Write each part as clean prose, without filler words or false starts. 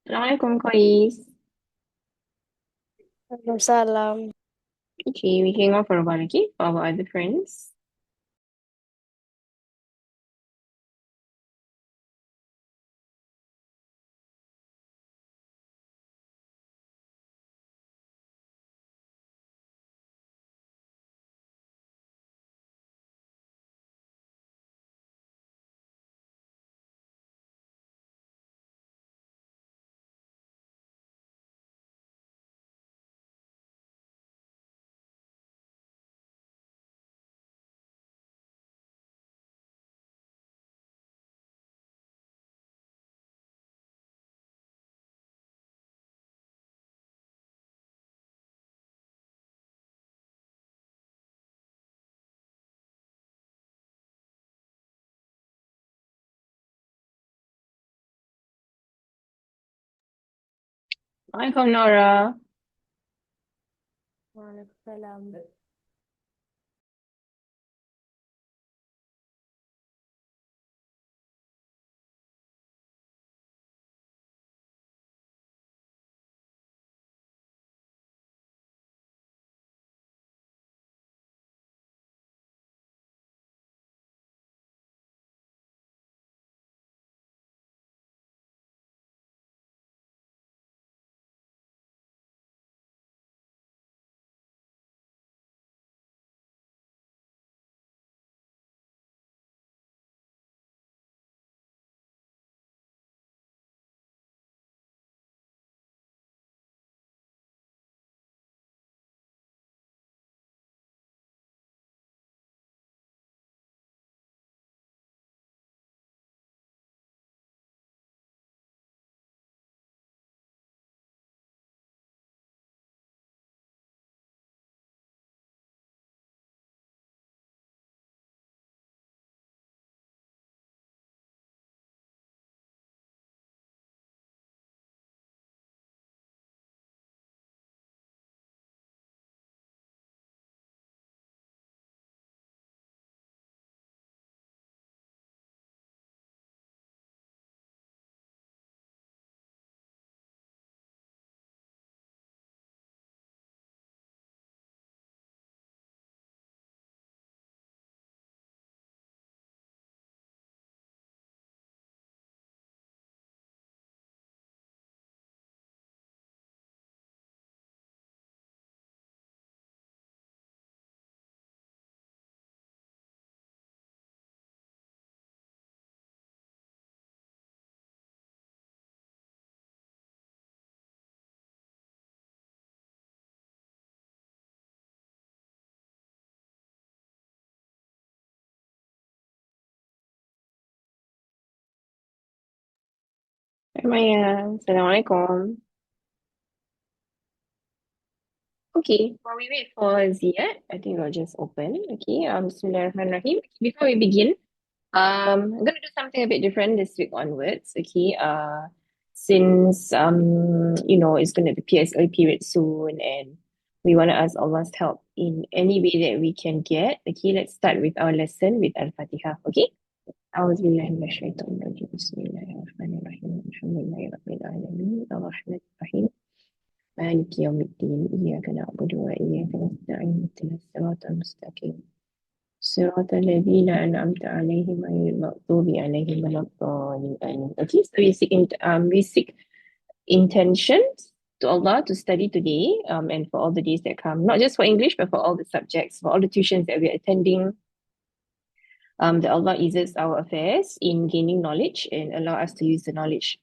Assalamualaikum, Kais. Waalaikumsalam. Okay, we hang on for a while, okay, for our other friends. Waalaikum, Nora. Waalaikumsalam. Hai, Maya. Assalamualaikum. Okay, while we wait for Ziad, I think we'll just open. Okay, Bismillahirrahmanirrahim. Before we begin, I'm gonna do something a bit different this week onwards. Okay, since it's gonna be PSL period soon, and we wanna ask Allah's help in any way that we can get. Okay, let's start with our lesson with Al-Fatiha. Okay. أعوذ بالله من الشيطان الرجيم بسم الله الرحمن الرحيم الحمد لله رب العالمين الرحمن الرحيم مالك يوم الدين إياك نعبد وإياك نستعين اهدنا الصراط المستقيم صراط الذين أنعمت عليهم غير المغضوب عليهم ولا الضالين آمين. Okay, so we seek intentions to Allah to study today and for all the days that come, not just for English but for all the subjects, for all the tuitions that we are attending, that Allah eases our affairs in gaining knowledge and allow us to use the knowledge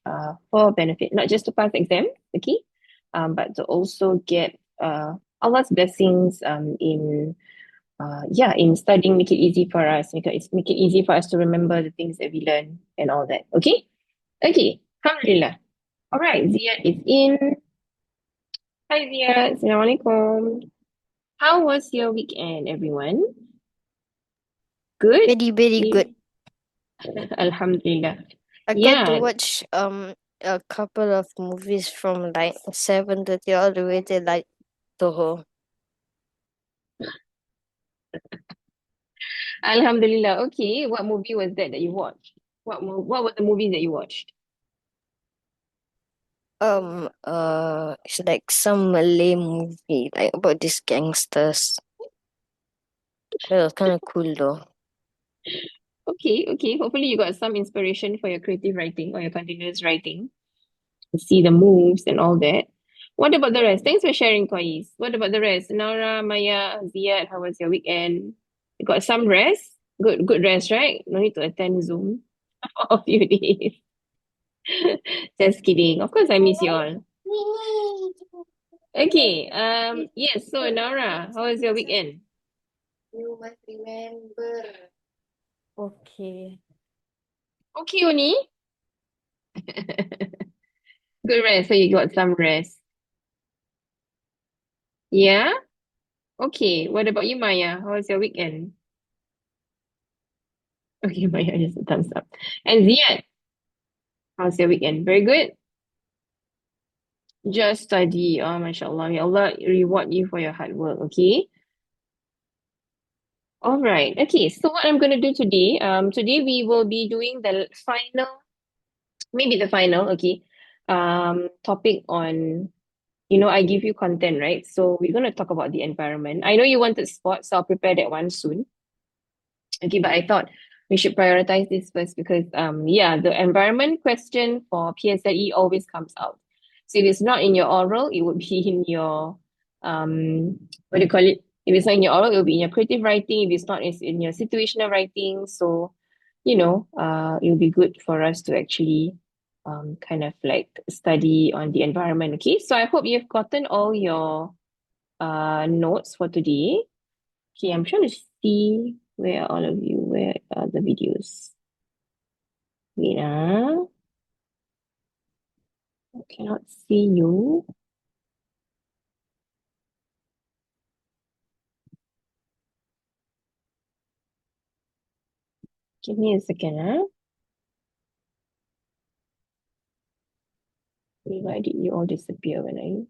for benefit, not just to pass exam, okay, but to also get Allah's blessings in studying, make it easy for us, make it easy for us to remember the things that we learn and all that. Okay, okay, Alhamdulillah. All right, Zia is in. Hi Zia, Assalamualaikum. How was your weekend, everyone? Good. Very, very good. You, Alhamdulillah. I got to Yeah, watch a couple of movies from like 7:30 all the way to like Toho. Alhamdulillah. Okay, what movie was that you watched? What were the movies that you watched? It's like some Malay movie, like about these gangsters. It was kind of cool though. Okay, okay. Hopefully you got some inspiration for your creative writing or your continuous writing. See the moves and all that. What about the rest? Thanks for sharing, Kois. What about the rest? Nora, Maya, Ziad, how was your weekend? You got some rest? Good rest, right? No need to attend Zoom for a few days. Just kidding. Of course, I miss you all. Okay. Yes. So, Nora, how was your weekend? You must remember. Okay. Okay, only. Good rest. So you got some rest. Yeah. Okay. What about you, Maya? How was your weekend? Okay, Maya, just a thumbs up. And Ziad, how's your weekend? Very good. Just study. Oh, mashallah. May Allah reward you for your hard work. Okay. All right. Okay. So what I'm gonna do today? Today we will be doing the final, maybe the final. Okay. Topic on. I give you content, right? So we're gonna talk about the environment. I know you wanted sports, so I'll prepare that one soon. Okay, but I thought we should prioritize this first because yeah, the environment question for PSLE always comes out. So if it's not in your oral, it would be in your what do you call it? If it's not in your oral, it will be in your creative writing. If it's not, it's in your situational writing. So, it will be good for us to actually kind of like study on the environment. Okay, so I hope you've gotten all your notes for today. Okay, I'm trying to see where are all of you, where are the videos? Wait, I cannot see you. Give me a second, Wait, why did you all disappear when I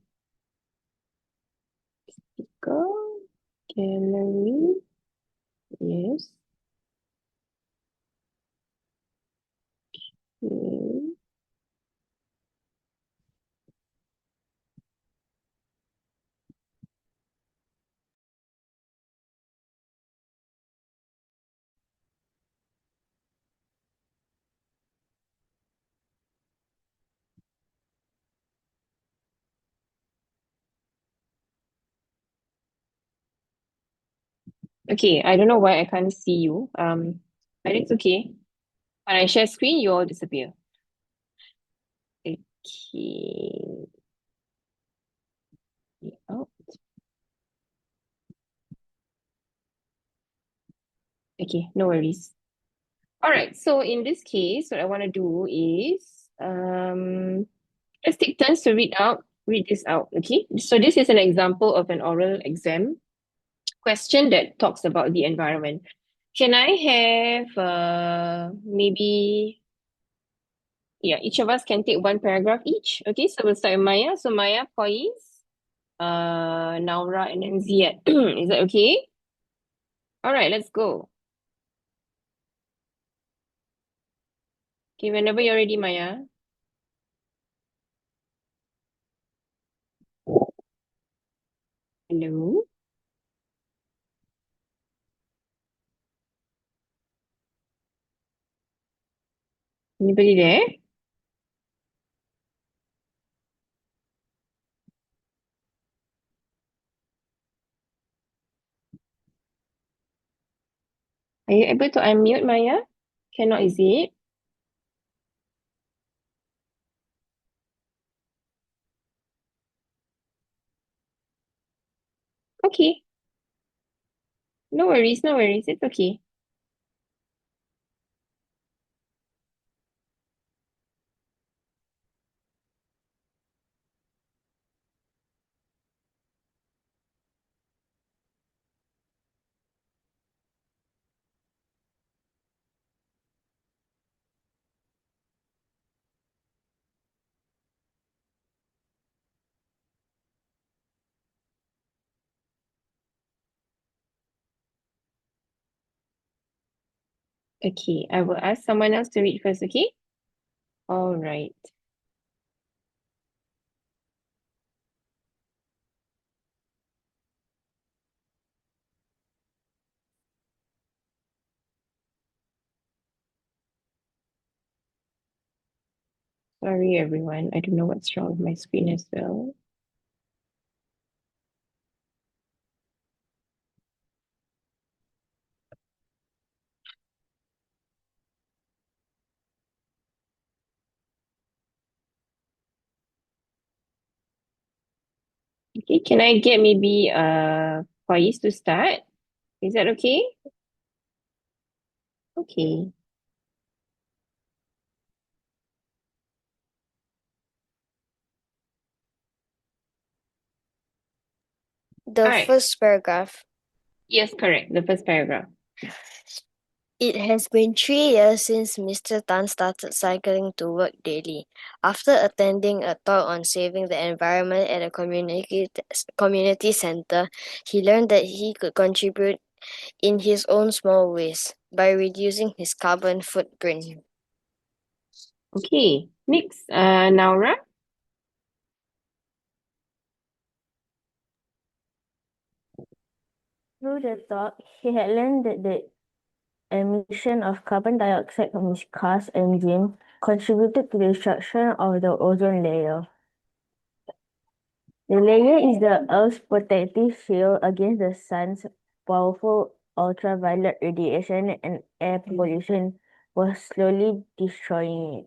go? Gallery, yes. Okay. Okay, I don't know why I can't see you. But it's okay. When I share screen, you all disappear. Okay. Oh, okay, no worries. All right, so in this case, what I want to do is let's take turns to read this out, okay? So this is an example of an oral exam question that talks about the environment. Can I have maybe yeah, each of us can take one paragraph each. Okay, so we'll start with Maya. So Maya, points, Naura, and then Ziad. Is that okay? All right, let's go. Okay, whenever you're ready, Maya. Hello? Anybody there? Are you able to unmute, Maya? Cannot, is it? Okay, no worries, no worries. It's okay. Okay, I will ask someone else to read first, okay? All right. Sorry, everyone. I don't know what's wrong with my screen as well. Okay, can I get maybe Faiz to start? Is that okay? Okay. The All right. first paragraph. Yes, correct. The first paragraph. It has been 3 years since Mr. Tan started cycling to work daily. After attending a talk on saving the environment at a community center, he learned that he could contribute in his own small ways by reducing his carbon footprint. Okay. Next, Naura. Through the talk, he had learned that the emission of carbon dioxide from his car's engine contributed to the destruction of the ozone layer. The layer is the Earth's protective shield against the sun's powerful ultraviolet radiation, and air pollution was slowly destroying it.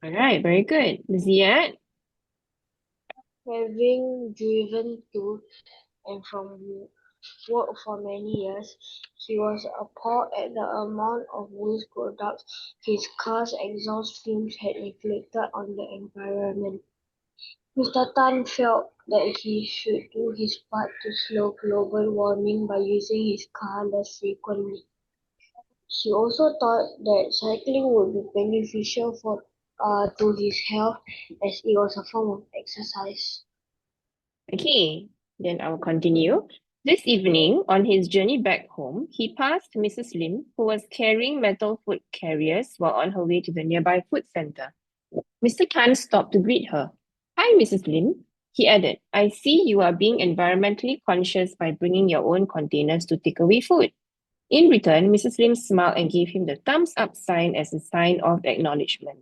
All right, very good. Ziad. Having driven to and from work for many years, he was appalled at the amount of waste products his car's exhaust fumes had inflicted on the environment. Mr. Tan felt that he should do his part to slow global warming by using his car less frequently. He also thought that cycling would be beneficial to his health as it was a form of exercise. Okay, then I'll continue. This evening, on his journey back home, he passed Mrs. Lim, who was carrying metal food carriers while on her way to the nearby food center. Mr. Tan stopped to greet her. Hi, Mrs. Lim, he added. I see you are being environmentally conscious by bringing your own containers to take away food. In return, Mrs. Lim smiled and gave him the thumbs up sign as a sign of acknowledgement.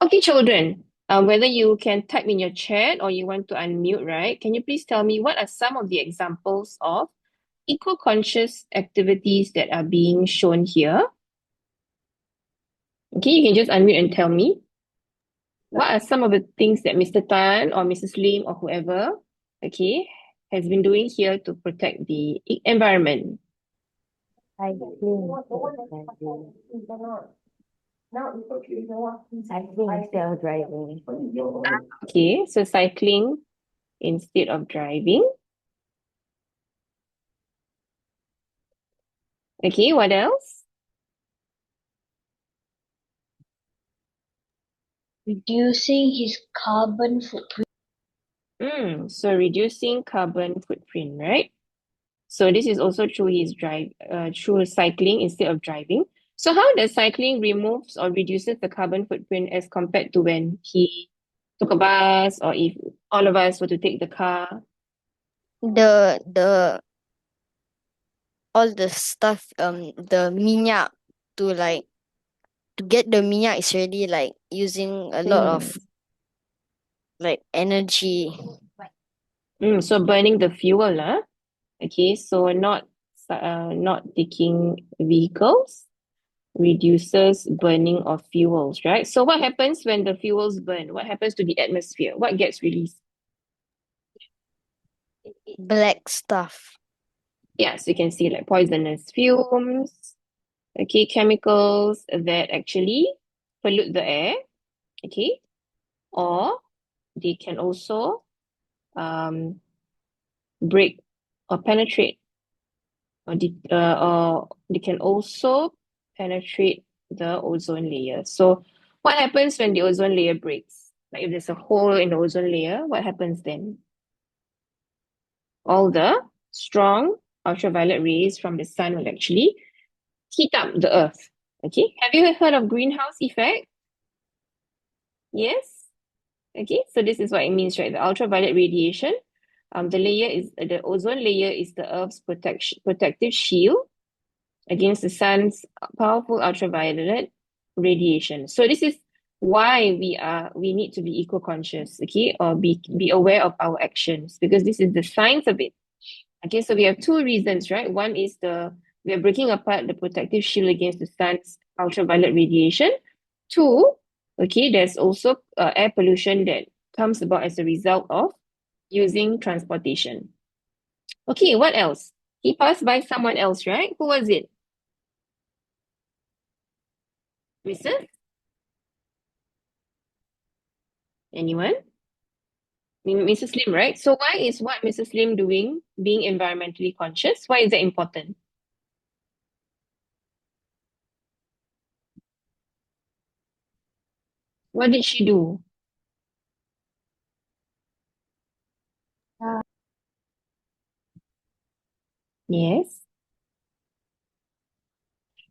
Okay, children, whether you can type in your chat or you want to unmute, right? Can you please tell me what are some of the examples of eco-conscious activities that are being shown here? Okay, you can just unmute and tell me. What are some of the things that Mr. Tan or Mrs. Lim or whoever, okay, has been doing here to protect the environment? Cycling instead of driving. Okay, so cycling instead of driving. Okay, what else? Reducing his carbon footprint. So reducing carbon footprint, right? So this is also through cycling instead of driving. So how does cycling removes or reduces the carbon footprint as compared to when he took a bus or if all of us were to take the car? The all the stuff the minyak to get the minyak is really like using a lot of Mm. like energy. So burning the fuel, okay, so not taking vehicles reduces burning of fuels, right? So what happens when the fuels burn? What happens to the atmosphere? What gets released? Black stuff. Yeah, so you can see like poisonous fumes, okay, chemicals that actually pollute the air, okay, or they can also um, break or penetrate, or they can also penetrate the ozone layer. So, what happens when the ozone layer breaks? Like if there's a hole in the ozone layer, what happens then? All the strong ultraviolet rays from the sun will actually heat up the earth. Okay, have you heard of greenhouse effect? Yes. Okay, so this is what it means, right? The ultraviolet radiation. The ozone layer is the Earth's protective shield against the sun's powerful ultraviolet radiation. So this is why we need to be eco-conscious, okay, or be aware of our actions, because this is the science of it. Okay, so we have two reasons, right? One is we are breaking apart the protective shield against the sun's ultraviolet radiation. Two, okay, there's also air pollution that comes about as a result of using transportation. Okay, what else? He passed by someone else, right? Who was it? Mrs.? Anyone? Mrs. Lim, right? So why is what Mrs. Lim doing being environmentally conscious? Why is that important? What did she do? Yes.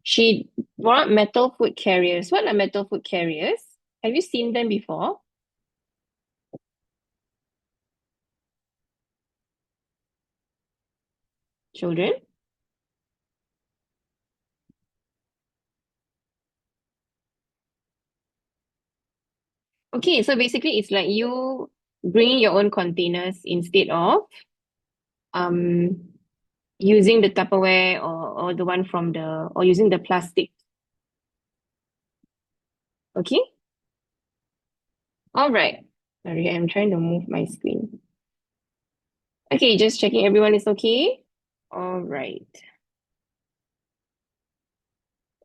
She brought metal food carriers. What are metal food carriers? Have you seen them before? Children? Okay, so basically it's like you bringing your own containers instead of um using the Tupperware or the one from or using the plastic. Okay? All right. Sorry, I'm trying to move my screen. Okay, just checking everyone is okay. All right.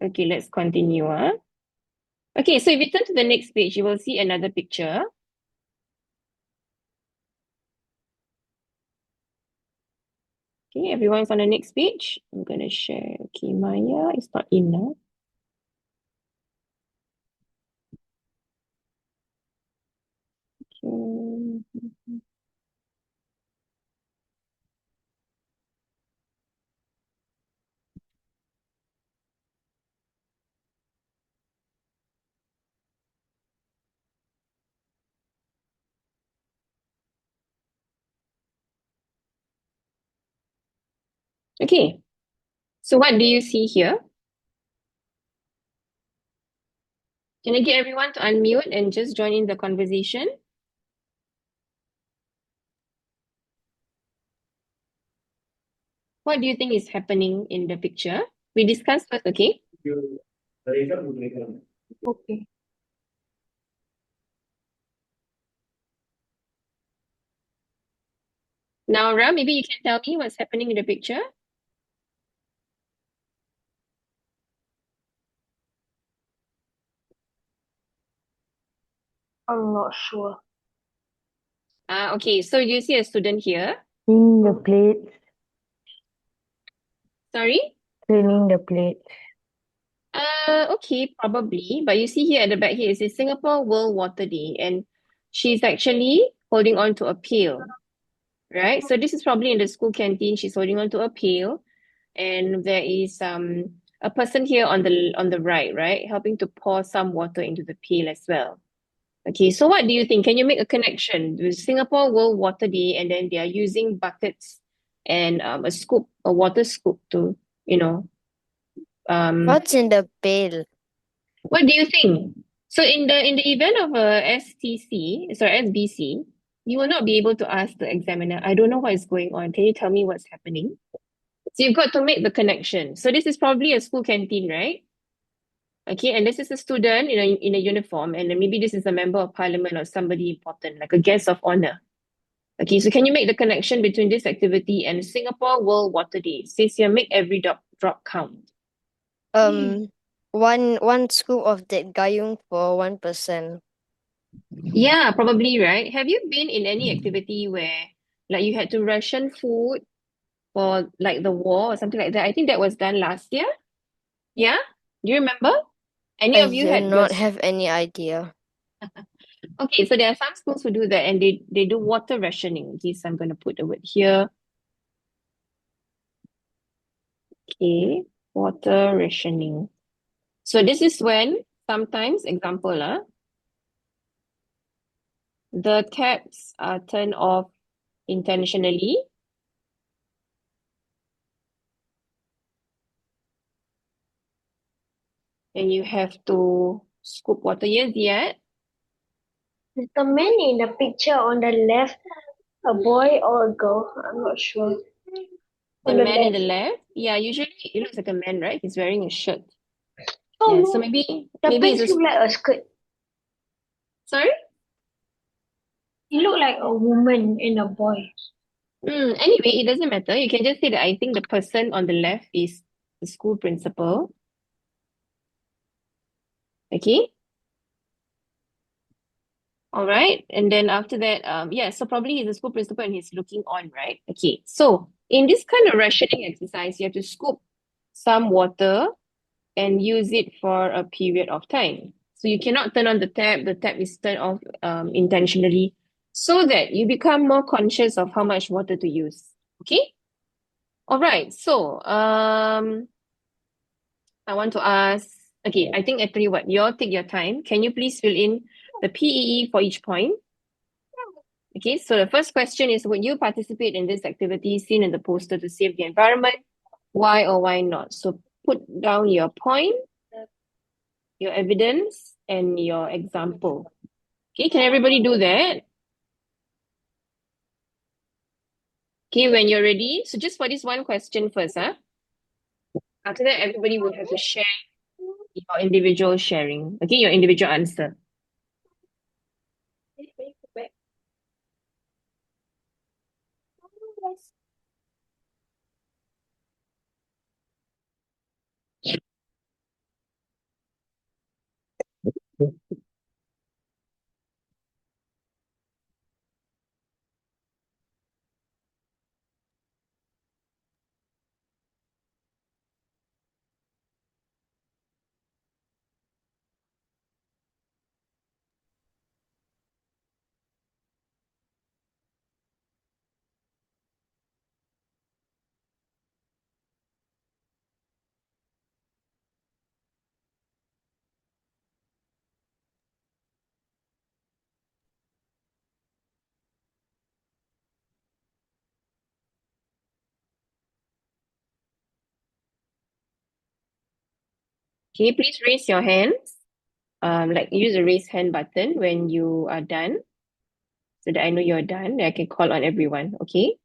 Okay, let's continue. Okay, so if you turn to the next page, you will see another picture. Okay, everyone's on the next page. I'm gonna share. Okay, Maya is not in now. Okay. Okay, so what do you see here? Can I get everyone to unmute and just join in the conversation? What do you think is happening in the picture? We discuss first, okay? Okay. Now, Ram, maybe you can tell me what's happening in the picture? I'm not sure. Okay, so you see a student here. Cleaning the plates, Sorry? cleaning the plates. Okay, probably. But you see here at the back here, it says Singapore World Water Day, and she's actually holding on to a pail, right? So this is probably in the school canteen. She's holding on to a pail, and there is a person here on the right, helping to pour some water into the pail as well. Okay, so what do you think? Can you make a connection with Singapore World Water Day, and then they are using buckets and a water scoop to, you know, What's in the pail? what do you think? So in the event of a SBC, you will not be able to ask the examiner, I don't know what is going on. Can you tell me what's happening? So you've got to make the connection. So this is probably a school canteen, right? Okay, and this is a student in a uniform, and then maybe this is a member of parliament or somebody important, like a guest of honor. Okay, so can you make the connection between this activity and Singapore World Water Day? It says here, make every drop count. One scoop of that gayung for 1%. Yeah, probably, right? Have you been in any activity where like you had to ration food for like the war or something like that? I think that was done last year. Yeah? Do you remember? Any I of you do had your not have any idea. Okay, so there are some schools who do that and they do water rationing. Okay, so I'm gonna put the word here. Okay, water rationing. So this is when sometimes, example, the taps are turned off intentionally and you have to scoop water. Yes, yet. Is the man in the picture on the left a boy or a girl? I'm not sure. The On the man in the left. left. Yeah, usually it looks like a man, right? He's wearing a shirt. Oh Yeah, so no, maybe the it's pants a look like a skirt. sorry? It look like a woman and a boy. Anyway, it doesn't matter. You can just say that I think the person on the left is the school principal. Okay. All right. And then after that, yeah, so probably he's the school principal and he's looking on, right? Okay. So in this kind of rationing exercise, you have to scoop some water and use it for a period of time. So you cannot turn on the tap is turned off intentionally so that you become more conscious of how much water to use. Okay? All right. So I want to ask, okay, I think actually what, you all take your time. Can you please fill in the PEE for each point? Okay, so the first question is, would you participate in this activity seen in the poster to save the environment? Why or why not? So put down your point, your evidence, and your example. Okay, can everybody do that? Okay, when you're ready. So just for this one question first, huh? After that, everybody will have to share your individual sharing. Okay, your individual answer. Okay, please raise your hands. Like use the raise hand button when you are done, so that I know you're done. I can call on everyone. Okay.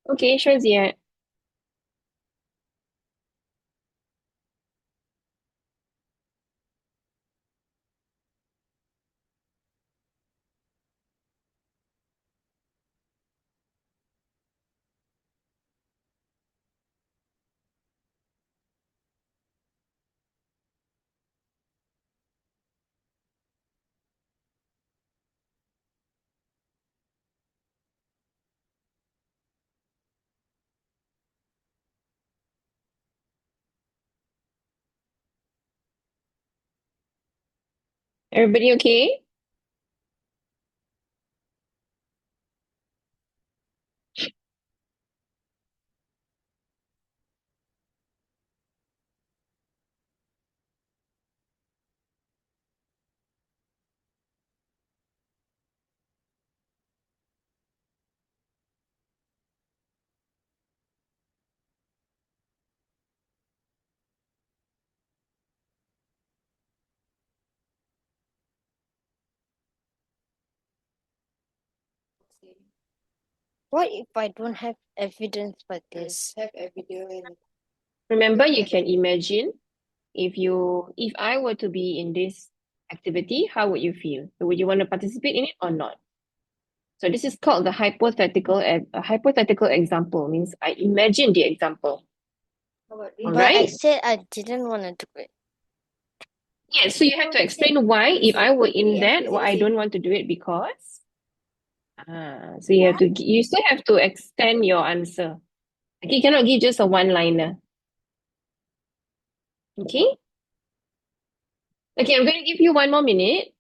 Okay, Shazia. Everybody okay? What if I don't have evidence for this? Remember, you can imagine if I were to be in this activity, how would you feel? Would you want to participate in it or not? So this is called the hypothetical. A hypothetical example means I imagine the example. All But I right. said I didn't want to do it. Yes, so you have to explain why, if I were in that, why I don't want to do it because. So you still have to extend your answer. Okay, you cannot give just a one-liner. Okay? Okay, I'm going to give you 1 more minute.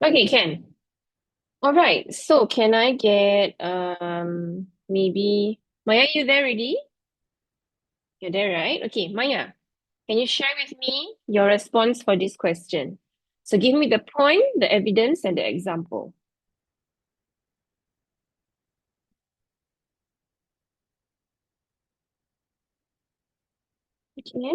Okay, can. All right. So can I get maybe Maya, you there already? You're there, right? Okay, Maya, can you share with me your response for this question? So give me the point, the evidence, and the example. Okay.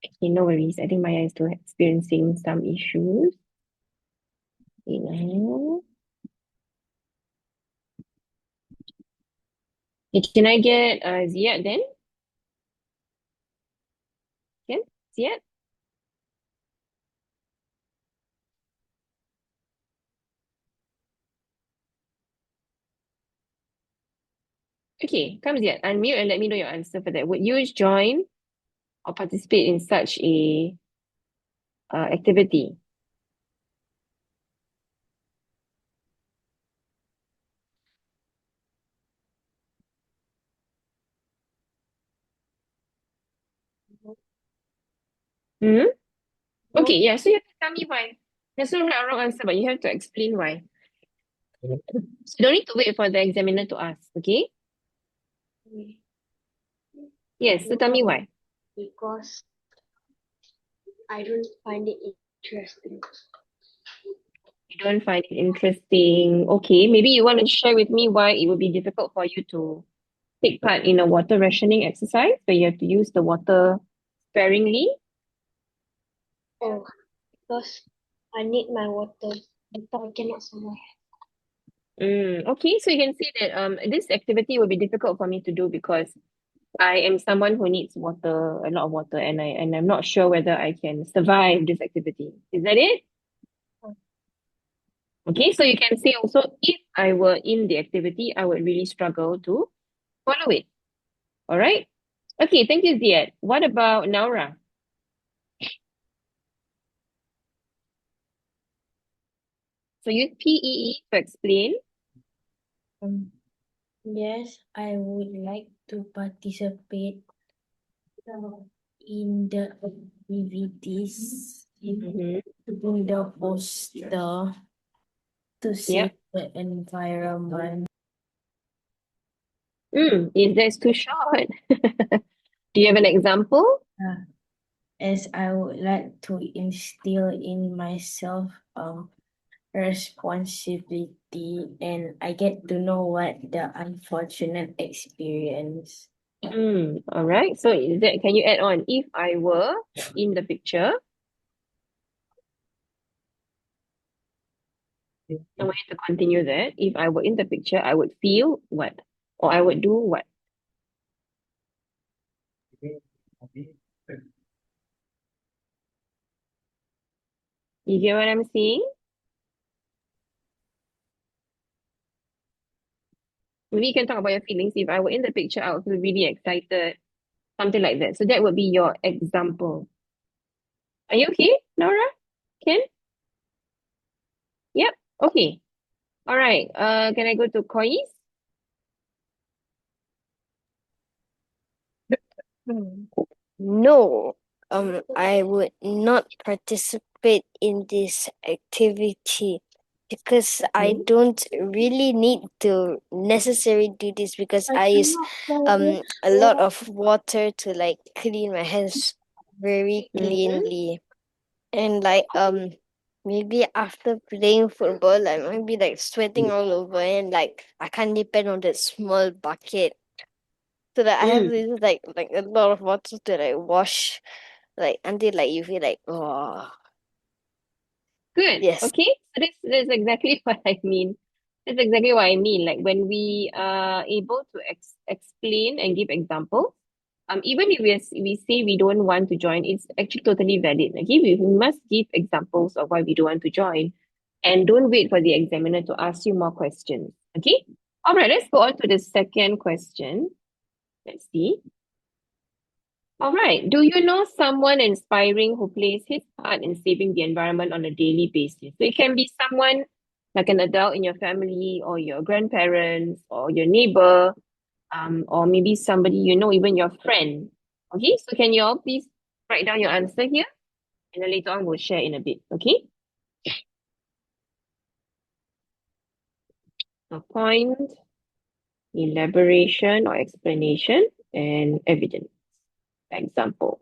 Okay, no worries. I think Maya is still experiencing some issues. You know. Okay, can I get Ziad then? Can Ziad? Okay, come Ziad. Unmute and let me know your answer for that. Would you join or participate in such a activity? Hmm. Okay, yeah. So you have to tell me why. There's no right or wrong answer, but you have to explain why. So you don't need to wait for the examiner to ask. Okay? Yes. So tell me why. Because I don't find it interesting. You don't find it interesting. Okay, maybe you want to share with me why it would be difficult for you to take part in a water rationing exercise where you have to use the water sparingly. Oh, because I need my water. I cannot survive. Okay, so you can see that this activity will be difficult for me to do because I am someone who needs water, a lot of water, and I'm not sure whether I can survive this activity. Is that it? Okay, so you can say also if I were in the activity, I would really struggle to follow it. All right. Okay, thank you, Ziad. What about Naura? So use PEE to explain. Yes, I would like to participate in the activities, Mm-hmm. in the poster to Yep. save the environment. If that's too short, do you have an example? As I would like to instill in myself responsibility, and I get to know what the unfortunate experience. All right. So is that can you add on if I were in the picture? I want you to continue that. If I were in the picture, I would feel what? Or I would do what? You get what I'm saying? Maybe you can talk about your feelings. If I were in the picture, I would feel really excited. Something like that. So that would be your example. Are you okay, Nora? Ken? Yep. Okay. All right. Can I go to Kois? Hmm. No, I would not participate in this activity because I don't really need to necessarily do this because I use a lot of water to like clean my hands very cleanly. And like maybe after playing football I might be like sweating all over and like I can't depend on that small bucket. So that I have to use like a lot of water to like wash like until like you feel like oh Good. yes. Okay. So that's exactly what I mean. That's exactly what I mean. Like when we are able to explain and give examples, even if we say we don't want to join, it's actually totally valid. Okay, we must give examples of why we don't want to join, and don't wait for the examiner to ask you more questions. Okay. All right. Let's go on to the second question. Let's see. All right. Do you know someone inspiring who plays his part in saving the environment on a daily basis? So it can be someone like an adult in your family or your grandparents or your neighbor, or maybe somebody you know, even your friend. Okay, so can you all please write down your answer here? And then later on we'll share in a bit. Okay? So point, elaboration or explanation, and evidence. Example.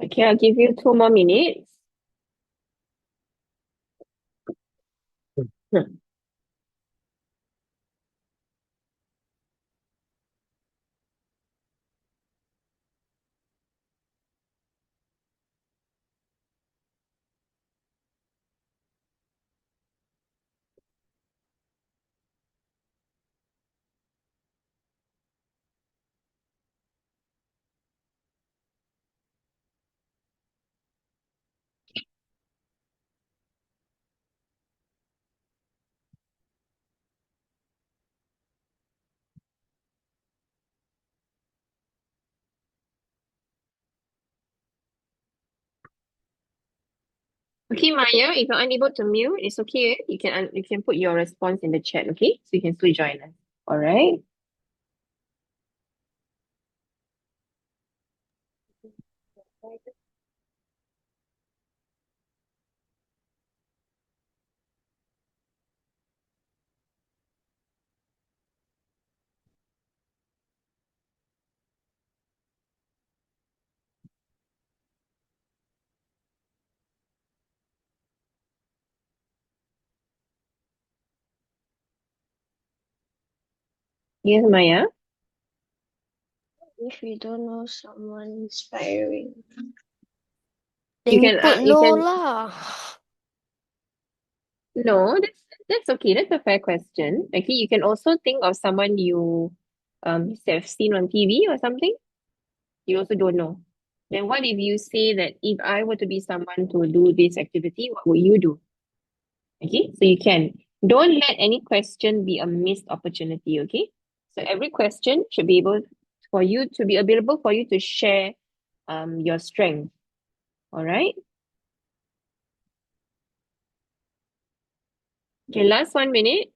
Okay, I'll give you 2 more minutes. Hmm. Okay, Maya, if you're unable to mute, it's okay. You can put your response in the chat, okay? So you can still join us. All right. Yes, Maya. If you don't know someone inspiring, Then You you can put you no can lah. no, that's okay. That's a fair question. Okay, you can also think of someone you have seen on TV or something. You also don't know. Then what if you say that if I were to be someone to do this activity, what would you do? Okay, so you can. Don't let any question be a missed opportunity, okay? So every question should be able for you to be available for you to share your strength. All right. Okay, last 1 minute.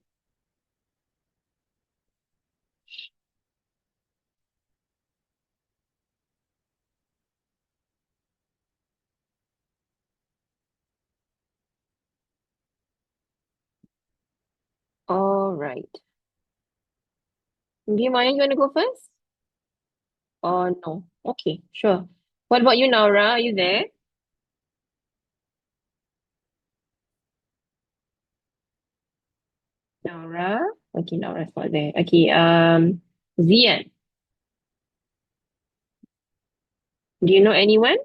All right. Do you want to go first? Oh no. Okay, sure. What about you, Naura? Are you there? Naura? Okay, Naura's not there. Okay, Zian, do you know anyone?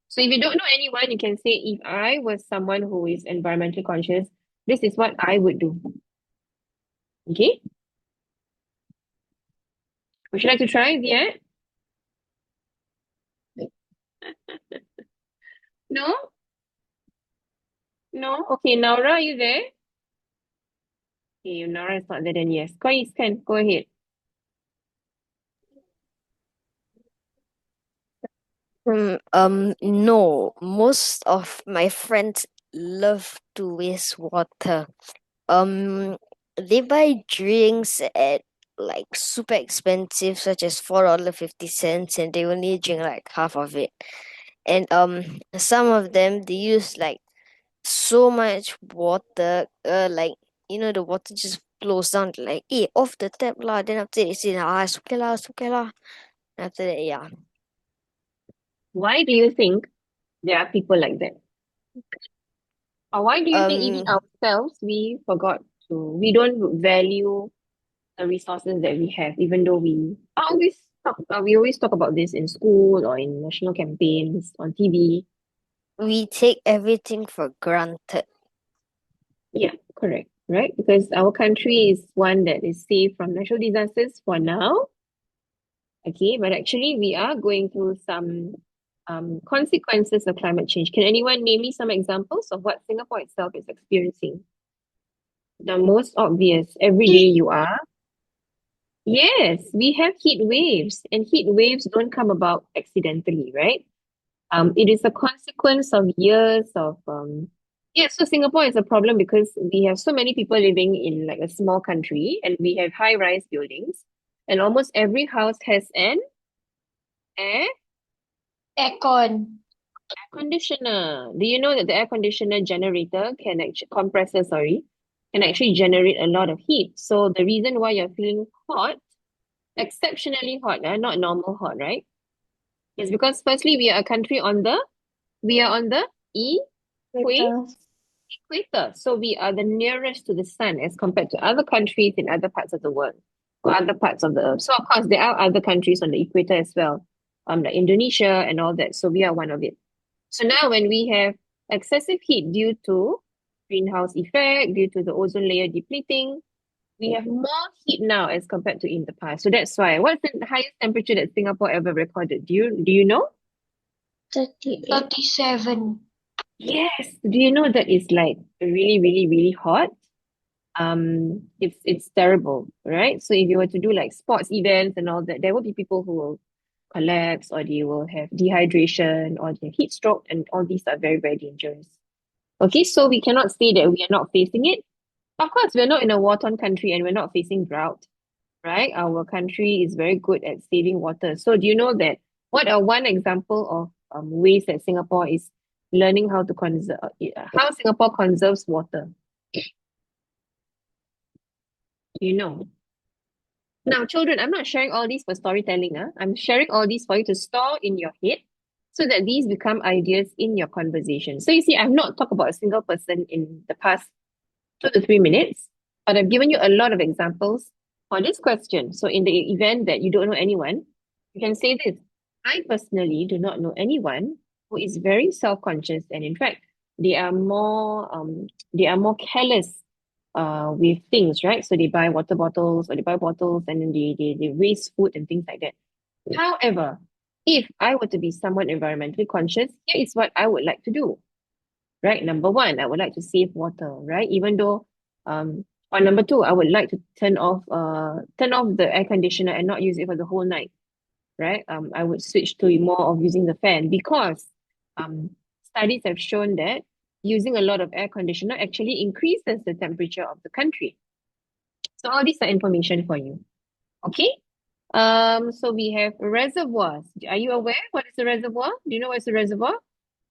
So if you don't know anyone, you can say, if I was someone who is environmentally conscious, this is what I would do. Okay? Would you like to try, Zian? No? No? Okay, Naura, are you there? Okay, Naura is not there, then yes. Kais, can go ahead. No, most of my friends love to waste water. Um, they buy drinks at like super expensive, such as $4.50, and they only drink like half of it. And some of them they use like so much water, like the water just flows down like, off the tap lah. Then after that they say, it's okay lah, it's okay lah. After that, yeah. Why do you think there are people like that? Or why do you think even Um, ourselves, we don't value the resources that we have, even though we always talk about this in school or in national campaigns on TV. we take everything for granted. Yeah, correct, right? Because our country is one that is safe from natural disasters for now. Okay, but actually we are going through some consequences of climate change. Can anyone name me some examples of what Singapore itself is experiencing? The most obvious, every day you are. Yes, we have heat waves, and heat waves don't come about accidentally, right? It is a consequence of years of yeah, so Singapore is a problem because we have so many people living in like a small country, and we have high-rise buildings, and almost every house has an air Aircon. conditioner. Do you know that the air conditioner generator can actually compressor, sorry, can actually generate a lot of heat? So the reason why you're feeling hot, exceptionally hot, not normal hot, right? Is because firstly we are a country on the equator. So we are the nearest to the sun as compared to other countries in other parts of the world or other parts of the earth. So of course there are other countries on the equator as well, like Indonesia and all that. So we are one of it. So now when we have excessive heat due to greenhouse effect, due to the ozone layer depleting, we have more heat now as compared to in the past. So that's why. What's the highest temperature that Singapore ever recorded? Do you know? 37. Yes. Do you know that it's like really, really, really hot? It's terrible, right? So if you were to do like sports events and all that, there will be people who will collapse, or they will have dehydration, or they heat stroke, and all these are very, very dangerous. Okay, so we cannot say that we are not facing it. Of course, we're not in a war-torn country and we're not facing drought, right? Our country is very good at saving water. So do you know that what are one example of ways that Singapore is learning how to conserve, how Singapore conserves water? Do you know? Now, children, I'm not sharing all these for storytelling. I'm sharing all these for you to store in your head so that these become ideas in your conversation. So you see, I've not talked about a single person in the past 2 to 3 minutes, but I've given you a lot of examples for this question. So in the event that you don't know anyone, you can say this. I personally do not know anyone who is very self-conscious, and in fact, they are more careless with things, right? So they buy water bottles, or they buy bottles and then they waste food and things like that. However, if I were to be someone environmentally conscious, here is what I would like to do, right? Number one, I would like to save water, right? Even though, or number two, I would like to turn off the air conditioner and not use it for the whole night. right? I would switch to more of using the fan because studies have shown that using a lot of air conditioner actually increases the temperature of the country. So all these are information for you. Okay. So we have reservoirs. Are you aware what is a reservoir? Do you know what's a reservoir?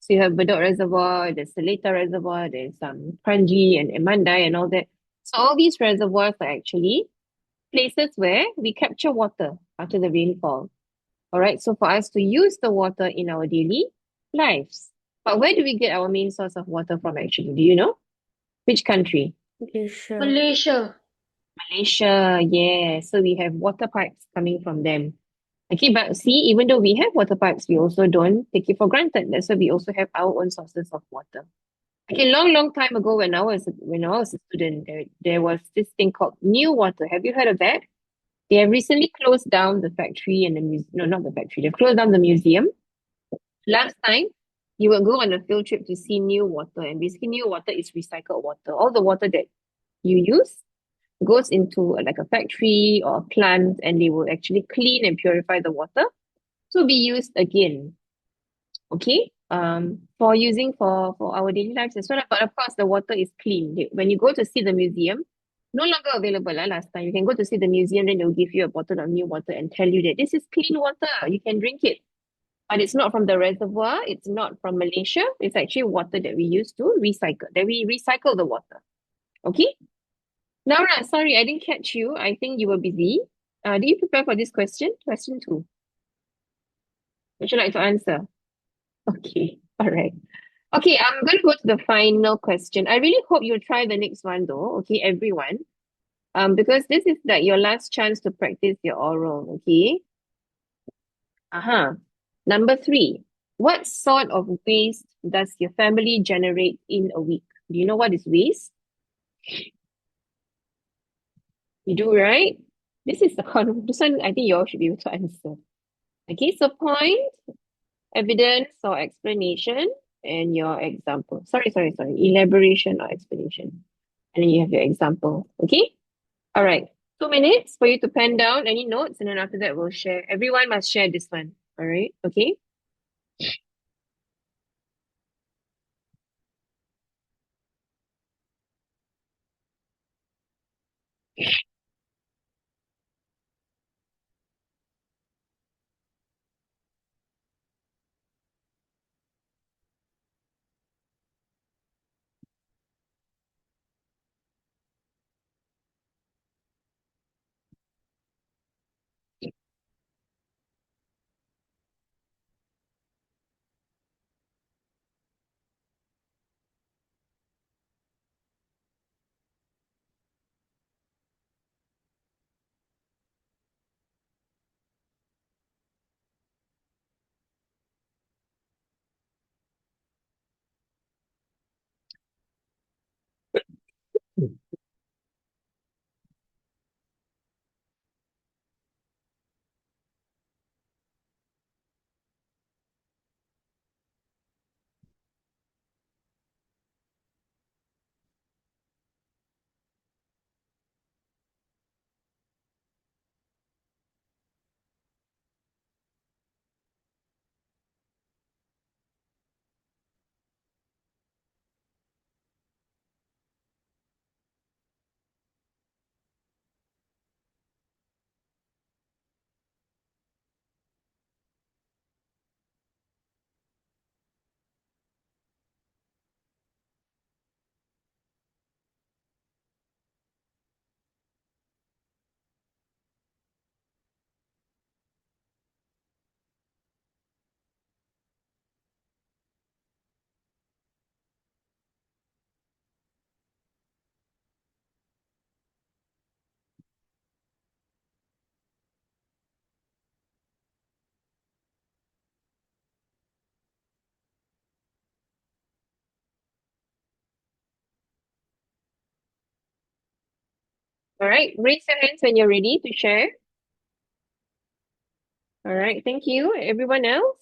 So you have Bedok Reservoir, there's Seletar Reservoir, there's Kranji and Mandai and all that. So all these reservoirs are actually places where we capture water after the rainfall. All right. So for us to use the water in our daily lives. But where do we get our main source of water from actually? Do you know? Which country? Malaysia. Malaysia. Malaysia. Yeah. So we have water pipes coming from them. Okay, but see, even though we have water pipes, we also don't take it for granted. That's why we also have our own sources of water. Okay, long time ago when I was a student, there was this thing called New Water. Have you heard of that? They have recently closed down the factory and the museum. No, not the factory. They've closed down the museum. Last time, you will go on a field trip to see New Water, and basically New Water is recycled water. All the water that you use goes into like a factory or a plant, and they will actually clean and purify the water to be used again. Okay. For using for our daily lives as well. But of course, the water is clean. When you go to see the museum, no longer available last time. You can go to see the museum, then they'll give you a bottle of new water and tell you that this is clean water. You can drink it. But it's not from the reservoir. It's not from Malaysia. It's actually water that we use to recycle. That we recycle the water. Okay. Laura, sorry, I didn't catch you. I think you were busy. Did you prepare for this question? Question two. Would you like to answer? Okay. All right. Okay, I'm going to go to the final question. I really hope you try the next one though, okay, everyone. Because this is like your last chance to practice your oral, okay? Uh-huh. Number three, what sort of waste does your family generate in a week? Do you know what is waste? You do, right? This one I think you all should be able to answer. Okay, so point, evidence or explanation, and your example. Sorry. Elaboration or explanation. And then you have your example. Okay? All right. 2 minutes for you to pen down any notes, and then after that we'll share. Everyone must share this one. All right? Okay? All right. Raise your hands when you're ready to share. All right. Thank you. Everyone else?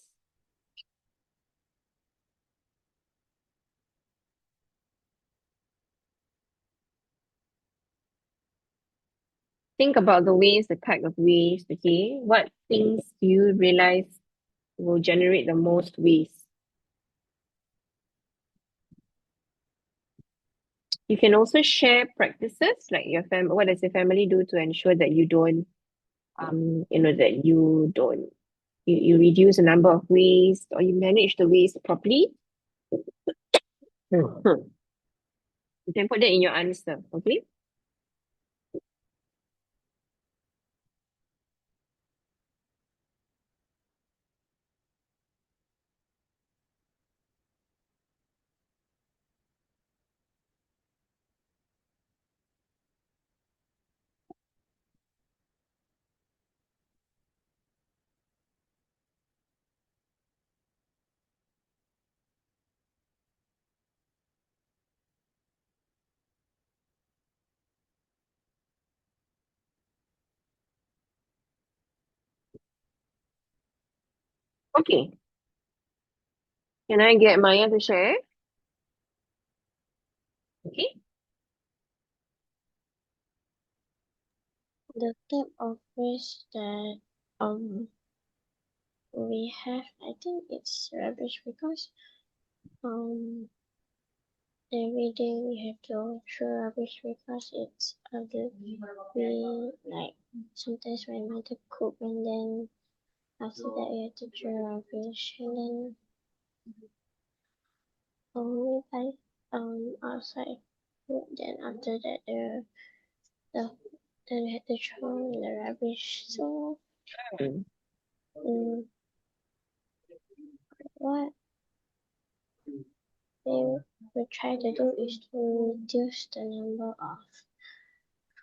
think about the waste, the type of waste, okay? What things do you realize will generate the most waste? You can also share practices like what does your family do to ensure that you don't that you don't you reduce the number of waste or you manage the waste properly. Hmm. You can put that in your answer, okay? Okay. Can I get Maya to share? Okay. The type of waste that we have, I think it's rubbish because um every day we have to throw rubbish because it's ugly. We like sometimes my mother cook and then after that we have to throw rubbish and then we buy outside food. Then after that the then we have to throw the rubbish. So Hmm. um, what we try to do is to reduce the number of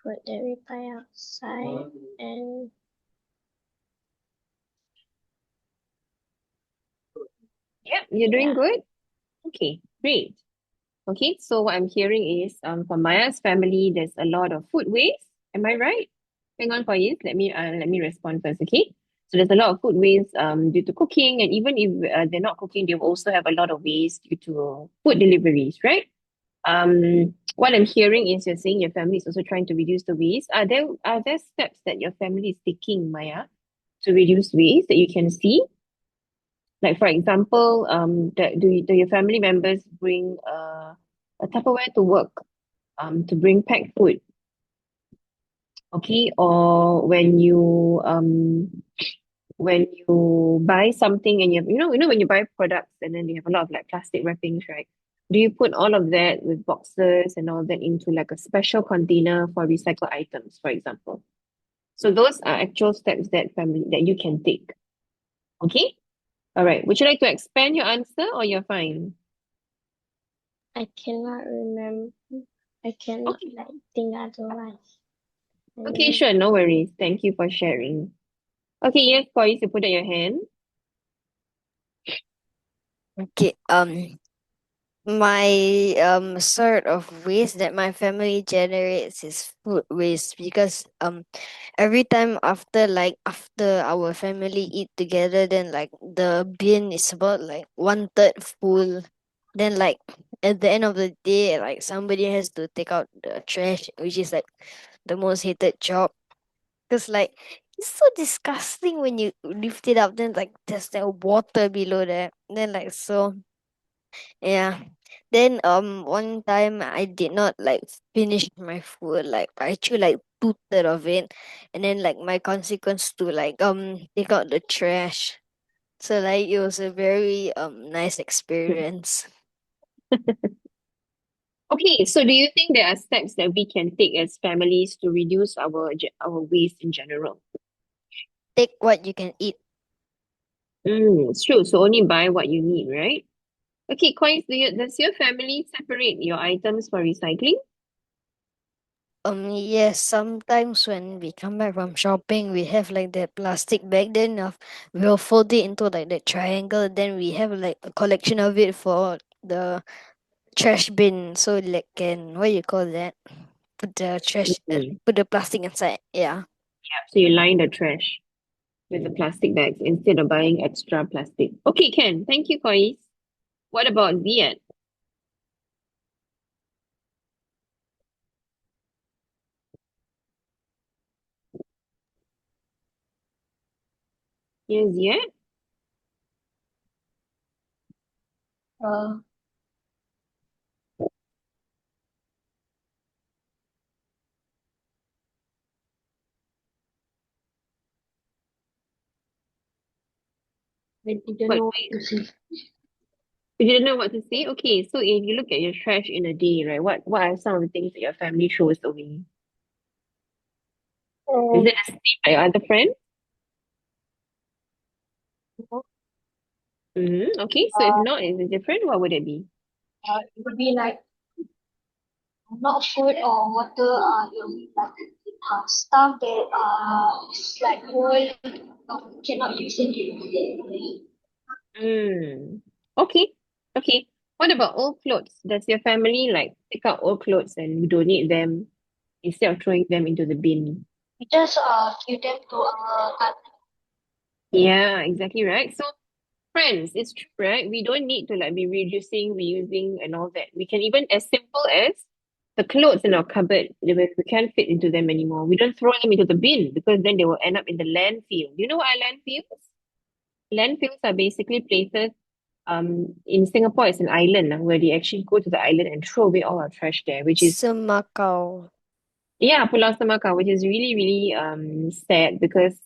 food that we buy outside and Yep, you're doing yeah. good. Okay, great. Okay, so what I'm hearing is for Maya's family, there's a lot of food waste. Am I right? Hang on for you. Let me respond first, okay? So there's a lot of food waste due to cooking, and even if they're not cooking, they also have a lot of waste due to food deliveries, right? What I'm hearing is you're saying your family is also trying to reduce the waste. Are there steps that your family is taking, Maya, to reduce waste that you can see? Like for example, do your family members bring a Tupperware to work to bring packed food, okay? Or when you buy something and you know when you buy products and then you have a lot of like plastic wrappings, right? Do you put all of that with boxes and all that into like a special container for recycled items, for example? So those are actual steps that you can take. Okay? All right. Would you like to expand your answer or you're fine? I cannot remember. I cannot Okay. like think otherwise. Okay, And sure. No worries. Thank you for sharing. Okay, yes, Corey, you put out your hand. Okay, my sort of waste that my family generates is food waste because every time after our family eat together, then like the bin is about like 1/3 full. Then like at the end of the day, like somebody has to take out the trash, which is like the most hated job. Cause like it's so disgusting when you lift it up. Then like there's that water below there. Then like so yeah. Then one time I did not like finish my food. Like I actually like 2/3 of it, and then like my consequence to like take out the trash. So like it was a very nice experience. Okay, so do you think there are steps that we can take as families to reduce our waste in general? Take what you can eat. It's true. So only buy what you need, right? Okay, Coins, does your family separate your items for recycling? Yes, sometimes when we come back from shopping, we have like that plastic bag. Then we'll fold it into like the triangle. Then we have like a collection of it for the trash bin. So like can what you call that? Put the trash, Mm. put the plastic inside. Yeah. So you line the trash with the plastic bags instead of buying extra plastic. Okay, Ken. Thank you, Coins. What about Ziad? Yes, yet. Uh, I didn't What know what to say. you didn't know what to say? Okay, so if you look at your trash in a day, right, what are some of the things that your family throws away? Is Um, it the same like your other friends? Mm-hmm. Okay, so if uh, not, is it different? What would it be? it would be like not food or water. It would be like stuff that is like old, cannot use it. Mm. Okay. Okay. What about old clothes? Does your family like pick up old clothes and donate them instead of throwing them into the bin? We just give them to our Yeah, exactly right. So, friends, it's true, right? We don't need to like be reducing, reusing, and all that. We can even as simple as the clothes in our cupboard, we can't fit into them anymore. We don't throw them into the bin because then they will end up in the landfill. You know what are landfills? Landfills are basically places in Singapore it's an island where they actually go to the island and throw away all our trash there, which is Semakau. yeah, Pulau Semakau, which is really, really sad because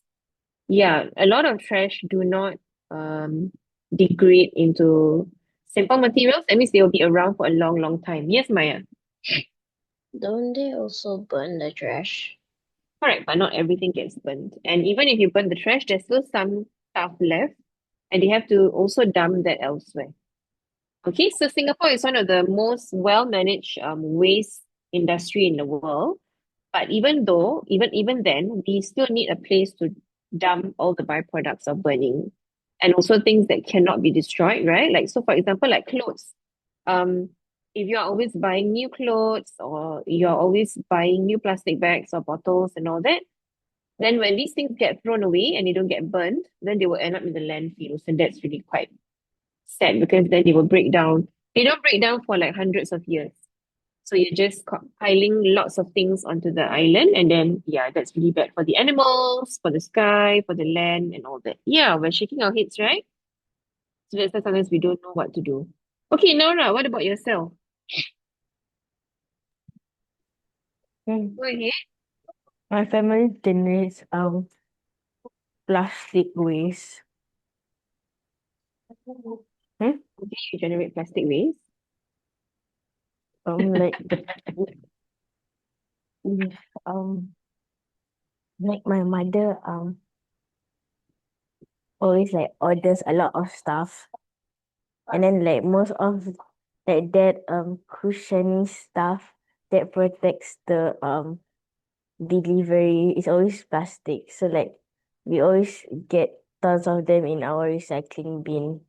yeah, a lot of trash do not um degrade into simple materials. That means they will be around for a long, long time. Yes, Maya. Don't they also burn the trash? Correct, but not everything gets burnt. And even if you burn the trash, there's still some stuff left, and they have to also dump that elsewhere. Okay, so Singapore is one of the most well-managed waste industry in the world. But even then, we still need a place to dump all the byproducts of burning, and also things that cannot be destroyed, right? Like so, for example, like clothes. Um, if you're always buying new clothes or you're always buying new plastic bags or bottles and all that, then when these things get thrown away and they don't get burned, then they will end up in the landfills, and that's really quite sad because then they will break down. They don't break down for like hundreds of years. So you're just piling lots of things onto the island, and then yeah, that's really bad for the animals, for the sky, for the land, and all that. Yeah, we're shaking our heads, right? So that's why sometimes we don't know what to do. Okay, Nora, what about yourself? Hmm. Go ahead. My family generates plastic waste. Hmm? Okay, you generate plastic waste. Like if like my mother always like orders a lot of stuff, and then like most of like that cushiony stuff that protects the delivery is always plastic. So like we always get tons of them in our recycling bin.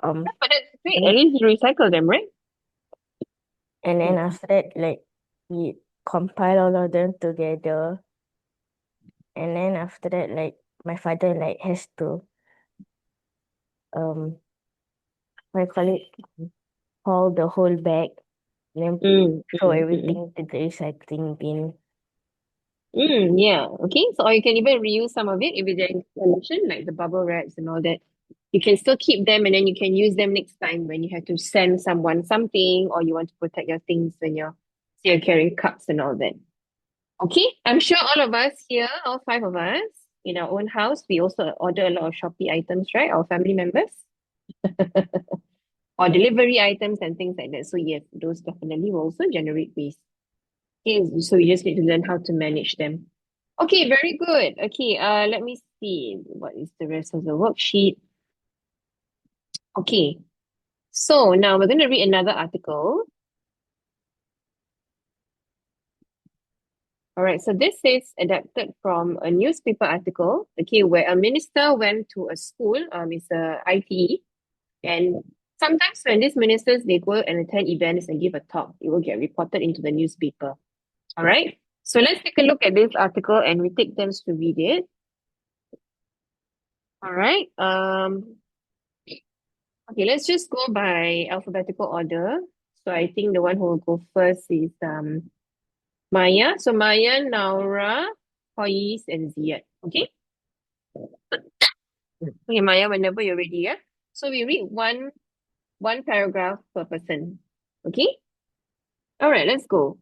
But that's great. At And least you recycle them, right? then Mm. after that like we compile all of them together, and then after that like my father like has to um what you call it, haul the whole bag and then Mm, throw mm, mm, everything to the recycling bin. yeah. Okay. So, or you can even reuse some of it if it's in solution, like the bubble wraps and all that. You can still keep them and then you can use them next time when you have to send someone something or you want to protect your things when you're carrying cups and all that. Okay. I'm sure all of us here, all five of us, in our own house, we also order a lot of Shopee items, right? Our family members or delivery items and things like that. So yes, those definitely will also generate waste. Okay, so you just need to learn how to manage them. Okay, very good. Okay, let me see. What is the rest of the worksheet? Okay, so now we're going to read another article. All right, so this is adapted from a newspaper article, okay, where a minister went to a school, it's a ITE, and sometimes when these ministers, they go and attend events and give a talk, it will get reported into the newspaper. All right, so let's take a look at this article and we take turns to read it. All right, okay, let's just go by alphabetical order. So I think the one who will go first is Maya. So Maya, Naura, Hoyes, and Ziad. Okay? Okay, Maya, whenever you're ready, yeah. So we read one paragraph per person. Okay? All right, let's go.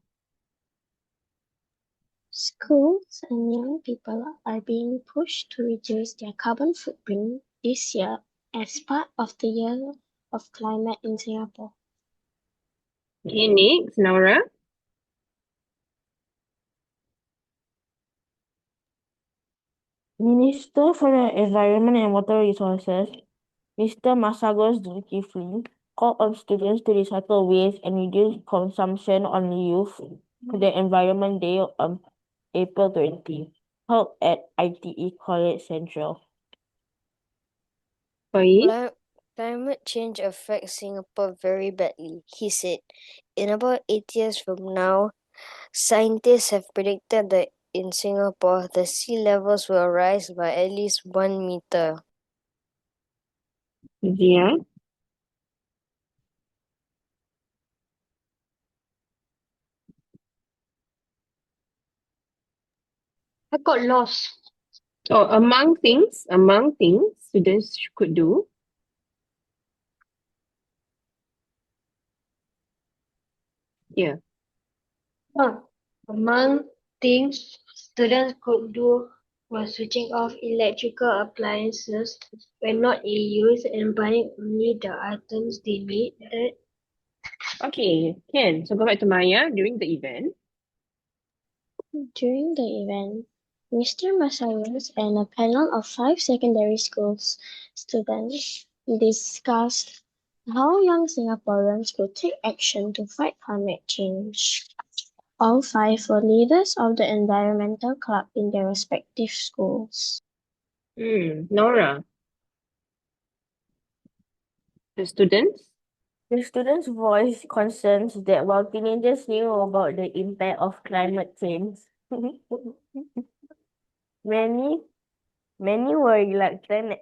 Schools and young people are being pushed to reduce their carbon footprint this year as part of the Year of Climate in Singapore. Okay, next, Nora. Minister for the Environment and Water Resources, Mr. Masagos Zulkifli, called on students to recycle waste and reduce consumption on youth for the Environment Day on April 20, held at ITE College Central. Faiz. Climate change affects Singapore very badly, he said. In about 8 years from now, scientists have predicted that in Singapore, the sea levels will rise by at least 1 meter. Ziad. I got lost. Oh, among things students could do. Yeah. Among things students could do was switching off electrical appliances when not in use and buying only the items they needed. Okay, can. So go back to Maya during the event. During the event, Mr. Masayos and a panel of 5 secondary schools students discussed how young Singaporeans could take action to fight climate change. All five were leaders of the environmental club in their respective schools. Nora, the students. The students voiced concerns that while teenagers knew about the impact of climate change, many many were reluctant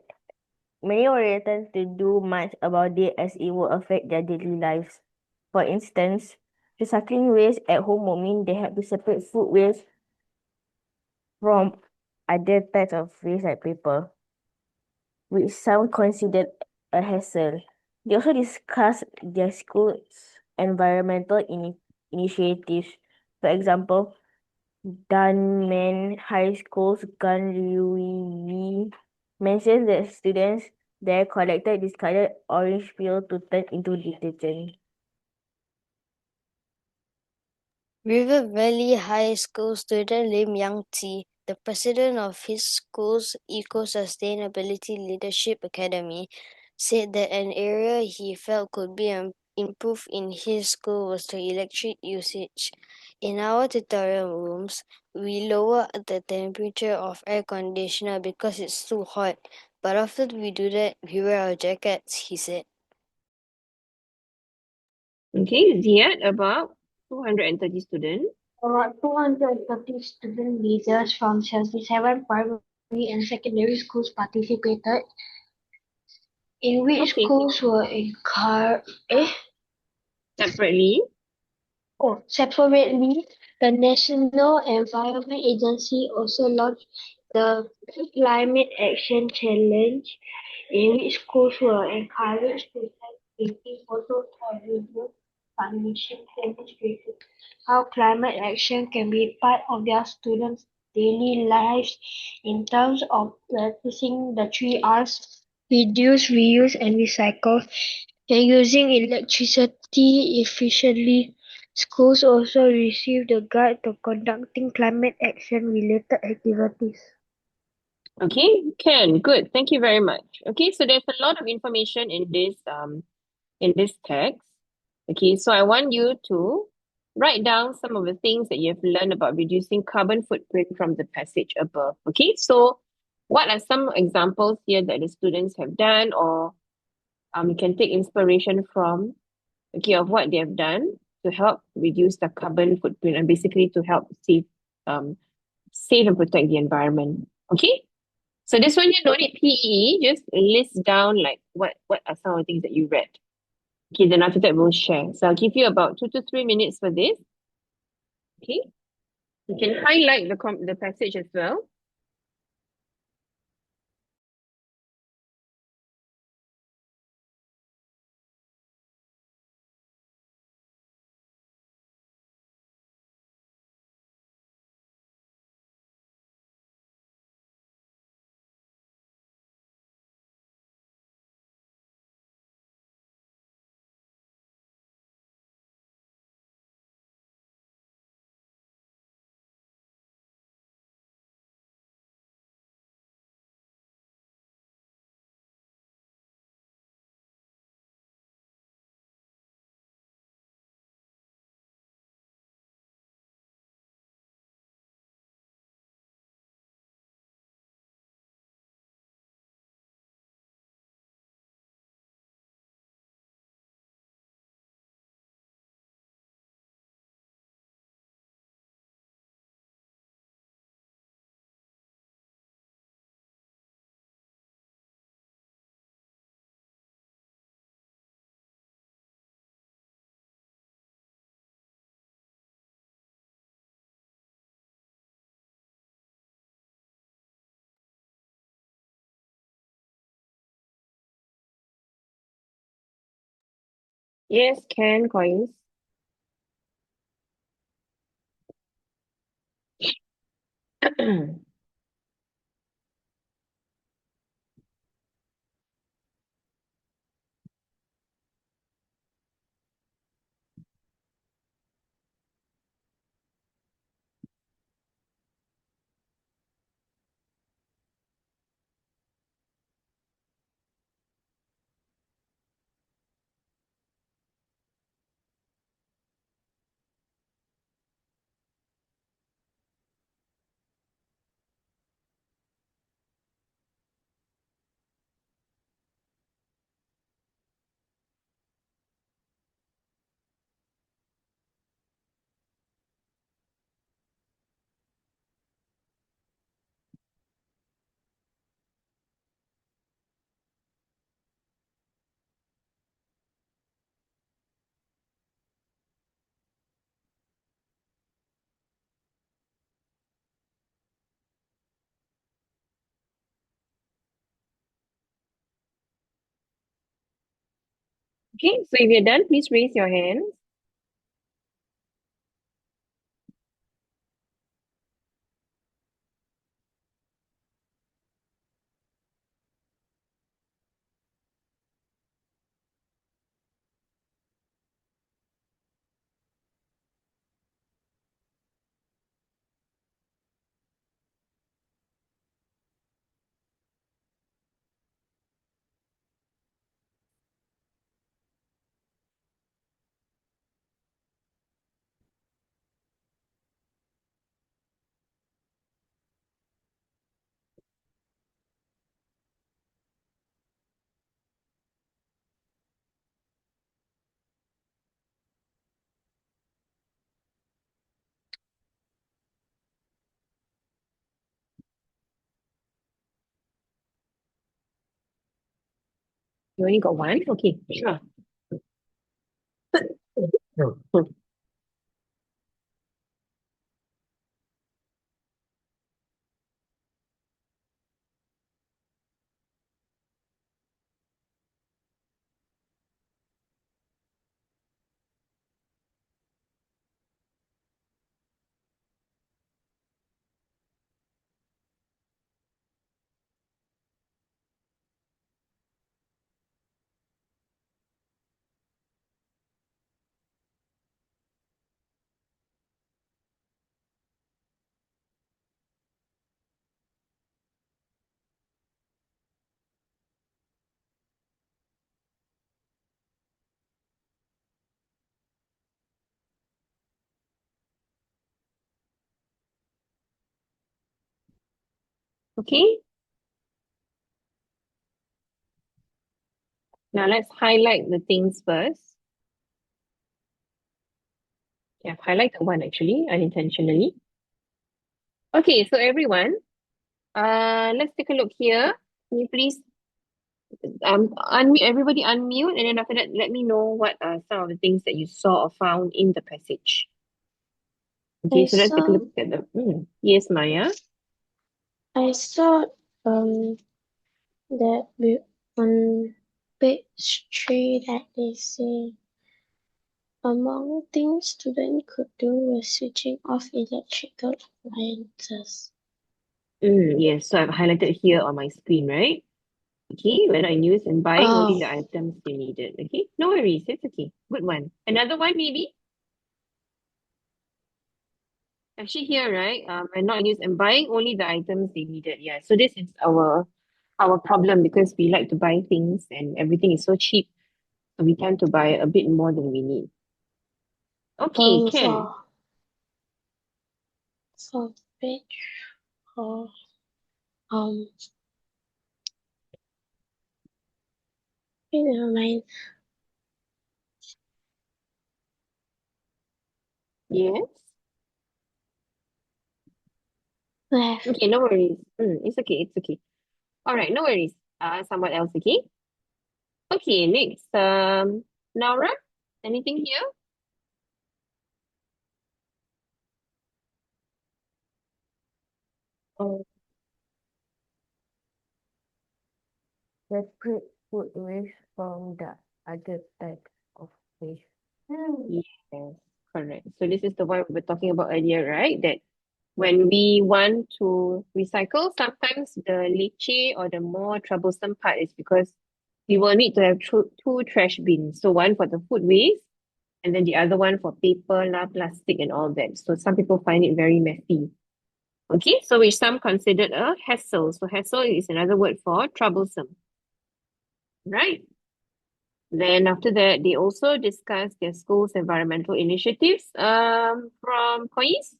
many were reluctant to do much about it as it would affect their daily lives. For instance, recycling waste at home would mean they had to separate food waste from other types of waste like paper, which some considered a hassle. They also discussed their school's environmental initiatives. For example, Dunman High School's Gun Rui mentioned that students there collected discarded orange peel to turn into detergent. River Valley High School student Lim Yang Tzi, the president of his school's Eco-Sustainability Leadership Academy, said that an area he felt could be improved in his school was the electric usage. In our tutorial rooms, we lower the temperature of air conditioner because it's too hot. But after we do that, we wear our jackets, he said. Okay, Ziad, about 230 students. About 230 student leaders from 77 primary and secondary schools participated, in which Okay, schools were separately. separately. The National Environment Agency also launched the Climate Action Challenge, in which schools were encouraged to send 80 photos or video submissions demonstrating how climate action can be part of their students' daily lives in terms of practicing the 3 Rs: reduce, reuse, and recycle, and using electricity efficiently. Schools also received a guide to conducting climate action related activities. Okay, can. Good. Thank you very much. Okay, so there's a lot of information in this text. Okay, so I want you to write down some of the things that you have learned about reducing carbon footprint from the passage above. Okay, so what are some examples here that the students have done, or you can take inspiration from, okay, of what they have done to help reduce the carbon footprint and basically to help um save and protect the environment. Okay, so this one you don't need PE, just list down like what are some of the things that you read. Okay, then after that we'll share. So I'll give you about 2 to 3 minutes for this. Okay, you can highlight the passage as well. Yes, can coins. Okay, so if you're done, please raise your hands. You only got one? Okay, sure. Okay, now let's highlight the things first. Yeah, I've highlighted one actually, unintentionally. Okay, so everyone, let's take a look here. Can you please unmute, everybody unmute, and then after that, let me know what are some of the things that you saw or found in the passage. Okay, I so let's take a saw look at the yes, Maya. I saw that on page 3 that they say among things students could do was switching off electrical appliances. Yes, so I've highlighted here on my screen, right? Okay, when I use and buying only the items they needed. Okay, no worries, it's okay. Good one. Another one maybe? Actually here, right? And not use and buying only the items they needed. Yeah. So this is our problem because we like to buy things and everything is so cheap. So we tend to buy a bit more than we need. Okay, Um, Ken. for page or um, never mind. Yes. Left. Okay, no worries. It's okay, it's okay. All right, no worries. Someone else, okay? Okay, next. Laura, anything here? Oh, separate food waste from the other types of waste. Yes, correct. So this is the one we were talking about earlier, right? That when we want to recycle, sometimes the leceh or the more troublesome part is because we will need to have two trash bins. So one for the food waste and then the other one for paper, lah, plastic and all that. So some people find it very messy. Okay, so which some considered a hassle. So hassle is another word for troublesome, right? Then after that, they also discuss their school's environmental initiatives. From Kois.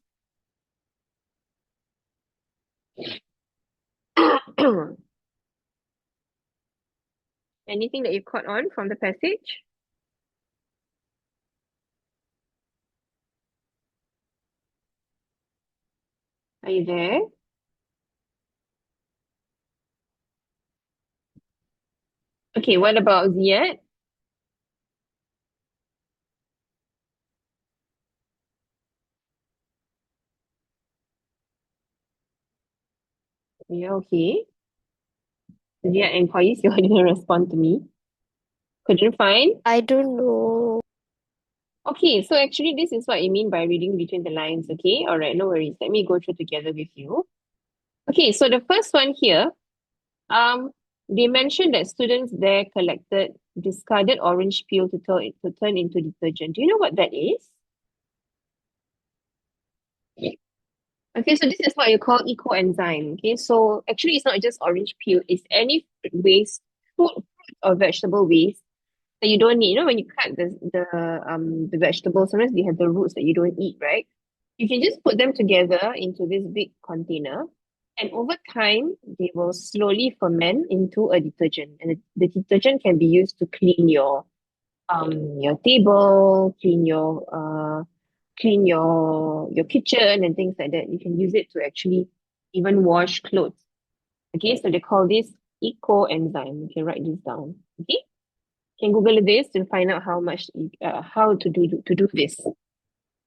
Anything that you caught on from the passage? Are you there? Okay, what about Ziad? Yeah, okay. Ziad and Kois, you didn't respond to me. Couldn't find? I don't know. Okay, so actually this is what I mean by reading between the lines, okay? All right, no worries. Let me go through together with you. Okay, so the first one here, they mentioned that students there collected discarded orange peel to turn into detergent. Do you know what that is? Okay, so this is what you call ecoenzyme. Okay, so actually it's not just orange peel, it's any fruit waste, fruit or vegetable waste that you don't need. You know, when you cut the vegetables, sometimes they have the roots that you don't eat, right? You can just put them together into this big container, and over time they will slowly ferment into a detergent. And the detergent can be used to clean your table, clean your kitchen and things like that. You can use it to actually even wash clothes. Okay, so they call this ecoenzyme. You can write this down. Okay, you can Google this and find out how to do this.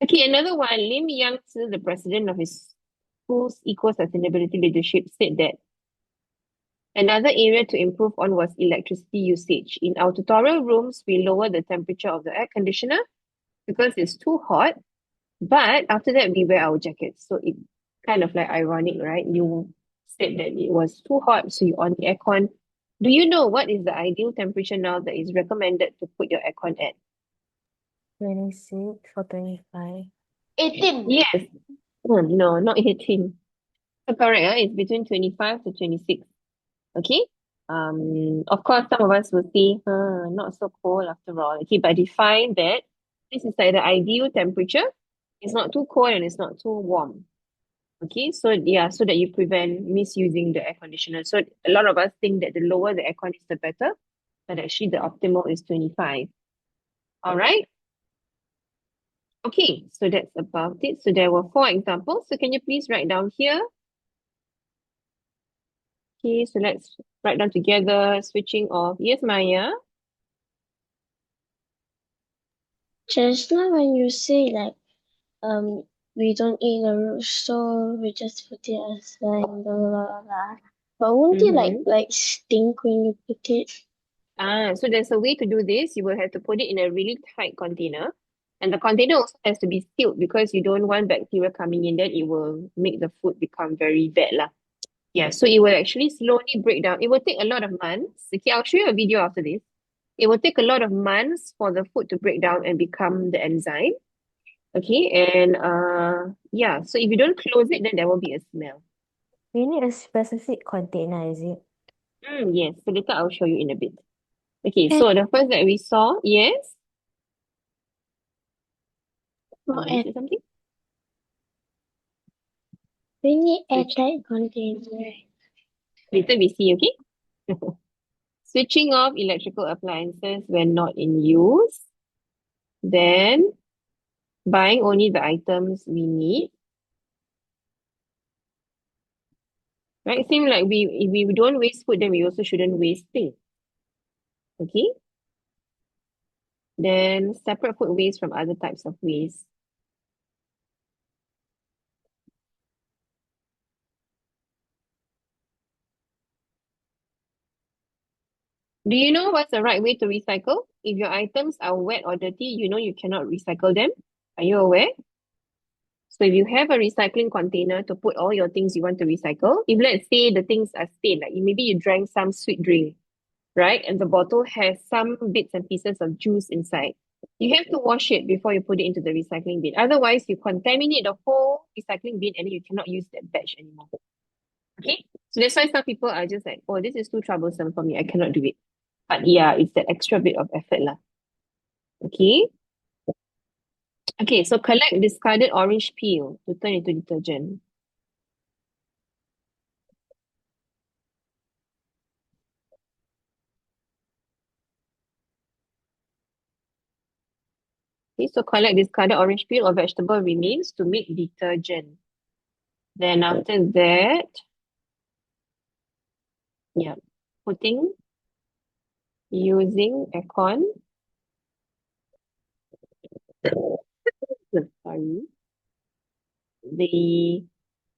Okay, another one. Lim Yang Tzu, the president of his school's eco-sustainability leadership, said that another area to improve on was electricity usage. In our tutorial rooms, we lower the temperature of the air conditioner because it's too hot. But after that, we wear our jackets. So it kind of like ironic, right? You said that it was too hot, so you on the aircon. Do you know what is the ideal temperature now that is recommended to put your aircon at? 26 or 25. 18. Yes. Oh, no, not 18. So correct, it's between 25 to 26. Okay. Of course, some of us will say, not so cold after all. Okay, but define that this is like the ideal temperature. It's not too cold and it's not too warm. Okay, so yeah, so that you prevent misusing the air conditioner. So a lot of us think that the lower the aircon is, the better, but actually the optimal is 25. All right. Okay, so that's about it. So there were 4 examples. So can you please write down here? Okay, so let's write down together. Switching off. Yes, Maya. Just now when you say like we don't eat the root, so we just put it aside, blah blah blah blah. But won't it Mm-hmm. like stink when you put it? So there's a way to do this. You will have to put it in a really tight container. And the container also has to be sealed because you don't want bacteria coming in. Then it will make the food become very bad lah. Yeah, so it will actually slowly break down. It will take a lot of months. Okay, I'll show you a video after this. It will take a lot of months for the food to break down and become the enzyme. Okay, and yeah, so if you don't close it, then there will be a smell. We need a specific container, is it? Yes, so later I'll show you in a bit. Okay, so the first that we saw, yes. Or You say something? we need Switch. airtight container. Later we see, okay? Switching off electrical appliances when not in use. Then buying only the items we need. Right? Seem like if we don't waste food, then we also shouldn't waste things. Okay? Then separate food waste from other types of waste. Do you know what's the right way to recycle? If your items are wet or dirty, you know you cannot recycle them. Are you aware? So if you have a recycling container to put all your things you want to recycle, if let's say the things are stained, like maybe you drank some sweet drink, right? And the bottle has some bits and pieces of juice inside. You have to wash it before you put it into the recycling bin. Otherwise, you contaminate the whole recycling bin and then you cannot use that batch anymore. Okay? So that's why some people are just like, oh, this is too troublesome for me. I cannot do it. But yeah, it's that extra bit of effort lah. Okay? Okay, so collect discarded orange peel to turn into detergent. Okay, so collect discarded orange peel or vegetable remains to make detergent. Then after that, yeah, putting using aircon, sorry, the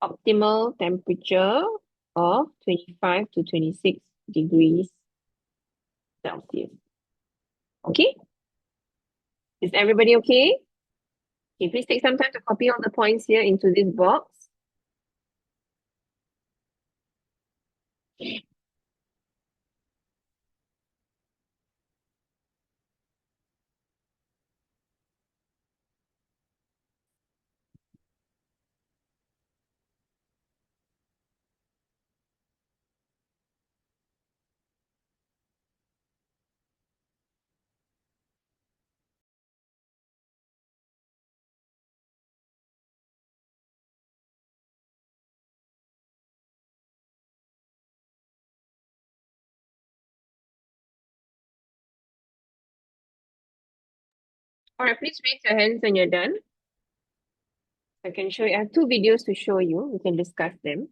optimal temperature of 25 to 26 degrees Celsius. Okay? Is everybody okay? Okay, please take some time to copy all the points here into this box. All right, please raise your hands when you're done. I can show you. I have two videos to show you. We can discuss them.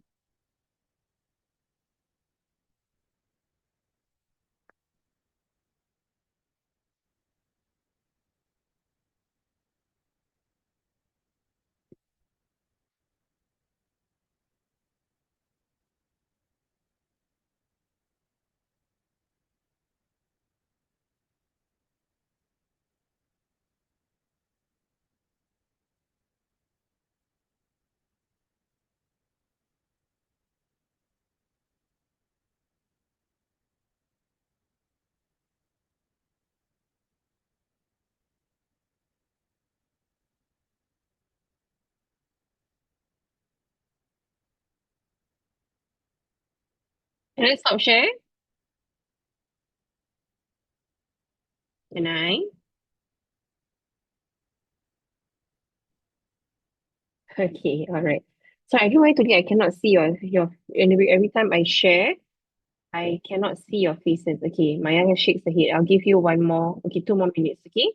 Can I stop share? Can I? Okay, all right. So I don't know why today I cannot see your every time I share, I cannot see your faces. Okay, Maya shakes her head. I'll give you one more. Okay, 2 more minutes. Okay.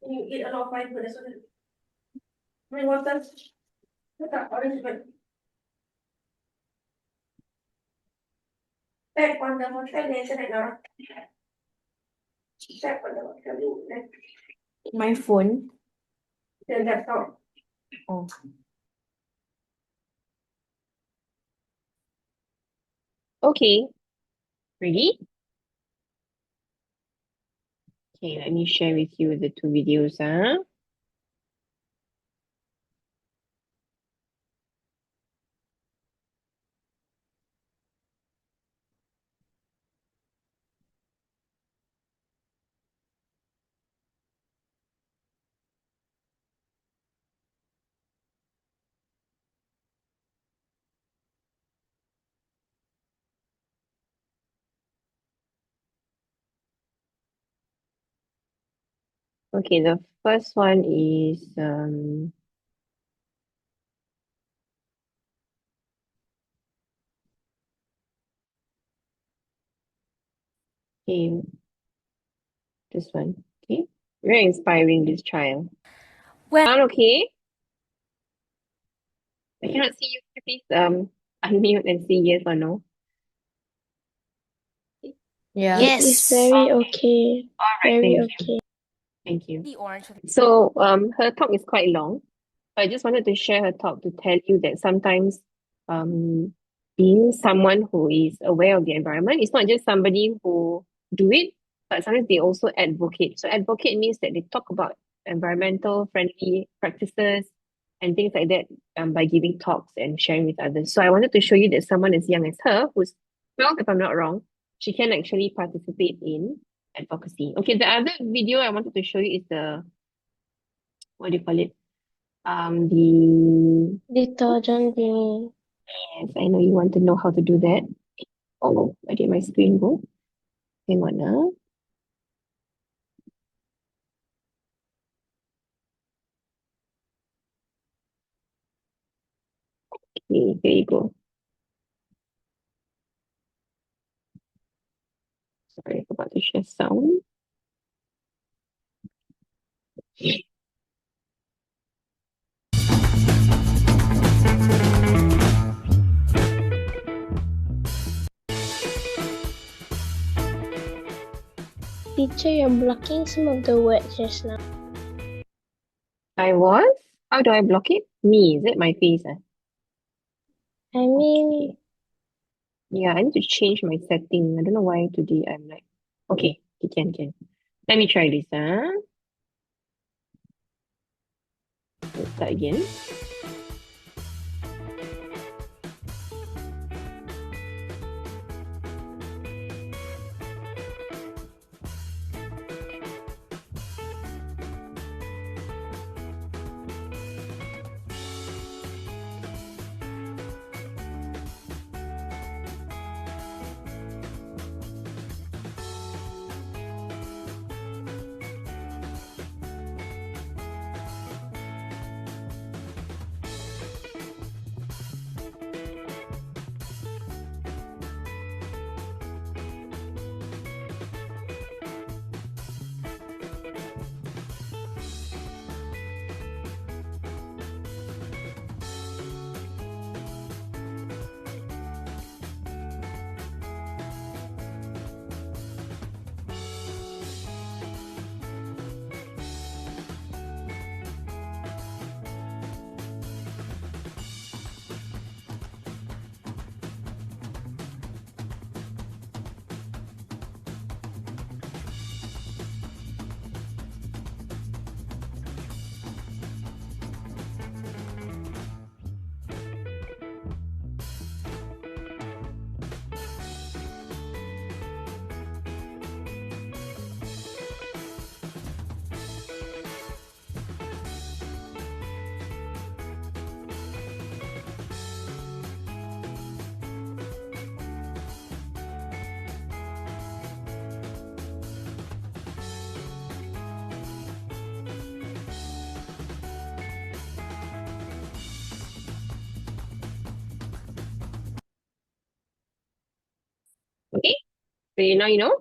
You eat a lot of fiber, that's what drink water. Letak orange bread. Tap on the hotel internet now. Tap on the hotel internet. My phone. The laptop. Oh. Okay, ready? Okay, let me share with you the two videos. Okay, the first one is okay, this one. Okay, very inspiring, this child. Sound okay? I cannot see you. Can you please unmute and say yes or no. Yeah. It is Yes. very okay. All right, Very thank you. okay. Thank you. So her talk is quite long. I just wanted to share her talk to tell you that sometimes um being someone who is aware of the environment, it's not just somebody who do it, but sometimes they also advocate. So advocate means that they talk about environmental friendly practices and things like that by giving talks and sharing with others. So I wanted to show you that someone as young as her, who's 12 if I'm not wrong, she can actually participate in advocacy. Okay, the other video I wanted to show you is the, what do you call it? The Detergent bin. Yes, I know you want to know how to do that. Oh, where did my screen go? Hang on, Okay, here you go. Sorry, I forgot to share sound. Teacher, you're blocking some of the words just now. I was? How do I block it? Me, is it my face? I mean, Okay. Yeah, I need to change my setting. I don't know why today I'm like, okay, it can. Let me try this, Let's start again. Okay, so now you know.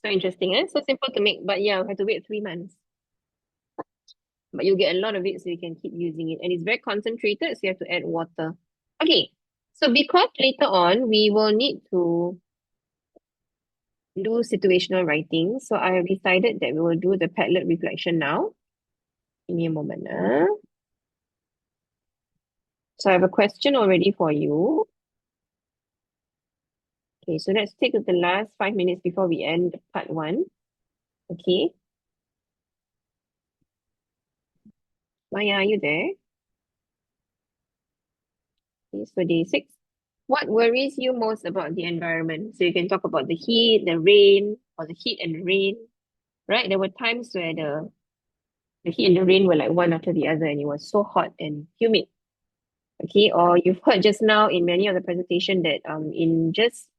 So interesting, eh? So simple to make, but yeah, we have to wait 3 months. But you'll get a lot of it so you can keep using it. And it's very concentrated, so you have to add water. Okay, so because later on we will need to do situational writing, so I have decided that we will do the Padlet reflection now. Give me a moment. So I have a question already for you. Okay, so let's take the last 5 minutes before we end part one. Okay. Maya, are you there? Okay, so day six. What worries you most about the environment? So you can talk about the heat, the rain, or the heat and the rain, right? There were times where the heat and the rain were like one after the other and it was so hot and humid. Okay, or you've heard just now in many of the presentation that in just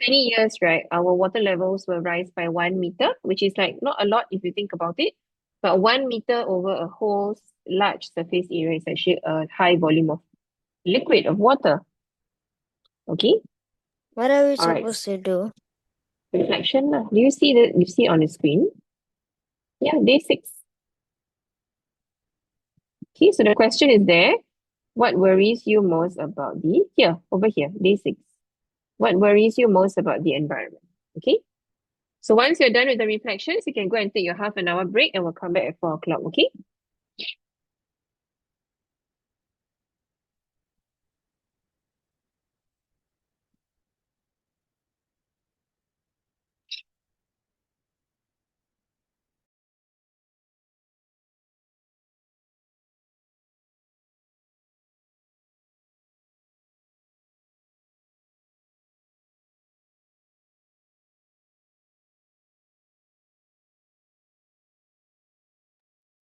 20 years, right, our water levels will rise by 1 meter, which is like not a lot if you think about it, but 1 meter over a whole large surface area is actually a high volume of liquid of water. Okay, What are we all right. supposed to do? Reflection lah. Do you see the you see it on the screen? Yeah, day six. Okay, so the question is there. What worries you most about the here, over here, day six. What worries you most about the environment? Okay. So once you're done with the reflections, you can go and take your half an hour break and we'll come back at 4 o'clock, okay?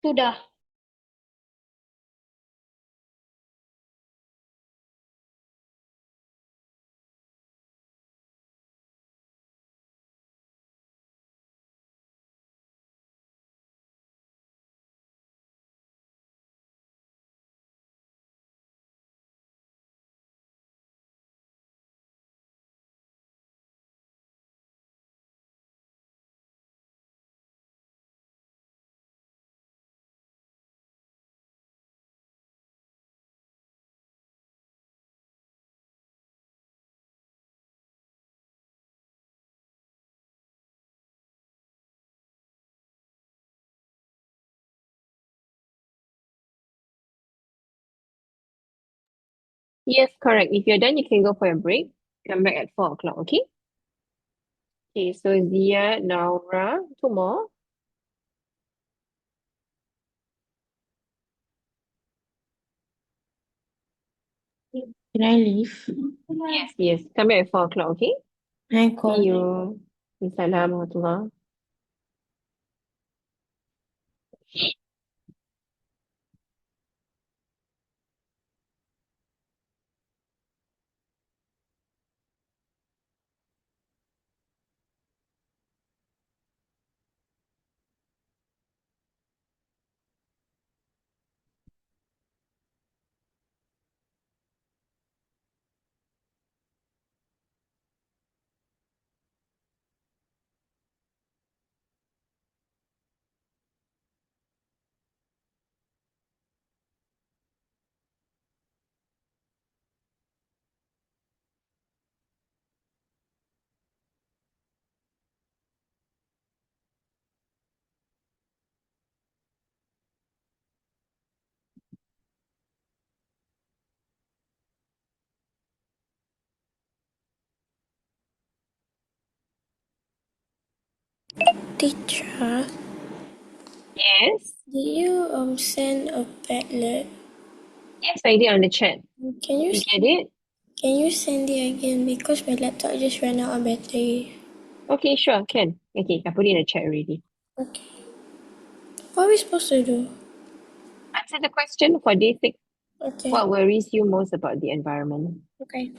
Sudah. Yes, correct. If you're done, you can go for a break. Come back at 4 o'clock, okay? Okay, so Zia, Naura, two more. Can I leave? Yes, yes. Come back at 4 o'clock, okay? I See call. you. Assalamualaikum. Teacher, Yes. did you send a Padlet? Yes, I did on the chat. Can you You get it? can you send it again because my laptop just ran out of battery. Okay, sure, can. Okay, I put it in the chat already. Okay. What are we supposed to do? Answer the question for day six. Okay. What worries you most about the environment? Okay.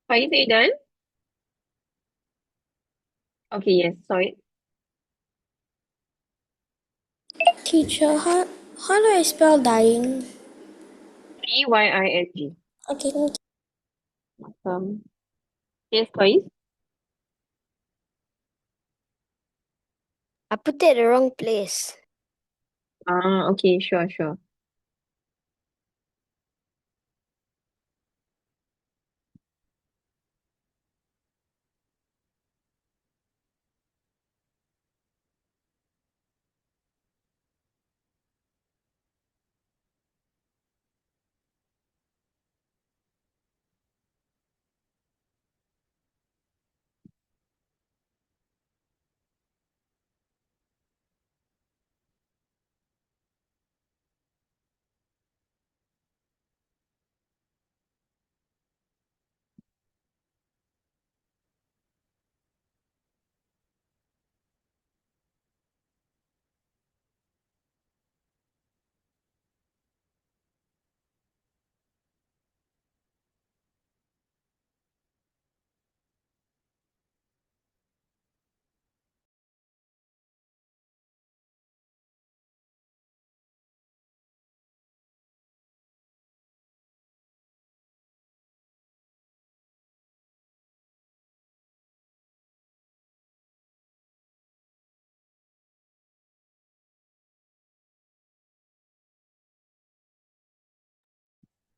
Are you done? Okay, yes, sorry. Teacher, how do I spell dying? Bying. Okay, thank you. Yes, please. I put it at the wrong place. Okay, sure, sure.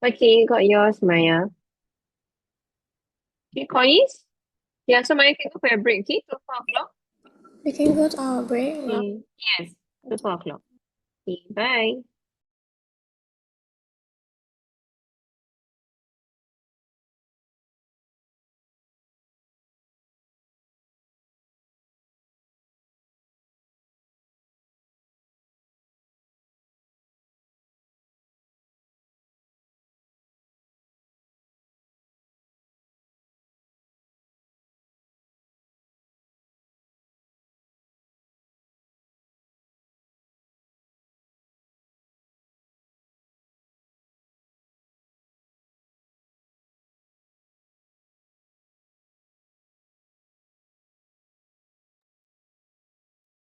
Okay, got yours, Maya. Okay, Coins? Yeah, so Maya can go for a break, okay? Till 4 o'clock. We can go to our break now. Okay. Yes, till 4 o'clock. Okay, bye.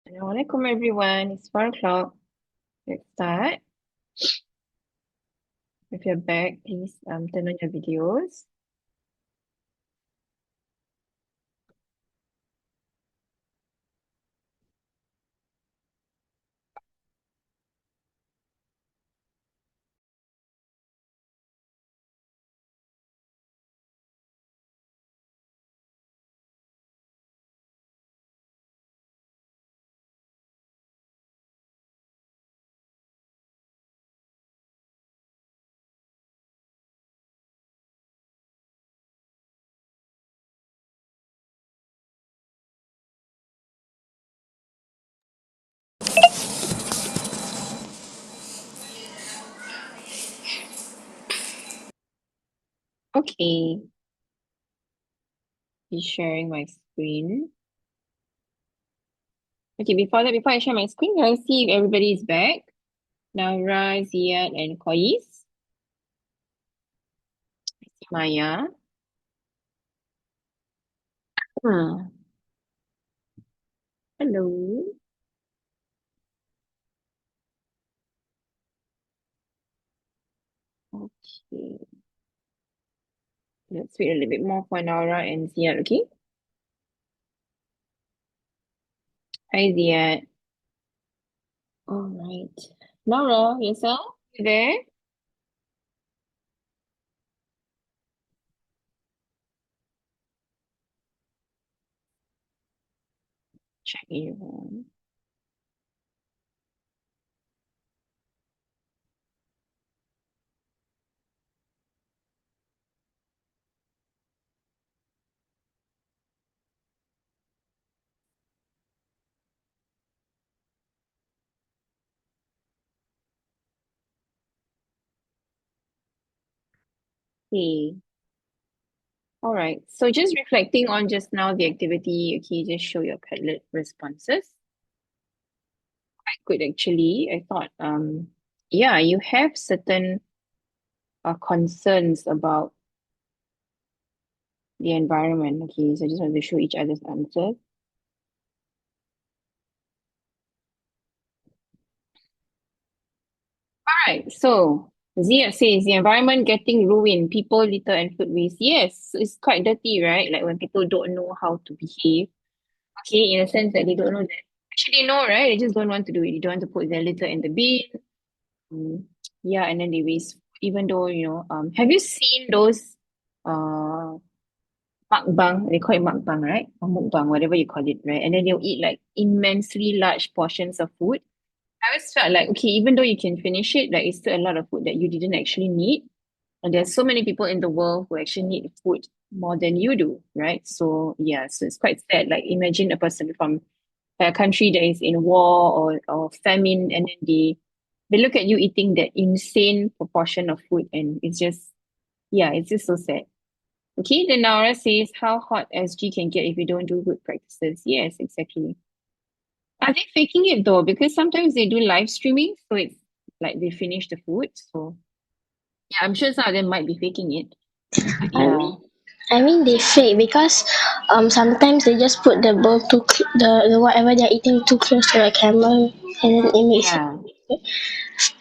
Assalamualaikum everyone. It's 4 o'clock. Let's start. If you're back, please turn on your videos. Okay, be sharing my screen. Okay, before that, before I share my screen, can I see if everybody is back? Naura, Ziad, and Kois. Maya. Hmm. Hello. Okay. Let's wait a little bit more for Naura and Ziad, okay? Hi, Ziad. All right. Naura, yourself? You there? Check your phone. Okay. All right. So just reflecting on just now the activity, okay, just show your Padlet responses. Quite good actually. I thought yeah, you have certain concerns about the environment. Okay, so I just want to show each other's answers. All right. So Zia says the environment getting ruined, people, litter, and food waste. Yes, it's quite dirty, right? Like when people don't know how to behave. Okay, in a sense that they don't know that They know, right? They just don't want to do it. They don't want to put their litter in the bin. Yeah, and then they waste. Even though, have you seen those uh mukbang? They call it mukbang, right? Or mukbang, whatever you call it, right? And then they'll eat like immensely large portions of food. I always felt like, okay, even though you can finish it, like it's still a lot of food that you didn't actually need. And there's so many people in the world who actually need food more than you do, right? So yeah, so it's quite sad. Like imagine a person from a country that is in war or famine, and then they look at you eating that insane proportion of food, and it's just so sad. Okay, then Naura says how hot SG can get if you don't do good practices. Yes, exactly. Are they faking it though? Because sometimes they do live streaming, so it's like they finish the food. So yeah, I'm sure some of them might be faking it. But I yeah, mean, I mean they fake because sometimes they just put the bowl the whatever they're eating too close to the camera, and then it makes it. yeah.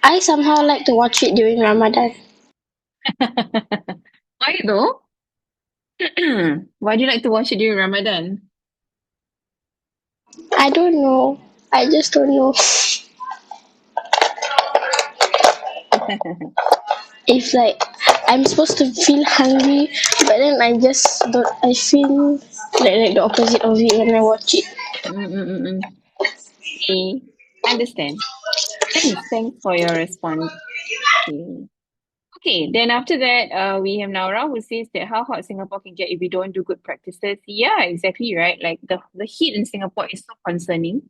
I somehow like to watch it during Ramadan. Why though? Why do you like to watch it during Ramadan? I don't know. I just don't know. If like I'm supposed to feel hungry, but then I just don't. I feel like the opposite of it when I watch it. Mm-mm-mm-mm. Okay, understand. Thanks for your response. Okay. Okay, then after that, we have Naura who says that how hot Singapore can get if we don't do good practices. Yeah, exactly right. Like the heat in Singapore is so concerning.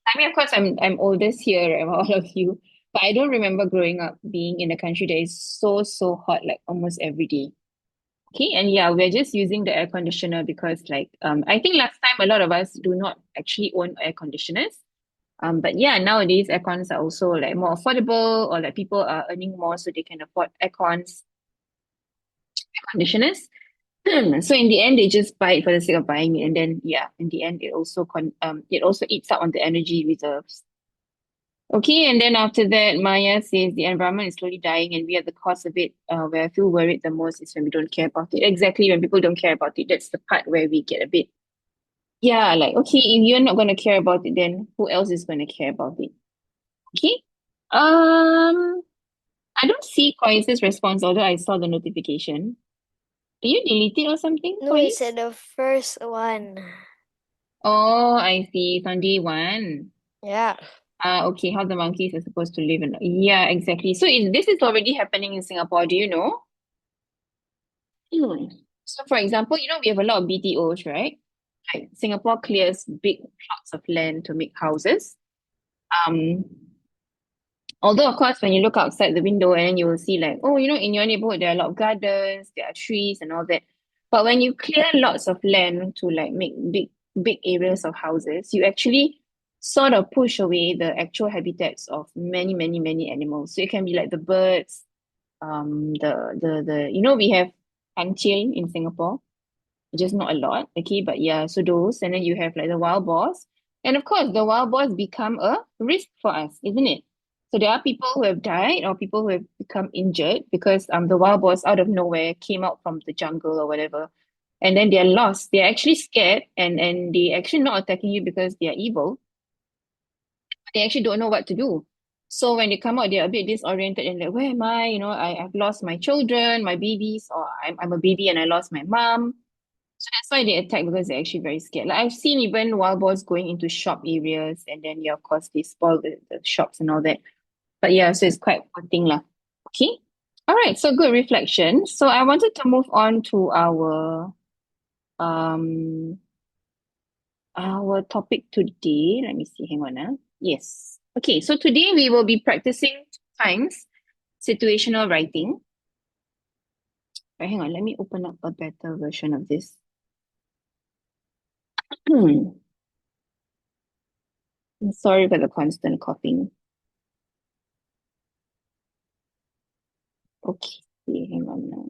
I mean, of course, I'm oldest here, right, all of you, but I don't remember growing up being in a country that is so hot like almost every day. Okay, and yeah, we're just using the air conditioner because like I think last time a lot of us do not actually own air conditioners. But yeah, nowadays aircons are also like more affordable, or like people are earning more so they can afford conditioners. So in the end, they just buy it for the sake of buying it, and then yeah, in the end, it also eats up on the energy reserves. Okay, and then after that, Maya says the environment is slowly dying, and we are the cause of it. Where I feel worried the most is when we don't care about it. Exactly, when people don't care about it, that's the part where we get a bit, yeah, like okay, if you're not gonna care about it, then who else is gonna care about it? Okay. I don't see Kois's response, although I saw the notification. Did you delete it or something, No, it's Kois? at the first one. Oh, I see. It's on day one. Yeah. Okay, how the monkeys are supposed to live in. Yeah, exactly. So this is already happening in Singapore, do you know? Hmm. So for example, we have a lot of BTOs, right? Like Singapore clears big plots of land to make houses. Um, Although, of course, when you look outside the window and then you will see like, oh, in your neighborhood, there are a lot of gardens, there are trees and all that. But when you clear lots of land to like make big areas of houses, you actually sort of push away the actual habitats of many, many, many animals. So it can be like the birds, we have antil in Singapore, just not a lot, okay, but yeah, so those, and then you have like the wild boars, and of course the wild boars become a risk for us, isn't it? So there are people who have died or people who have become injured because the wild boars out of nowhere came out from the jungle or whatever, and then they're lost, they're actually scared, and they actually not attacking you because they are evil, they actually don't know what to do. So when they come out, they're a bit disoriented and like, where am I? I've lost my children, my babies, or I'm a baby and I lost my mom. So that's why they attack, because they're actually very scared. Like I've seen even wild boars going into shop areas, and then yeah, of course they spoil the shops and all that. But yeah, so it's quite a thing lah. Okay. All right, so good reflection. So I wanted to move on to um our topic today. Let me see, hang on. Yes. Okay, so today we will be practicing 2 times situational writing. Right, hang on, let me open up a better version of this. Sorry for the constant coughing. Okay, hang on now.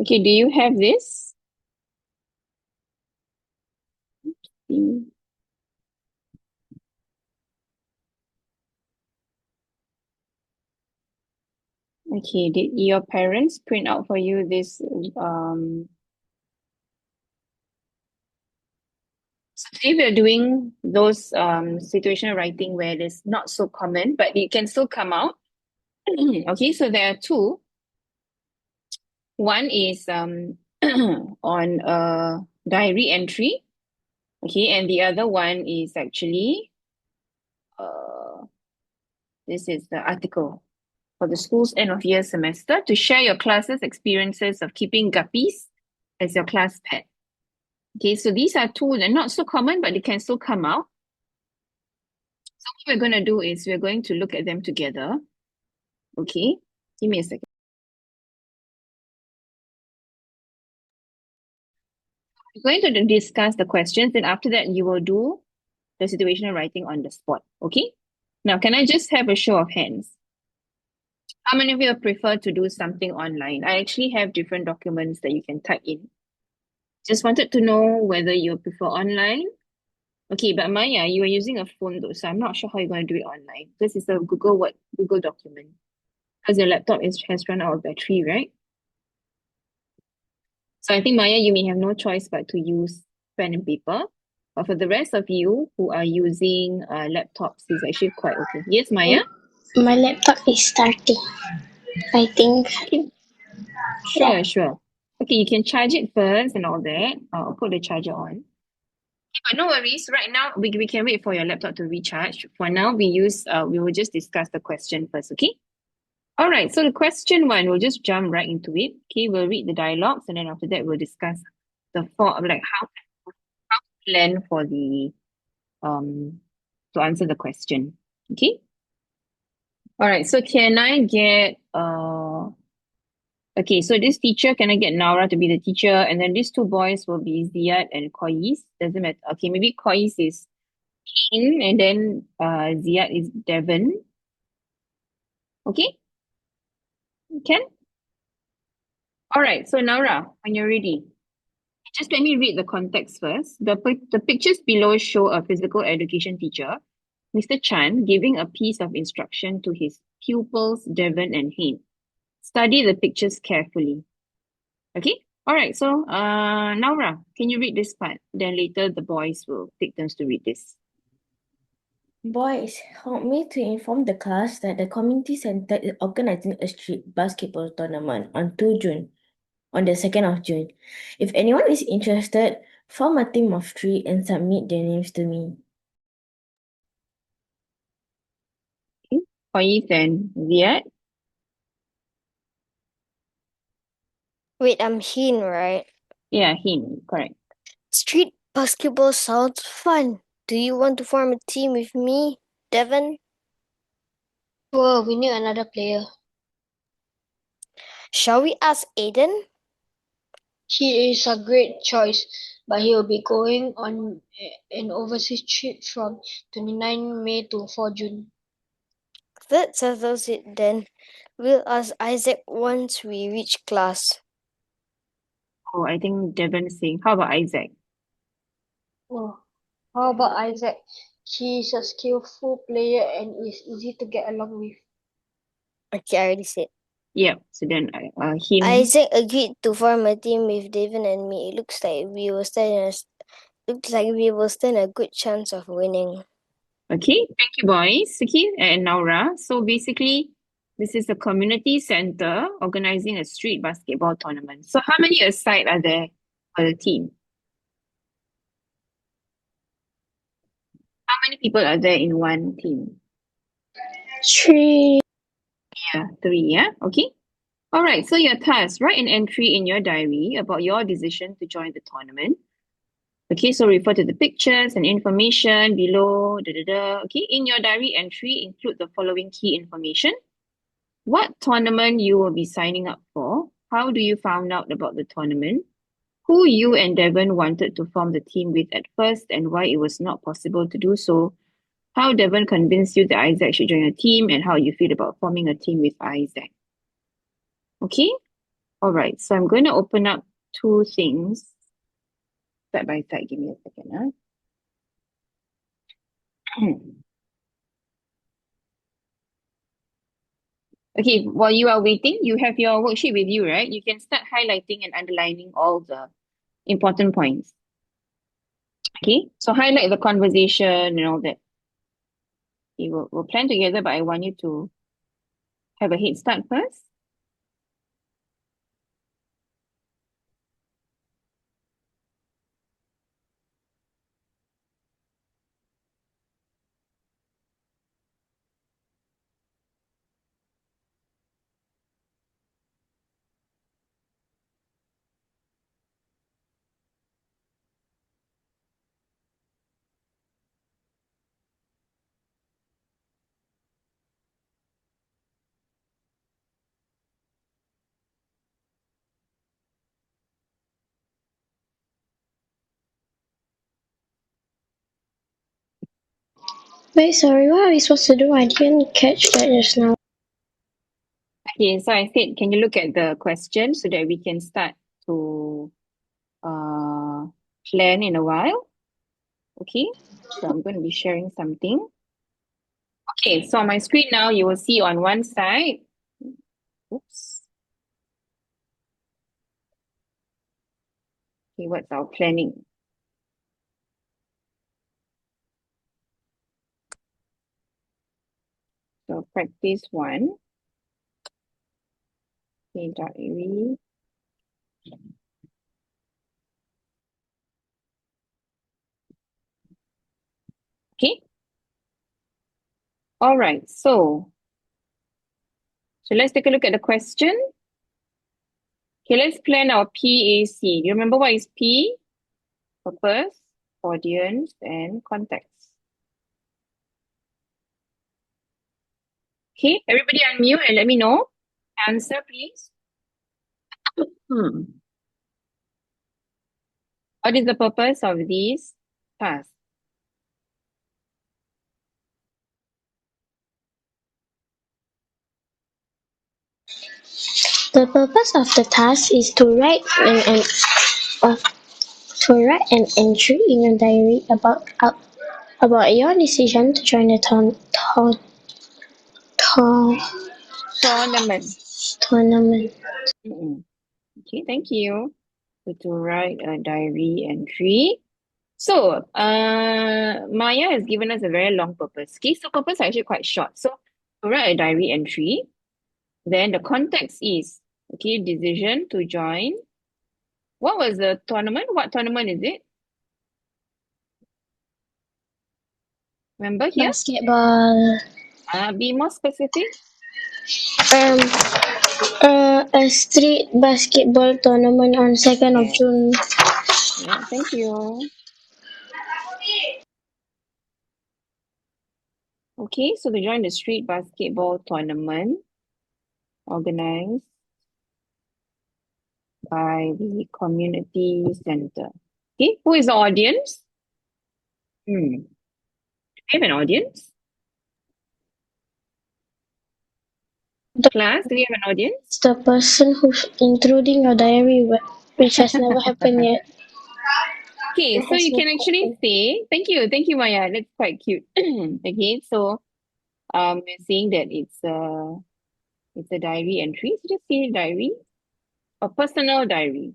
Okay, do you have this? Hmm. Okay, did your parents print out for you this so today we're doing those situational writing where it is not so common, but it can still come out. Okay, so there are two. One is on a diary entry. Okay, and the other one is actually this is the article for the school's end of year semester to share your class's experiences of keeping guppies as your class pet. Okay, so these are two, they're not so common, but they can still come out. So what we're going to do is we're going to look at them together. Okay, give me a second. We're going to discuss the questions, and after that, you will do the situational writing on the spot. Okay, now can I just have a show of hands? How many of you prefer to do something online? I actually have different documents that you can type in. Just wanted to know whether you prefer online. Okay, but Maya, you are using a phone though, so I'm not sure how you're going to do it online. This is a Google document. Because your laptop has run out of battery, right? So I think Maya, you may have no choice but to use pen and paper. But for the rest of you who are using laptops, it's actually quite okay. Yes, Maya? My laptop is starting. I think. Okay, sure. Okay, you can charge it first and all that. I'll put the charger on. But no worries. Right now, we can wait for your laptop to recharge. For now, we will just discuss the question first, okay? All right, so the question one, we'll just jump right into it. Okay, we'll read the dialogues and then after that, we'll discuss the how to plan for the to answer the question. Okay. All right, so can I get okay, so this teacher, can I get Naura to be the teacher? And then these two boys will be Ziad and Kois. Doesn't matter. Okay, maybe Kois is King and then Ziad is Devon. Okay, can? All right, so Naura, when you're ready. Just let me read the context first. The pictures below show a physical education teacher, Mr. Chan, giving a piece of instruction to his pupils, Devon and Hain. Study the pictures carefully. Okay? All right. So, Naura, can you read this part? Then later the boys will take turns to read this. Boys, help me to inform the class that the community center is organizing a street basketball tournament on 2 June, on the 2nd of June. If anyone is interested, form a team of 3 and submit their names to me. Okay. Kois and Ziad. Wait, I'm Hin, right? Yeah, Hain. Correct. Street basketball sounds fun. Do you want to form a team with me, Devon? Sure, we need another player. Shall we ask Aiden? He is a great choice, but he will be going on an overseas trip from 29 May to 4 June. That settles it then. We'll ask Isaac once we reach class. Oh, I think Devon is saying, how about Isaac? Oh, how about Isaac? He is a skillful player and is easy to get along with. Okay, I already said. Yeah. So then him. Isaac agreed to form a team with Devon and me. It looks like we will stand a good chance of winning. Okay, thank you, boys. Okay, and Naura. So basically, this is a community center organizing a street basketball tournament. So how many aside are there for the team? How many people are there in one team? 3. Yeah, 3, yeah? Okay. All right, so your task, write an entry in your diary about your decision to join the tournament. Okay, so refer to the pictures and information below. Okay, in your diary entry, include the following key information. What tournament you will be signing up for? How do you found out about the tournament? Who you and Devon wanted to form the team with at first and why it was not possible to do so? How Devon convinced you that Isaac should join a team and how you feel about forming a team with Isaac. Okay? All right. So I'm going to open up two things side by side. Give me a second. Okay, while you are waiting, you have your worksheet with you, right? You can start highlighting and underlining all the important points. Okay, so highlight the conversation and all that. Okay, we'll plan together, but I want you to have a head start first. Wait, sorry, what are we supposed to do? I didn't catch that just now. Okay, so I said, can you look at the question so that we can start to uh, plan in a while? Okay, so I'm going to be sharing something. Okay, so on my screen now, you will see on one side, oops. Okay, what's our planning? So practice one. Okay, diary. Okay. All right. So let's take a look at the question. Okay, let's plan our PAC. Do you remember what is P? Purpose, audience, and context. Okay, everybody unmute and let me know. Answer, please. What is the purpose of these tasks? The purpose of the task is to write of to write an entry in your diary about your decision to join the Tournament. tournament. Okay, thank you. So to write a diary entry. So, Maya has given us a very long purpose. Okay, so purpose are actually quite short. So, to write a diary entry, then the context is, okay, decision to join. What was the tournament? What tournament is it? Remember here? Basketball. Be more specific. Um, a street basketball tournament on 2nd of Yeah, June. yeah, thank you. Okay, so to join the street basketball tournament organized by the community center. Okay, who is the audience? Do we have an audience? Class, do we have an audience? It's the person who's intruding your diary, which has never happened yet. Okay, It so has you can never actually happened. say, thank you, Maya. That's quite cute. Okay, so we're saying that it's a diary entry. So just say diary, a personal diary.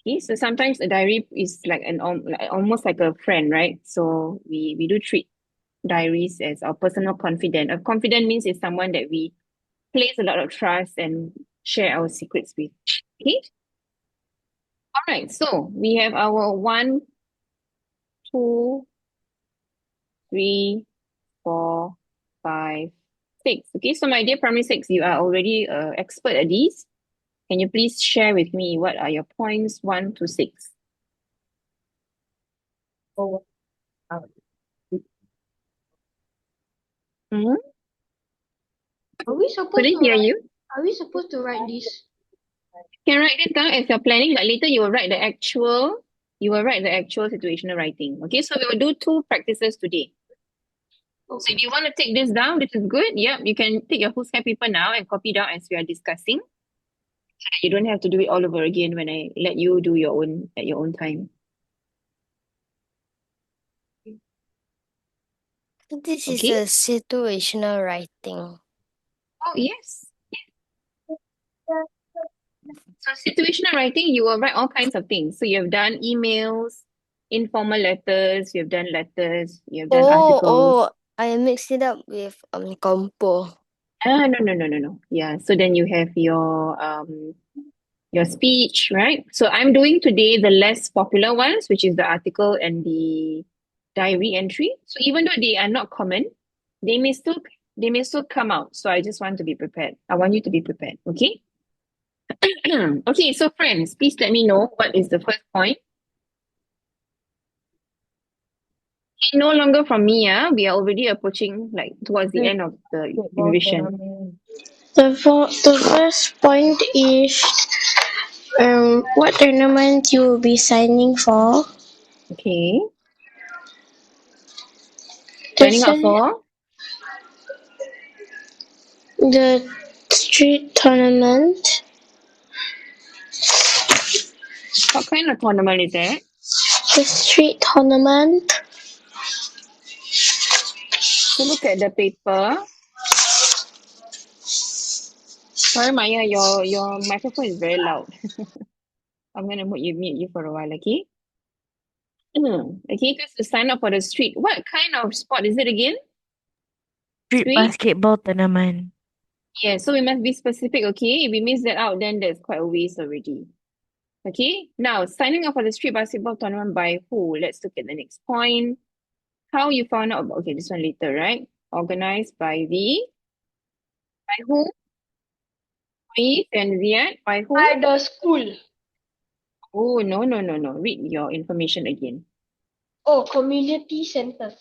Okay, so sometimes a diary is like like almost like a friend, right? So we do treat diaries as our personal confidant. A confidant means it's someone that we place a lot of trust and share our secrets with. Okay. All right. So we have our 1, 2, 3, 4, 5, 6. Okay. So my dear primary six, you are already expert at these. Can you please share with me what are your points 1 to 6? Oh, Mm-hmm. Are we supposed Couldn't to hear write? you. Are we supposed to write this? Can write this down as you're planning, but later you will write the actual. You will write the actual situational writing. Okay. So we will do 2 practices today. So Okay. if you want to take this down, this is good. Yep, you can take your foolscap paper now and copy down as we are discussing. You don't have to do it all over again when I let you do your own at your own time. This is Okay? a situational writing. Oh, yes. So situational writing, you will write all kinds of things. So you have done emails, informal letters, you have done letters, you have done articles. I mixed it up with compo. No. Yeah. So then you have your speech, right? So I'm doing today the less popular ones, which is the article and the diary entry. So even though they are not common, they may still they may still come out. So I just want to be prepared. I want you to be prepared. Okay. Okay. So friends, please let me know what is the first point. No longer from me. We are already approaching like towards the end of the Basketball revision. tournament. The first point is what tournament you will be signing for. Okay. The, Signing up se- for the street tournament. what kind of tournament is that? The street tournament. So look at the paper. Sorry, Maya, your microphone is very loud. I'm gonna mute you for a while, okay? Okay, just to sign up for the street. What kind of sport is it again? Street Street? basketball tournament. Yeah, so we must be specific, okay? If we miss that out, then there's quite a waste already. Okay, now signing up for the street basketball tournament by who? Let's look at the next point. How you found out about, okay, this one later, right? Organized by who? Please and Ziad, by who? By the school. Oh, no. Read your information again. Oh, community center.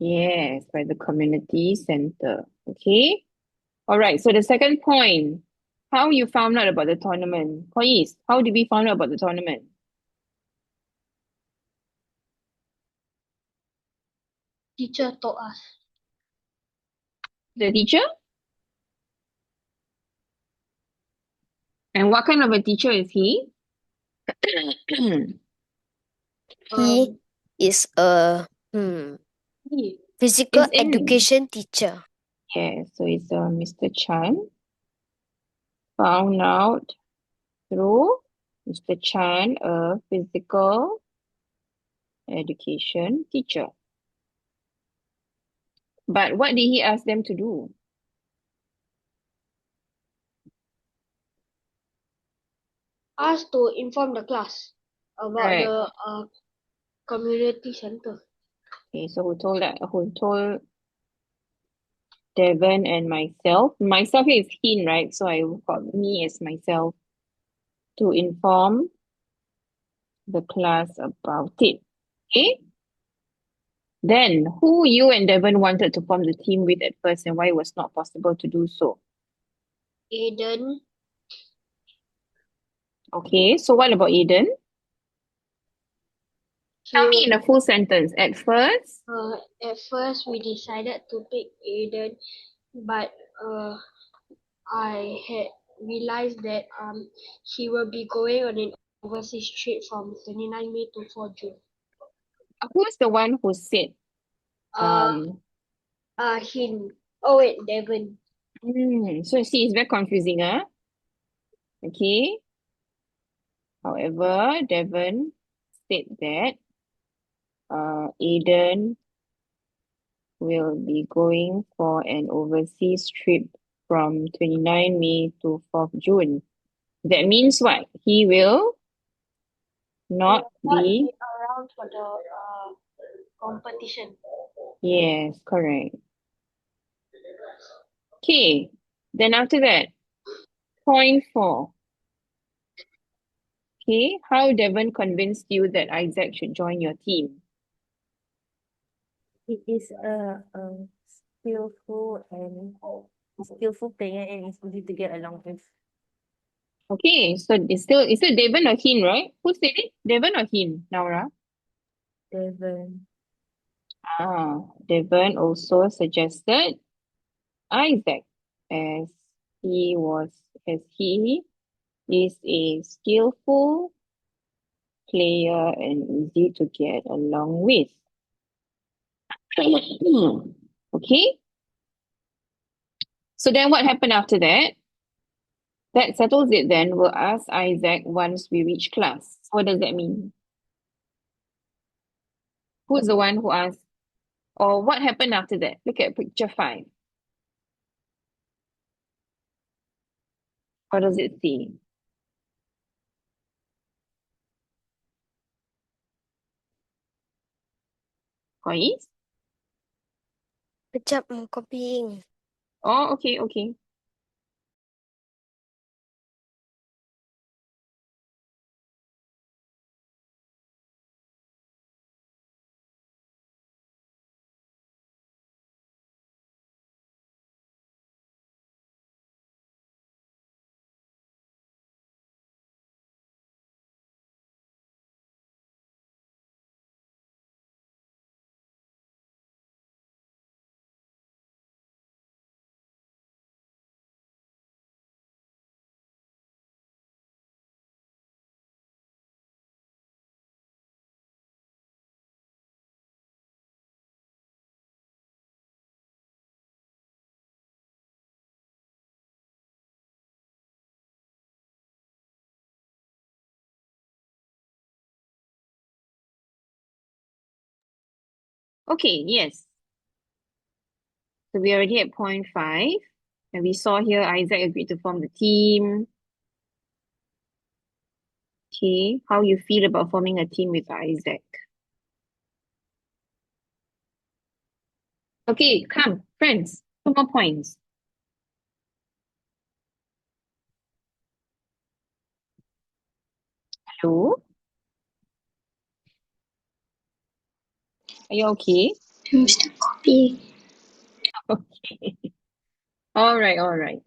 Yes, by the community center. Okay. All right. So the second point, how you found out about the tournament. Please, how did we find out about the tournament? Teacher told us. The teacher? And what kind of a teacher is he? He is a physical Is in. education teacher. Yeah, so it's Mr. Chan. Found out through Mr. Chan, a physical education teacher. But what did he ask them to do? Us to inform the class about Right. the community center. Okay, so who told Devon and myself? Myself here is Hin, right? So I got me as myself to inform the class about it. Okay? Then who you and Devon wanted to form the team with at first and why it was not possible to do so? Aiden, Okay, so what about Aiden? Tell me in a full sentence. At first, at first we decided to pick Aiden, but I had realized that he will be going on an overseas trip from 29 May to 4 June. who's the one who said Uh, him. Oh wait, Devon. so you see it's very confusing, huh? Okay. However, Devon said that Aiden will be going for an overseas trip from 29 May to 4th June. That means what? He will not be. Around for the competition. Yes, correct. Okay. Then after that, point 4. Okay. How Devon convinced you that Isaac should join your team? He is a skillful player and is easy to get along with. Okay, so it's still Devon or Hin, right? Who said it? Devon or Hin, Naura? Devon. Devon also suggested Isaac as he is a skillful player and easy to get along with. Okay? So then what happened after that? That settles it then. We'll ask Isaac once we reach class. What does that mean? Who's the one who asked? Or what happened after that? Look at picture 5. What does it say? Quiet? Kejap, I'm copying. Oh, okay, okay. Okay, yes. So we're already at point 5. And we saw here Isaac agreed to form the team. Okay, how you feel about forming a team with Isaac? Okay, come, friends. 2 more points. Hello? Are you okay? I'm still copying. Okay. All right, all right.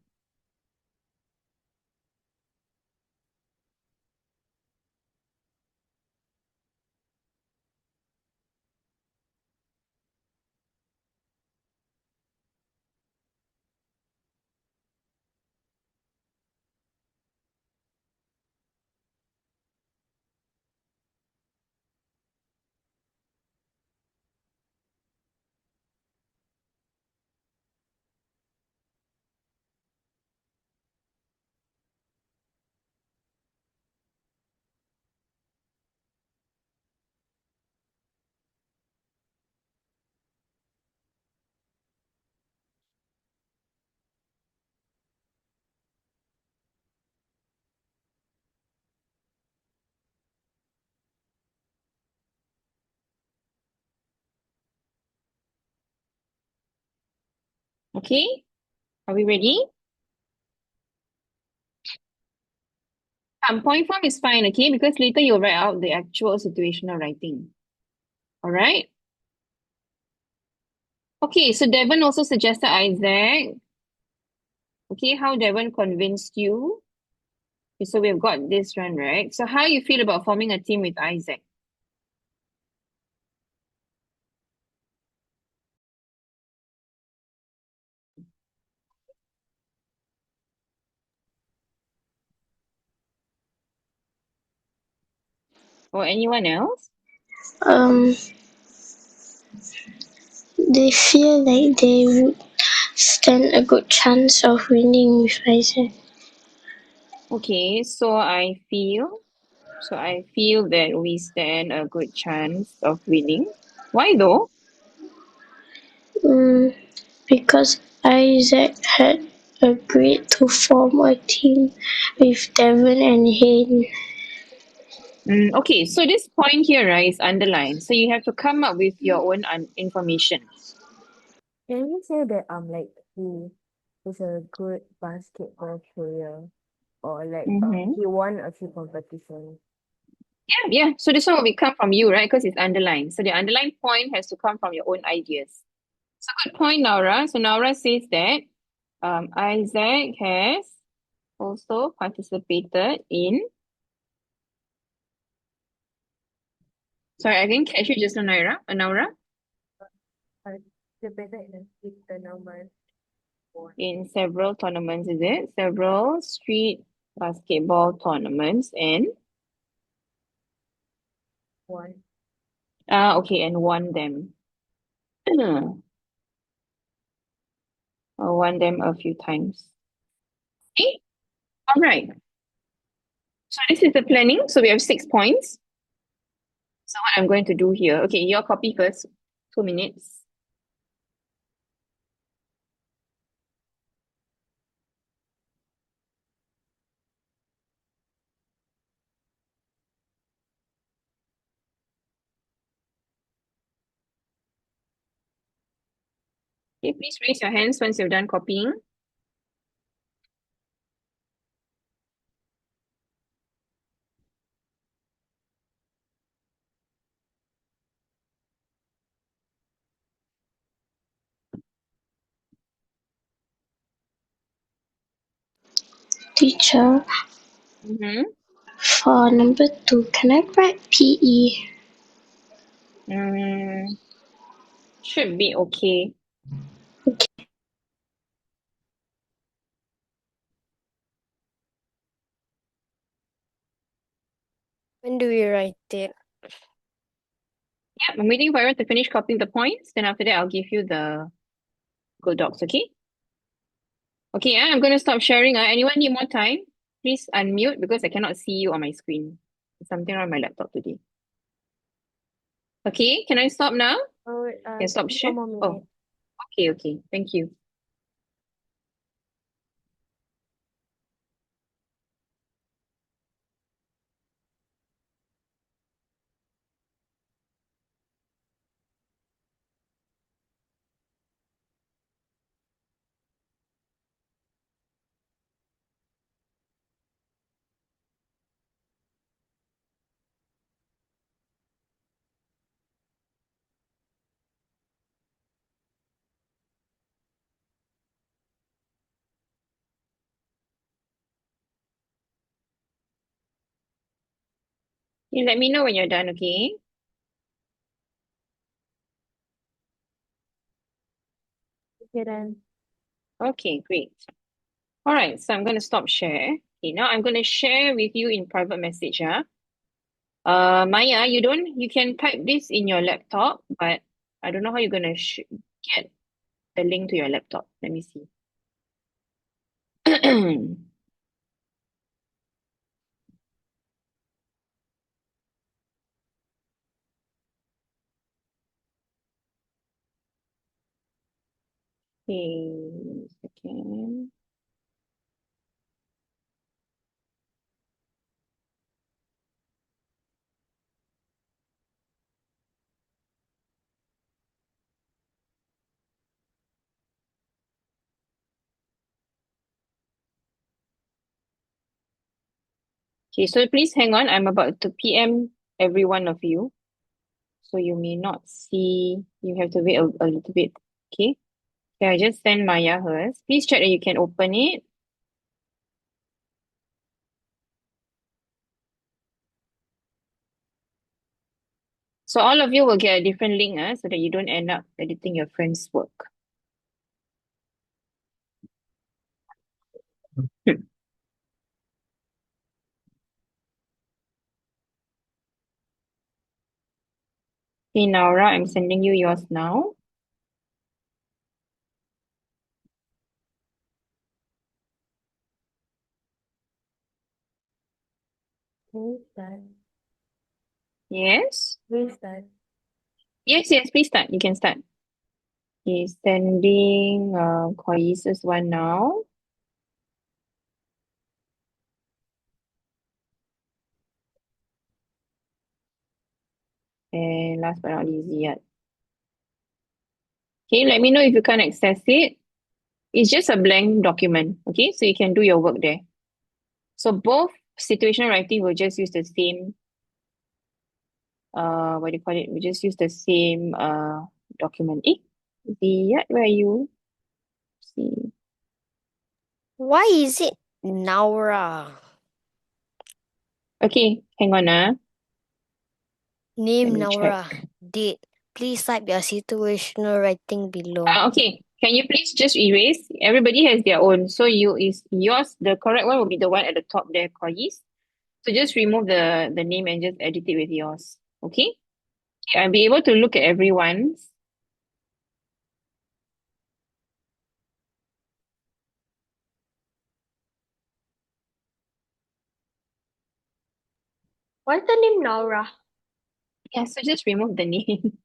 Okay, are we ready? Point form is fine, okay? Because later you'll write out the actual situational writing. All right? Okay, so Devon also suggested Isaac. Okay, how Devon convinced you? Okay, so we've got this one, right? So how you feel about forming a team with Isaac? Or anyone else? Um, they feel like they would stand a good chance of winning with Isaac. Okay, so I feel that we stand a good chance of winning. Why though? Mm, because Isaac had agreed to form a team with Devon and Hayden. Okay, so this point here, right, is underlined. So you have to come up with your own information. Can you say that like he is a good basketball player or like Mm-hmm. he won a few competitions? Yeah. So this one will come from you, right? Because it's underlined. So the underlined point has to come from your own ideas. So good point, Naura. So Naura says that Isaac has also participated in. Sorry, I didn't catch you just now, Naura. Participated in a big tournament. In several tournaments, is it? Several street basketball tournaments and One. okay, and won them. I'll want them a few times. Okay, all right. So this is the planning. So we have 6 points. So what I'm going to do here, okay, your copy first, 2 minutes. Okay, please raise your hands once you've done copying. Teacher, Mm-hmm. for number 2, can I write PE? Should be okay. When do we write it? Yeah, I'm waiting for everyone to finish copying the points. Then after that, I'll give you the Google Docs, okay? Okay, I'm going to stop sharing. Anyone need more time? Please unmute because I cannot see you on my screen. There's something wrong with my laptop today. Okay, can I stop now? Oh, wait, Can I stop share? one more Oh, minute. okay. Thank you. You let me know when you're done, okay? Okay, then. Okay, great. All right, so I'm going to stop share. Okay, now I'm going to share with you in private message. Maya, you can type this in your laptop, but I don't know how you're going to get the link to your laptop. Let me see. Okay, second. Okay, so please hang on. I'm about to PM every one of you. So you may not see, you have to wait a little bit. Okay. Okay, I just send Maya hers. Please check that you can open it. So all of you will get a different link, so that you don't end up editing your friend's work. Okay, Naura, I'm sending you yours now. Can you start? Yes? Will you start? Yes, please start. You can start. He's sending Koisa's one now. And last but not least, Ziad. Okay, let me know if you can't access it. It's just a blank document, okay? So you can do your work there. So both situational writing will just use the same, what do you call it? We just use the same document. Ziad, where are you? See. Why is it Naura? Okay, hang on, Let Name me check. Naura. Date. Please type your situational writing below. Okay, can you please just erase? Everybody has their own. So yours, the correct one will be the one at the top there, Kois. So just remove the name and just edit it with yours. Okay? I'll be able to look at everyone's. What's the name Naura? Yeah, so just remove the name.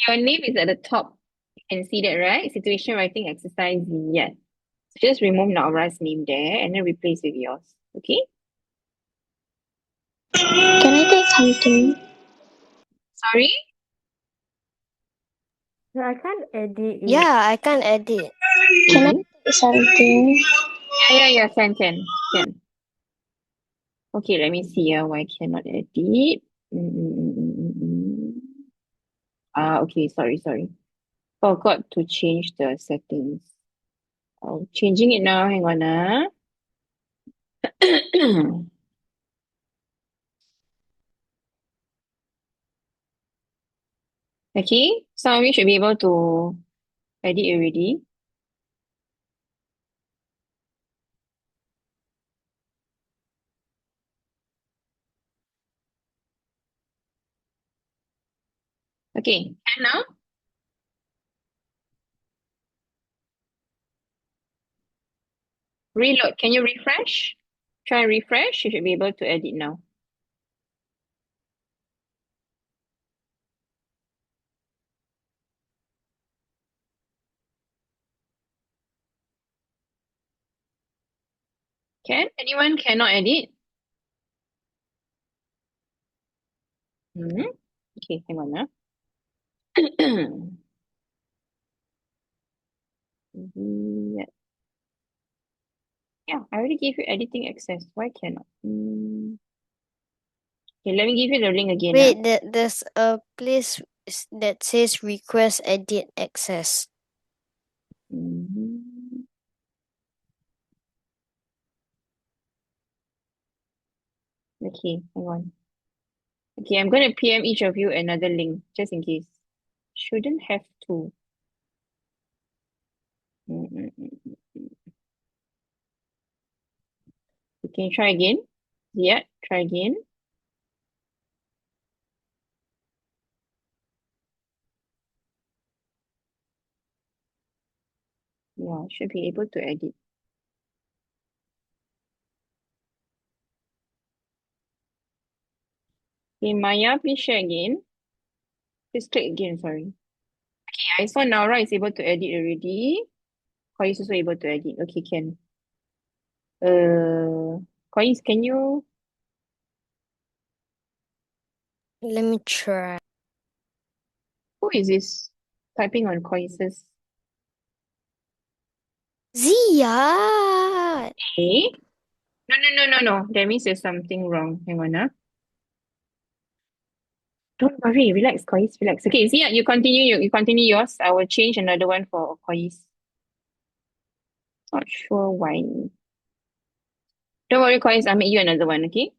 Your name is at the top. You can see that, right? Situation writing exercise, yes. So just remove Naura's name there and then replace with yours. Okay? Can I take something? Sorry? No, I can't edit it. Yeah, I can't edit. Can I Mhm. take something? Yeah, can. Okay, let me see why cannot edit. Okay, sorry. Forgot to change the settings. Oh, changing it now. Hang on, Okay, some of you should be able to edit already. Okay, can now? Reload. Can you refresh? Try refresh. You should be able to edit now. Can? Anyone cannot edit? Okay, hang on. Yeah. Yeah, I already gave you editing access. Why cannot? Okay, let me give you the link again. Wait, there's a place that says request edit access. Mhm. Okay, hang on. Okay, I'm going to PM each of you another link just in case. Shouldn't have to. Mm. You can try again. Yeah, try again. Yeah, should be able to edit. Okay, Maya, please share again. Just click again, sorry. Okay, I saw Naura is able to edit already. Koi is also able to edit. Okay, can. Koi, can you? Let me try. Who is this typing on Koi's? Zia! Okay. No. That means there's something wrong. Hang on, Don't worry, relax, Kois, relax. Okay, Zia, you continue. You continue yours. I will change another one for Kois. Not sure why. Don't worry, Kois. I'll make you another one. Okay.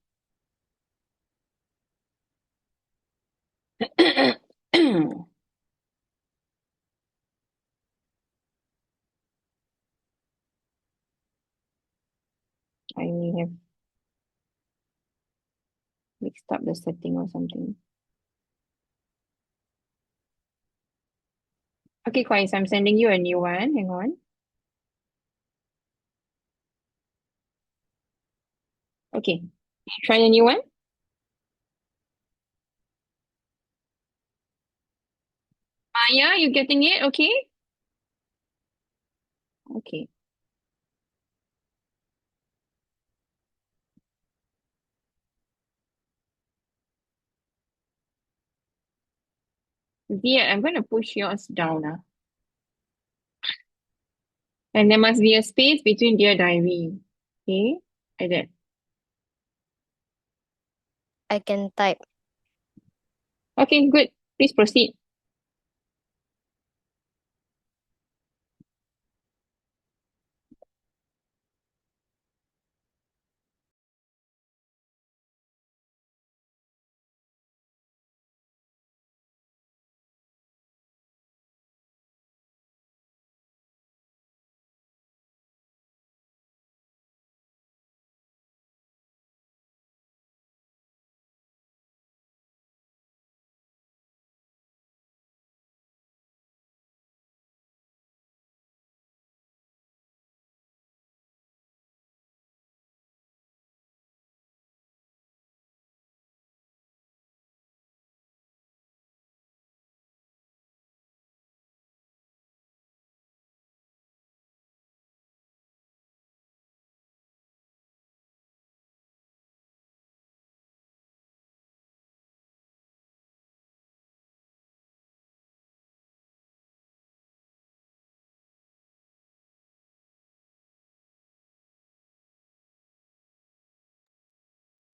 I may have mixed up the setting or something. Okay, Kois, I'm sending you a new one. Hang on. Okay. Try a new one. Maya, you getting it? Okay. Okay. Zia, I'm going to push yours down. And there must be a space between dear diary. Okay. Like that. I can type. Okay, good. Please proceed.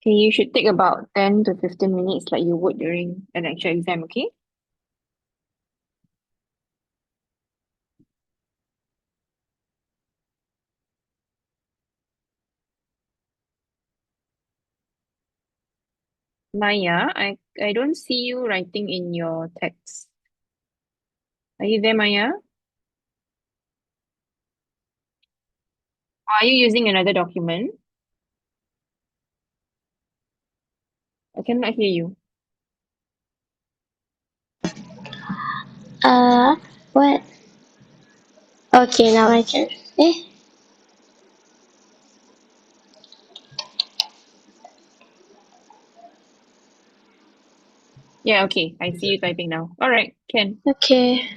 Okay, you should take about 10 to 15 minutes like you would during an actual exam, okay? Maya, I don't see you writing in your text. Are you there, Maya? Are you using another document? I cannot hear you. What? Okay, now I can. Eh? Yeah, okay. I see you typing now. All right, can. Okay.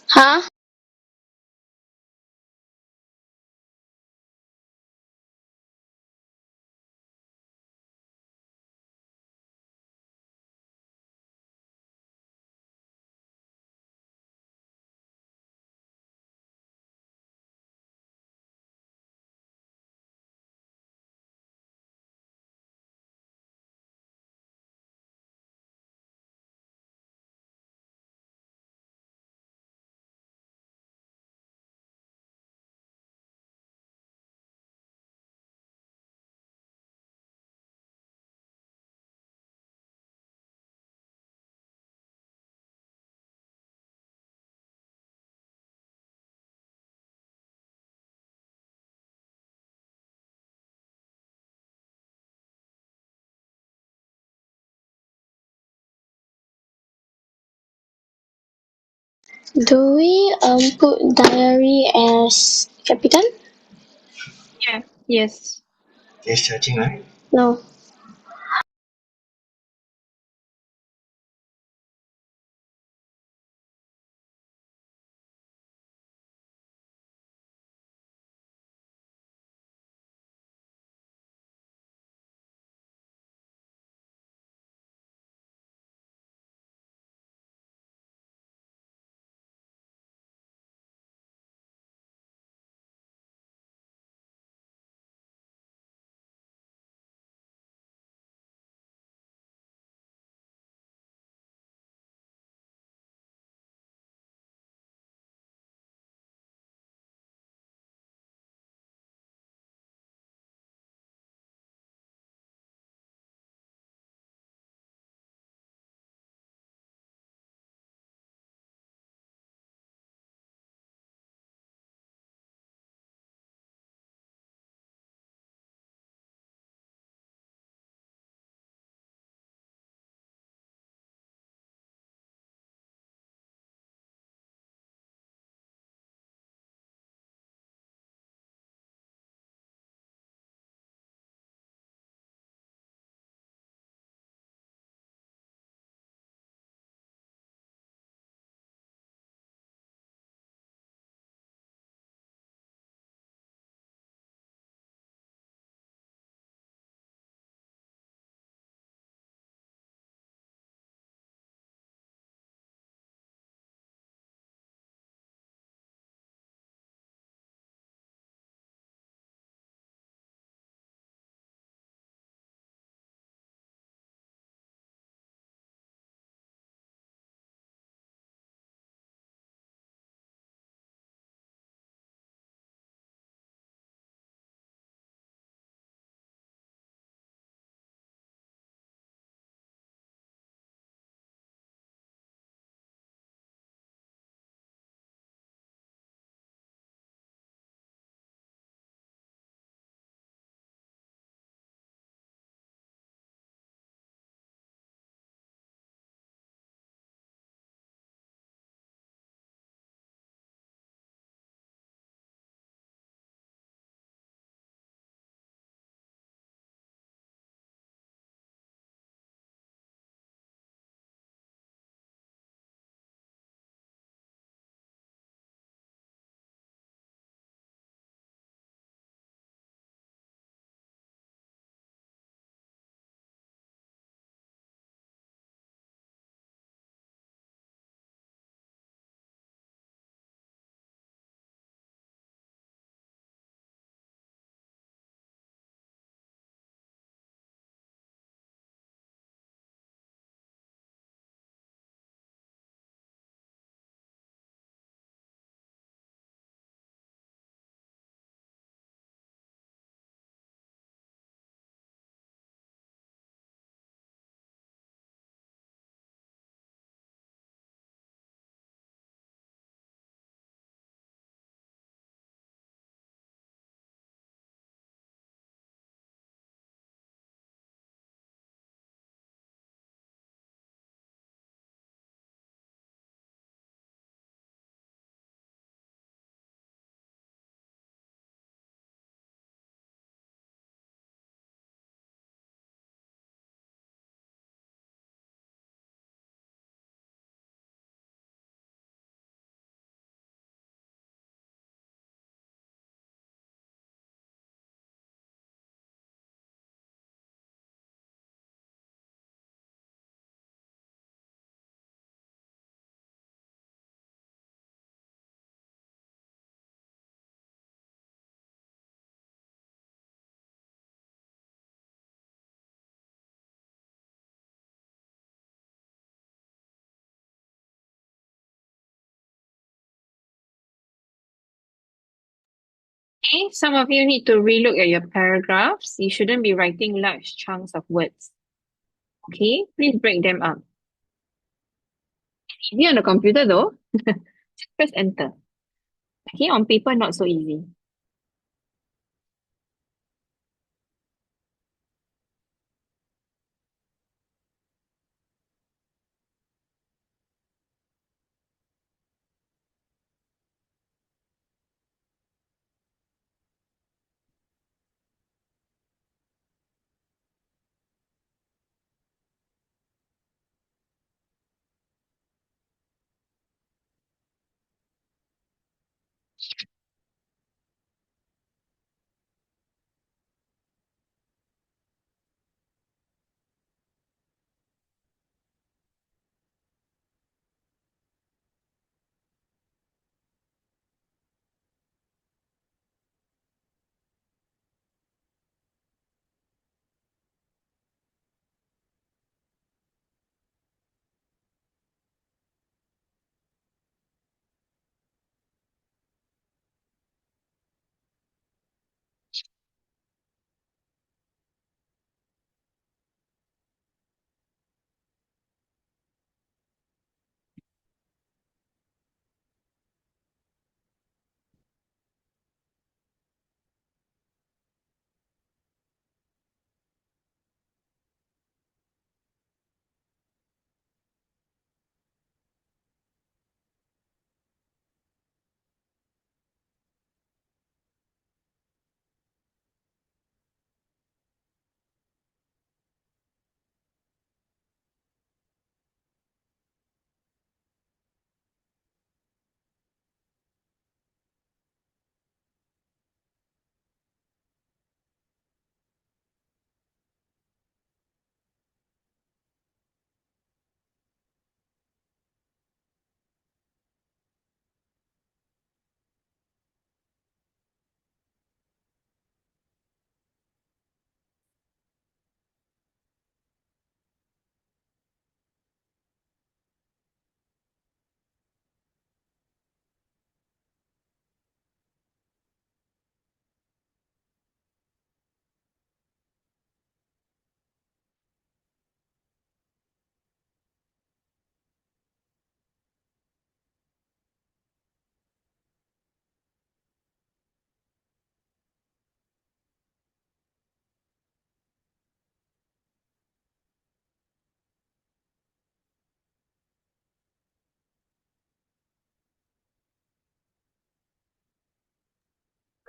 Huh? Do we put diary as capital? Yeah, yes. No. Okay, some of you need to relook at your paragraphs. You shouldn't be writing large chunks of words. Okay, please break them up. Easy on the computer though. Just press enter. Okay, on paper, not so easy.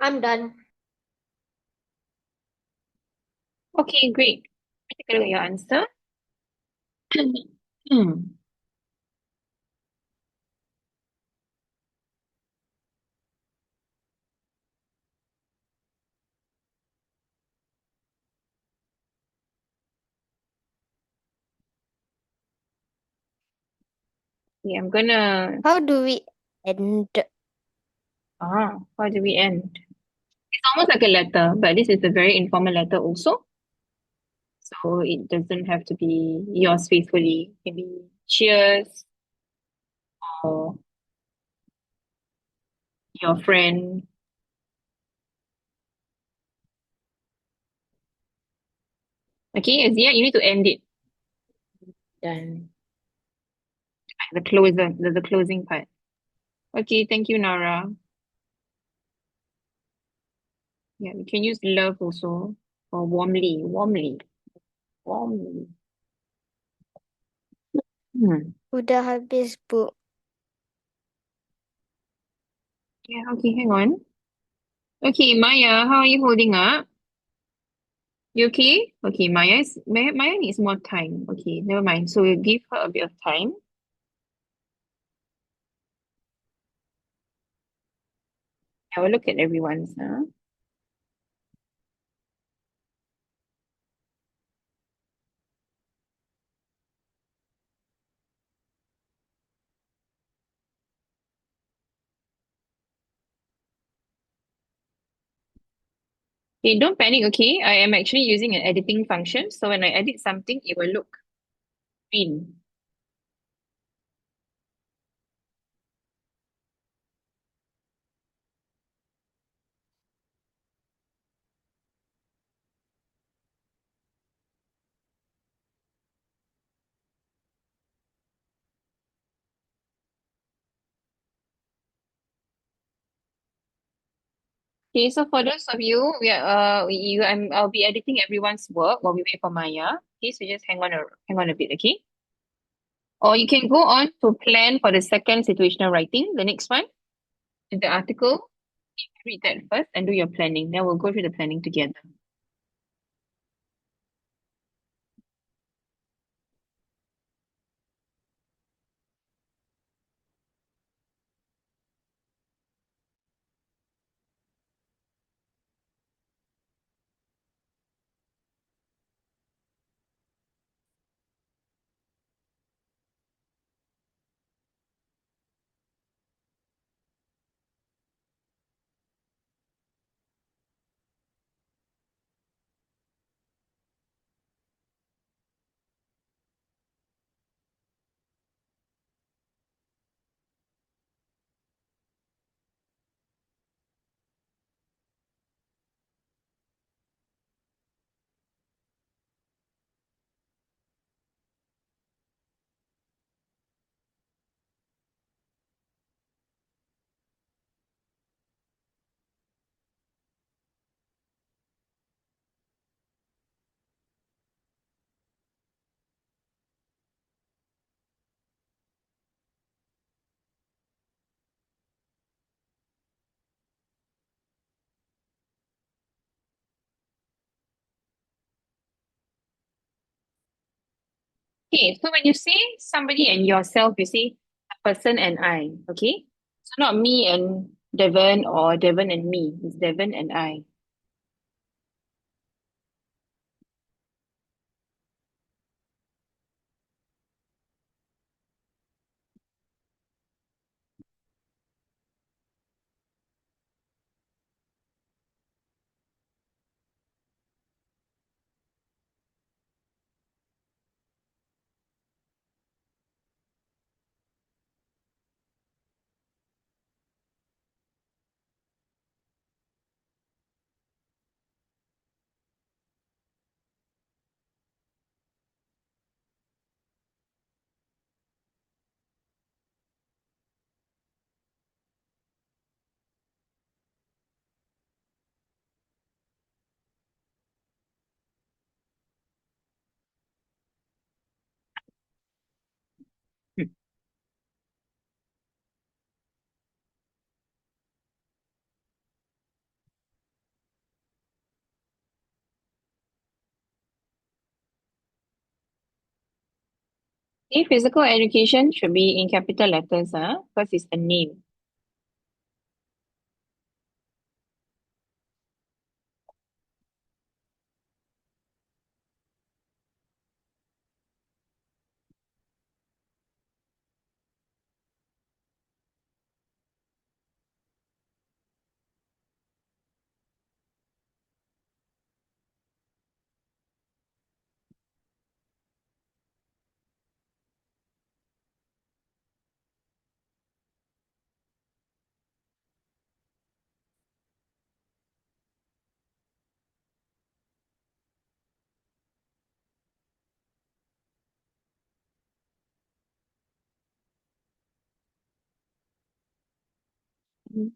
I'm done. Okay, great. Take a look at your answer. Hmm. Yeah, I'm gonna. How do we end? How do we end? It's almost like a letter, but this is a very informal letter also. So it doesn't have to be yours faithfully. It can be cheers or your friend. Okay, Azia, you need to end it. Done. The closer, the closing part. Okay, thank you, Nara. Yeah, we can use love also or warmly, warmly, warmly. Hmm. Udah habis, Bu. Yeah, okay, hang on. Okay, Maya, how are you holding up? You okay? Okay, Maya needs more time. Okay, never mind. So we'll give her a bit of time. I will look at everyone's. Okay, don't panic, okay? I am actually using an editing function. So when I edit something, it will look green. Okay, so for those of you, I'll be editing everyone's work while we wait for Maya. Okay, so just hang on a bit, okay? Or you can go on to plan for the second situational writing, the next one, the article. Read that first and do your planning. Then we'll go through the planning together. Okay, so when you say somebody and yourself, you say a person and I, okay? So not me and Devon or Devon and me. It's Devon and I. Hmm. Okay, physical education should be in capital letters, because it's a name. Mm.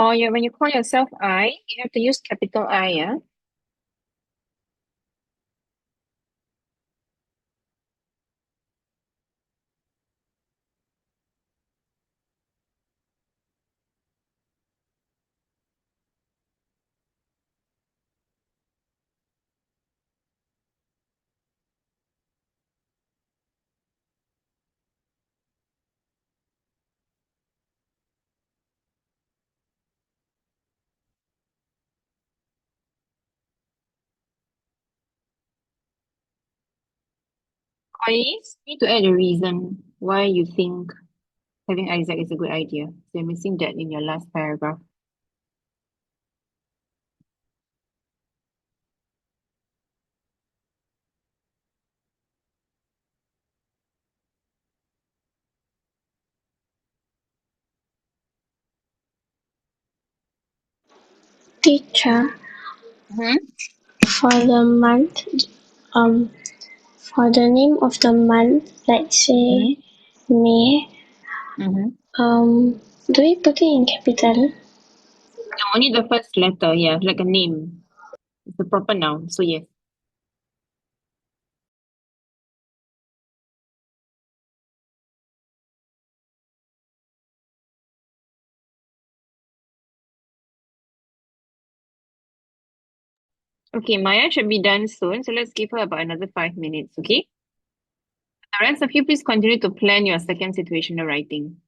Or when you call yourself I, you have to use capital I, yeah? Boys, you need to add a reason why you think having Isaac is a good idea. So you're missing that in your last paragraph. Teacher, Mm-hmm. for the month, um, for the name of the month, let's say May, Mm-hmm. do we put it in capital? No, only the first letter, yeah, like a name. It's a proper noun, so yes. Okay, Maya should be done soon, so let's give her about another 5 minutes, okay? The rest of you, please continue to plan your second situational writing.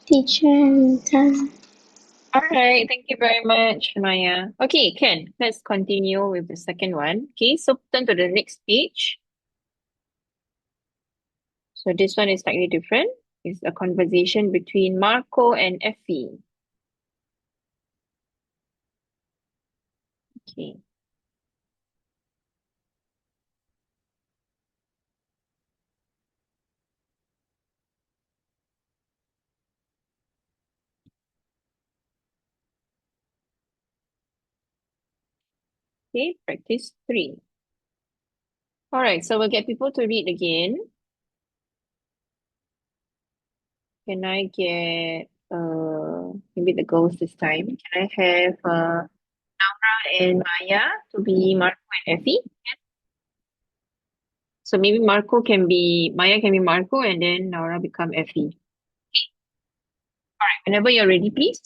teacher. All right, thank you very much, Maya. Okay, Ken, let's continue with the second one. Okay, so turn to the next page. So this one is slightly different. It's a conversation between Marco and Effie. Okay. Okay, practice 3. All right, so we'll get people to read again. Can I get maybe the girls this time? Can I have and Maya to be Marco and Effie? So maybe Marco can be Maya can be Marco and then Naura become Effie. All right, whenever you're ready, please.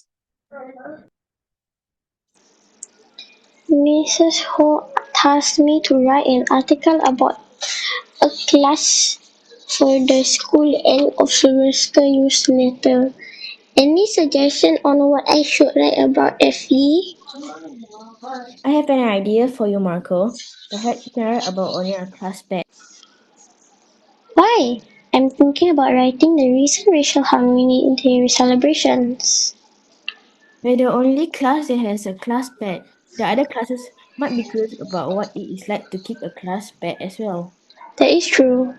Mrs. Ho tasked me to write an article about a class for the school end of semester newsletter. Any suggestion on what I should write about Effie? I have an idea for you, Marco. Perhaps you can write about owning a class pet. Why? I'm thinking about writing the recent Racial Harmony Day celebrations. We're the only class that has a class pet. The other classes might be curious about what it is like to keep a class pet as well. That is true.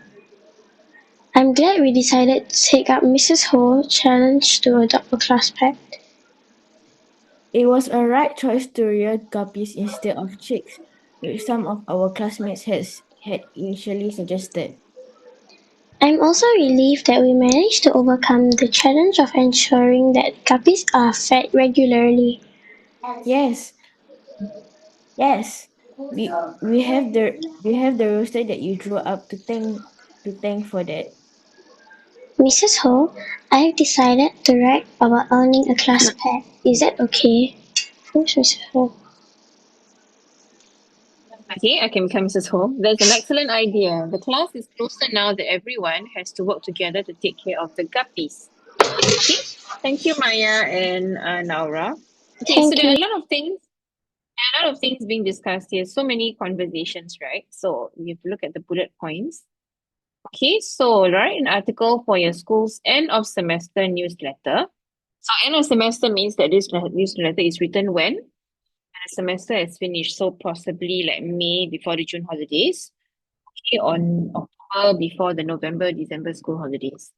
I'm glad we decided to take up Mrs. Ho's challenge to adopt a class pet. It was a right choice to rear guppies instead of chicks, which some of our classmates had initially suggested. I'm also relieved that we managed to overcome the challenge of ensuring that guppies are fed regularly. Yes, yes. We have the rooster that you drew up to thank for that. Mrs. Ho, I've decided to write about owning a class pet. Is that okay? Who's Mrs. Ho? Okay, I can become Mrs. Ho. That's an excellent idea. The class is closer now that everyone has to work together to take care of the guppies. Okay, thank you, Maya and Naura. Okay, so Thank there are you. a lot of things being discussed here. So many conversations, right? So we have to look at the bullet points. Okay, so write an article for your school's end of semester newsletter. So end of semester means that this newsletter is written when the semester is finished. So possibly like May before the June holidays, okay, on October before the November, December school holidays.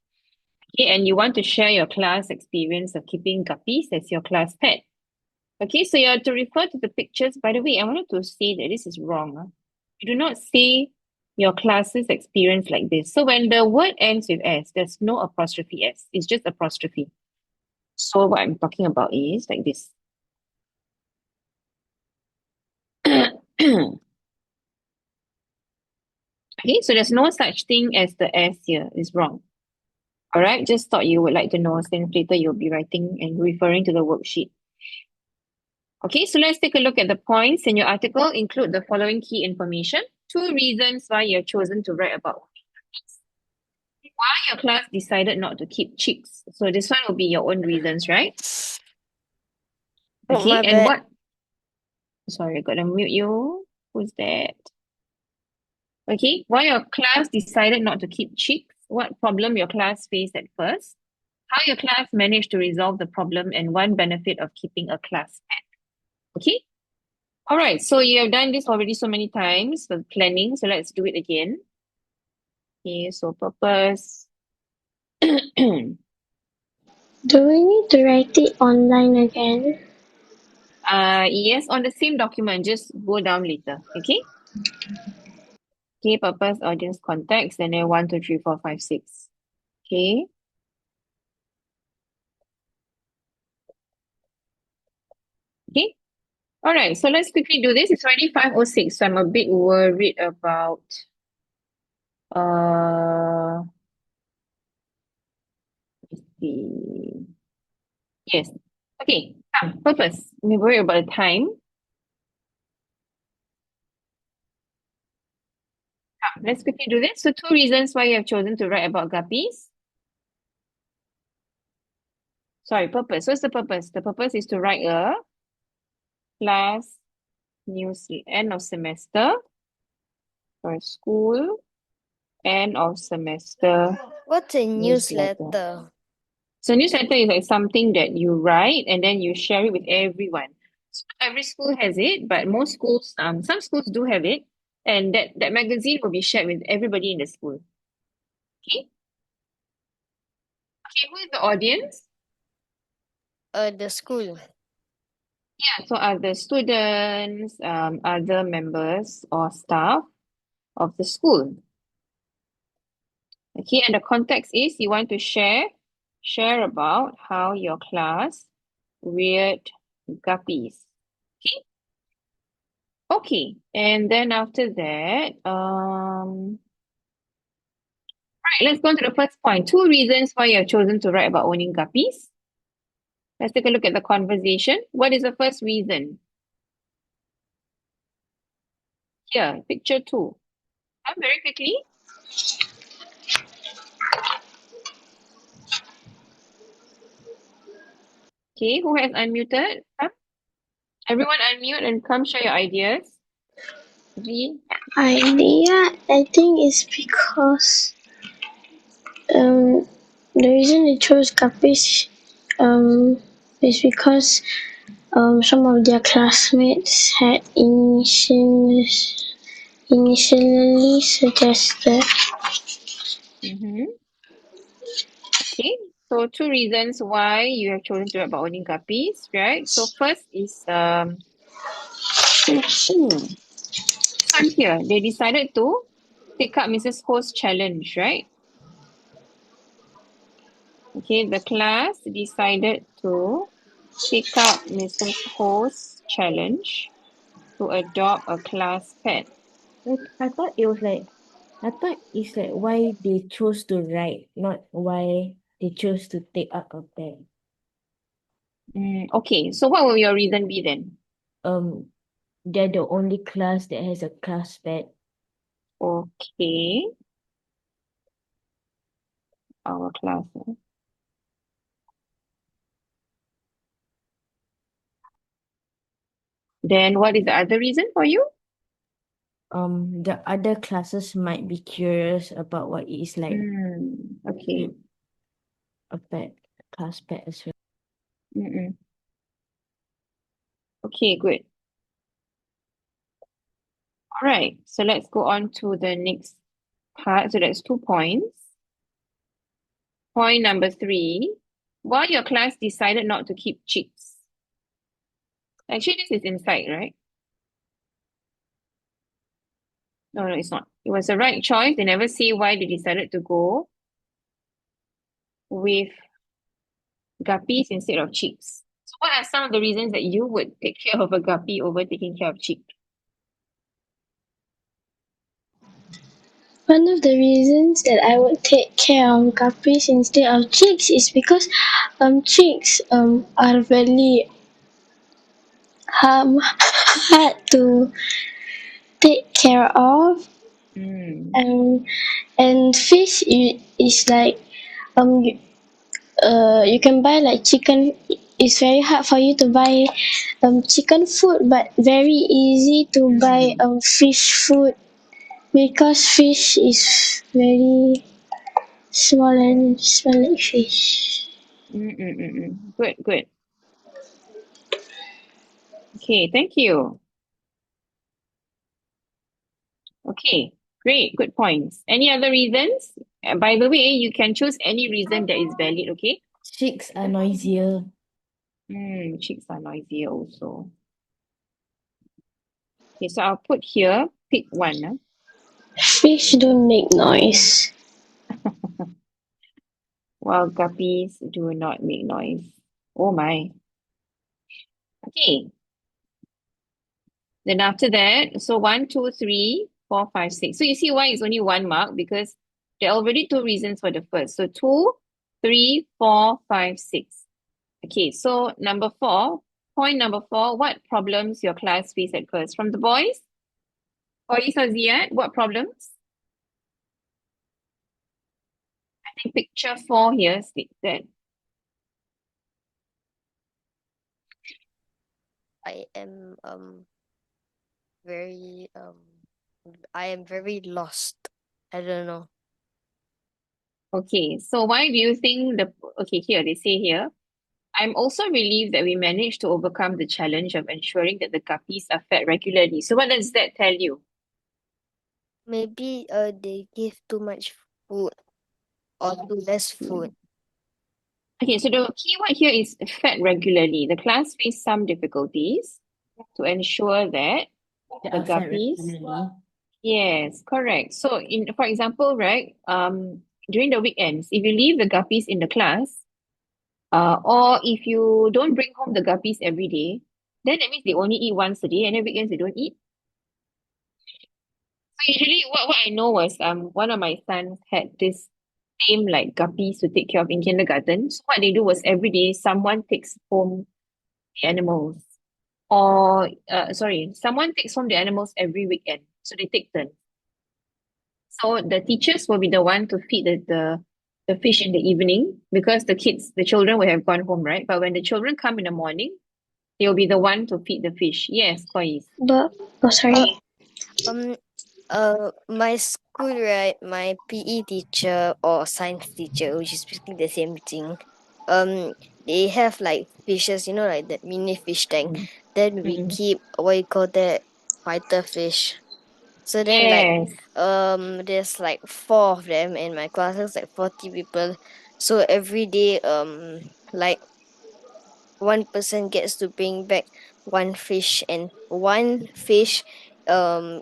Okay, and you want to share your class experience of keeping guppies as your class pet. Okay, so you have to refer to the pictures. By the way, I wanted to say that this is wrong. You do not say your class's experience like this. So when the word ends with S, there's no apostrophe S. It's just apostrophe. So what I'm talking about is like this. Okay, so there's no such thing as the S here. It's wrong. All right, just thought you would like to know since later you'll be writing and referring to the worksheet. Okay, so let's take a look at the points in your article. Include the following key information. 2 reasons why you have chosen to write about why your class decided not to keep chicks. So this one will be your own reasons, right? Oh, Okay, my and bad. what? Sorry, I gotta mute you. Who's that? Okay, why your class decided not to keep chicks? What problem your class faced at first? How your class managed to resolve the problem and one benefit of keeping a class pet. Okay? All right, so you have done this already so many times, the planning. So let's do it again. Okay, so purpose. Do we need to write it online again? Yes, on the same document, just go down later. Okay? Okay, purpose, audience, context, and then 1, 2, 3, 4, 5, 6. Okay. Okay. All right, so let's quickly do this. It's already 5:06, so I'm a bit worried about let's see. Yes. Okay. Purpose. We worry about the time. Let's quickly do this. So 2 reasons why you have chosen to write about guppies. Sorry, purpose. What's the purpose? The purpose is to write a class news end of semester for school, end of semester What's a newsletter. newsletter? So newsletter is like something that you write and then you share it with everyone. So every school has it, but most schools, some schools do have it, and that magazine will be shared with everybody in the school. Okay. Okay, who is the audience? The school. Yeah, so are the students, other members or staff of the school. Okay, and the context is you want to share about how your class reared guppies. Okay. Okay, and then after that, right, let's go to the first point. 2 reasons why you have chosen to write about owning guppies. Let's take a look at the conversation. What is the first reason? Here, picture 2. Very quickly. Okay, who has unmuted? Come. Everyone unmute and come share your ideas. V. Idea, I think it's because the reason they chose Caprice is because some of their classmates had initially suggested. Okay, so 2 reasons why you have chosen to write about owning guppies, right? So first is this one here. They decided to take up Mrs. Ho's challenge, right? Okay, the class decided to take up Mrs. Ho's challenge to adopt a class pet. I thought it's like why they chose to write, not why they chose to take up a pet. Okay, so what will your reason be then? They're the only class that has a class pet. Okay, our class. Then what is the other reason for you? The other classes might be curious about what it is like Okay. a pet, class pet as well. Okay, good. All right, so let's go on to the next part. So that's 2 points. Point number 3, why your class decided not to keep chicks. Actually, this is inside, right? No, it's not. It was the right choice. They never say why they decided to go with guppies instead of chicks. So what are some of the reasons that you would take care of a guppy over taking care of chick? One of the reasons that I would take care of guppies instead of chicks is because chicks are very hard to take care of, and fish is like you can buy like chicken. It's very hard for you to buy chicken food, but very easy to buy fish food because fish is very small and smell like fish. Good, good. Okay, thank you. Okay, great, good points. Any other reasons? By the way, you can choose any reason that is valid, okay? Chicks are noisier. Chicks are noisier also. Okay, so I'll put here, pick one. Fish don't make noise. While guppies do not make noise. Oh my. Okay. Then after that, so 1, 2, 3, 4, 5, 6. So you see why it's only 1 mark because there are already 2 reasons for the first. So 2, 3, 4, 5, 6. Okay, so number 4, point number 4, what problems your class face at first? From the boys? Boys or Ziad, what problems? I think picture 4 here states that I am very I am very lost. I don't know. Okay, so why do you think okay, here they say here, I'm also relieved that we managed to overcome the challenge of ensuring that the guppies are fed regularly. So what does that tell you? Maybe they give too much food or too less food. Okay, so the key word here is fed regularly. The class faced some difficulties to ensure that They the are fed guppies, regularly. yes, correct. So for example, right, during the weekends, if you leave the guppies in the class, or if you don't bring home the guppies every day, then that means they only eat once a day, and then weekends they don't eat. So usually what I know was one of my sons had this same like guppies to take care of in kindergarten. So what they do was every day someone takes home the animals. Or sorry, someone takes home the animals every weekend. So they take turns. So the teachers will be the one to feed the fish in the evening because the children will have gone home, right? But when the children come in the morning, they will be the one to feed the fish. Yes, Kois. But, oh, sorry. Um my school, right, my PE teacher or science teacher, which is basically the same thing, they have like fishes, like that mini fish tank. Then we Mm-mm. keep what you call that, fighter fish. So then like Yes. there's like 4 of them in my class. There's like 40 people. So every day like one person gets to bring back one fish, and one fish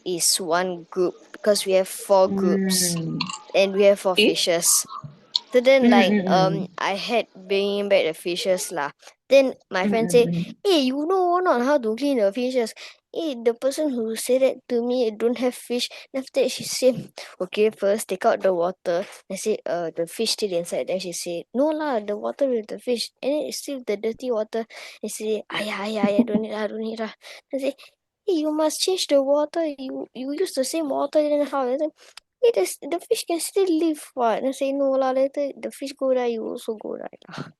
is one group because we have 4 groups Mm. and we have 4 Okay. fishes. So then like Mm-mm. I had bringing back the fishes lah. Then my friend say, Mm-mm. "Hey, you know or not how to clean the fishes?" Hey, the person who said that to me don't have fish. Then after that she said, "Okay, first take out the water." I said, the fish still inside." Then she said, "No lah, the water with the fish, and then it's still the dirty water." And she said, "Ayah, don't need lah, don't need lah." I say, "Hey, you must change the water. You use the same water, then how?" I said, "Hey, the fish can still live what?" And I say, "No lah, later the fish go die, you also go die lah."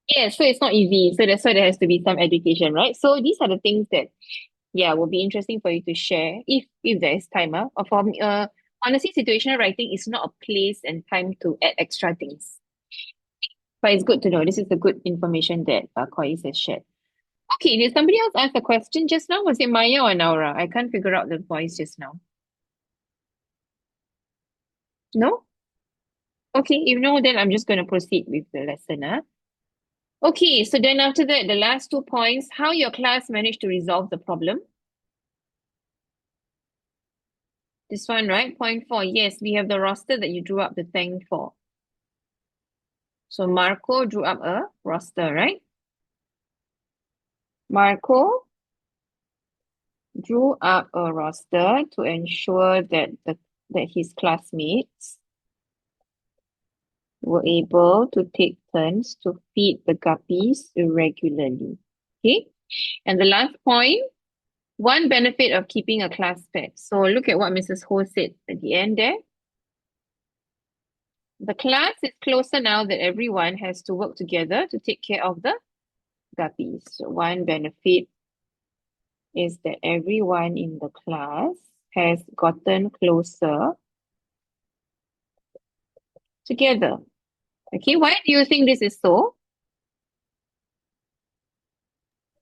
Yeah, so it's not easy. So that's why there has to be some education, right? So these are the things that, yeah, will be interesting for you to share if there is time. Or for me, honestly, situational writing is not a place and time to add extra things. But it's good to know. This is the good information that Koi has shared. Okay, did somebody else ask a question just now? Was it Maya or Naura? I can't figure out the voice just now. No? Okay, if no, then I'm just going to proceed with the lesson. Okay, so then after that, the last 2 points, how your class managed to resolve the problem. This one, right? Point 4. Yes, we have the roster that you drew up the thing for. So Marco drew up a roster, right? Marco drew up a roster to ensure that his classmates were able to take turns to feed the guppies regularly. Okay? And the last point, one benefit of keeping a class pet. So look at what Mrs. Ho said at the end there. The class is closer now that everyone has to work together to take care of the guppies. So one benefit is that everyone in the class has gotten closer together. Okay, why do you think this is so?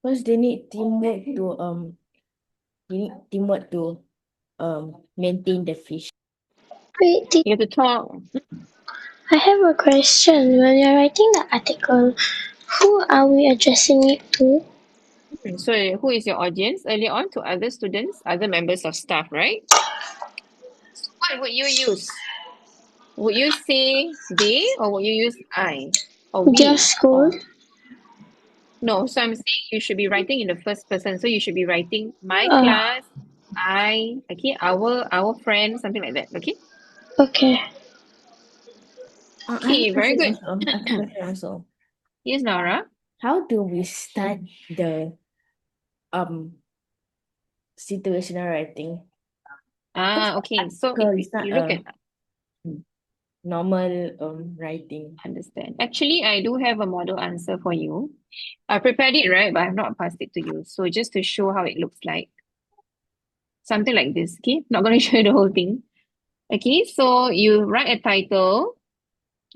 Because they need teamwork to maintain the fish. Wait, You have to talk. I have a question. When you're writing the article, who are we addressing it to? So who is your audience? Earlier on to other students, other members of staff, right? So what would you use? Would you say they or would you use I or Their we school? or no? So I'm saying you should be writing in the first person. So you should be writing my Uh, class, I, okay, our friend, something like that. Okay. okay. I have a Okay, very question good. also. I have a question also. Yes, Nora. How do we start the um situational writing? Because Okay. So article is not you look at normal writing. Understand. Actually, I do have a model answer for you. I prepared it, right? But I have not passed it to you. So just to show how it looks like. Something like this, okay? Not going to show you the whole thing. Okay, so you write a title.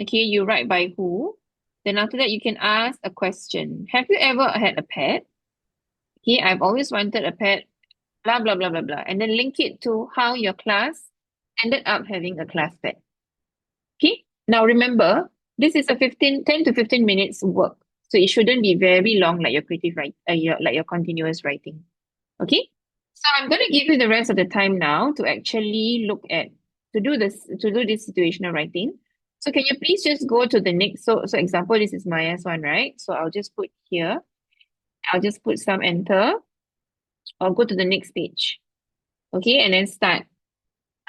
Okay, you write by who. Then after that, you can ask a question. Have you ever had a pet? Okay, I've always wanted a pet, blah, blah, blah, blah, blah. And then link it to how your class ended up having a class pet. Okay, now remember, this is a 10 to 15 minutes work. So it shouldn't be very long like your creative write, like your continuous writing. Okay, so I'm going to give you the rest of the time now to actually look at, to do this situational writing. So can you please just go to the next, so example, this is Maya's one, right? So I'll just put here, I'll just put some enter, or go to the next page. Okay, and then start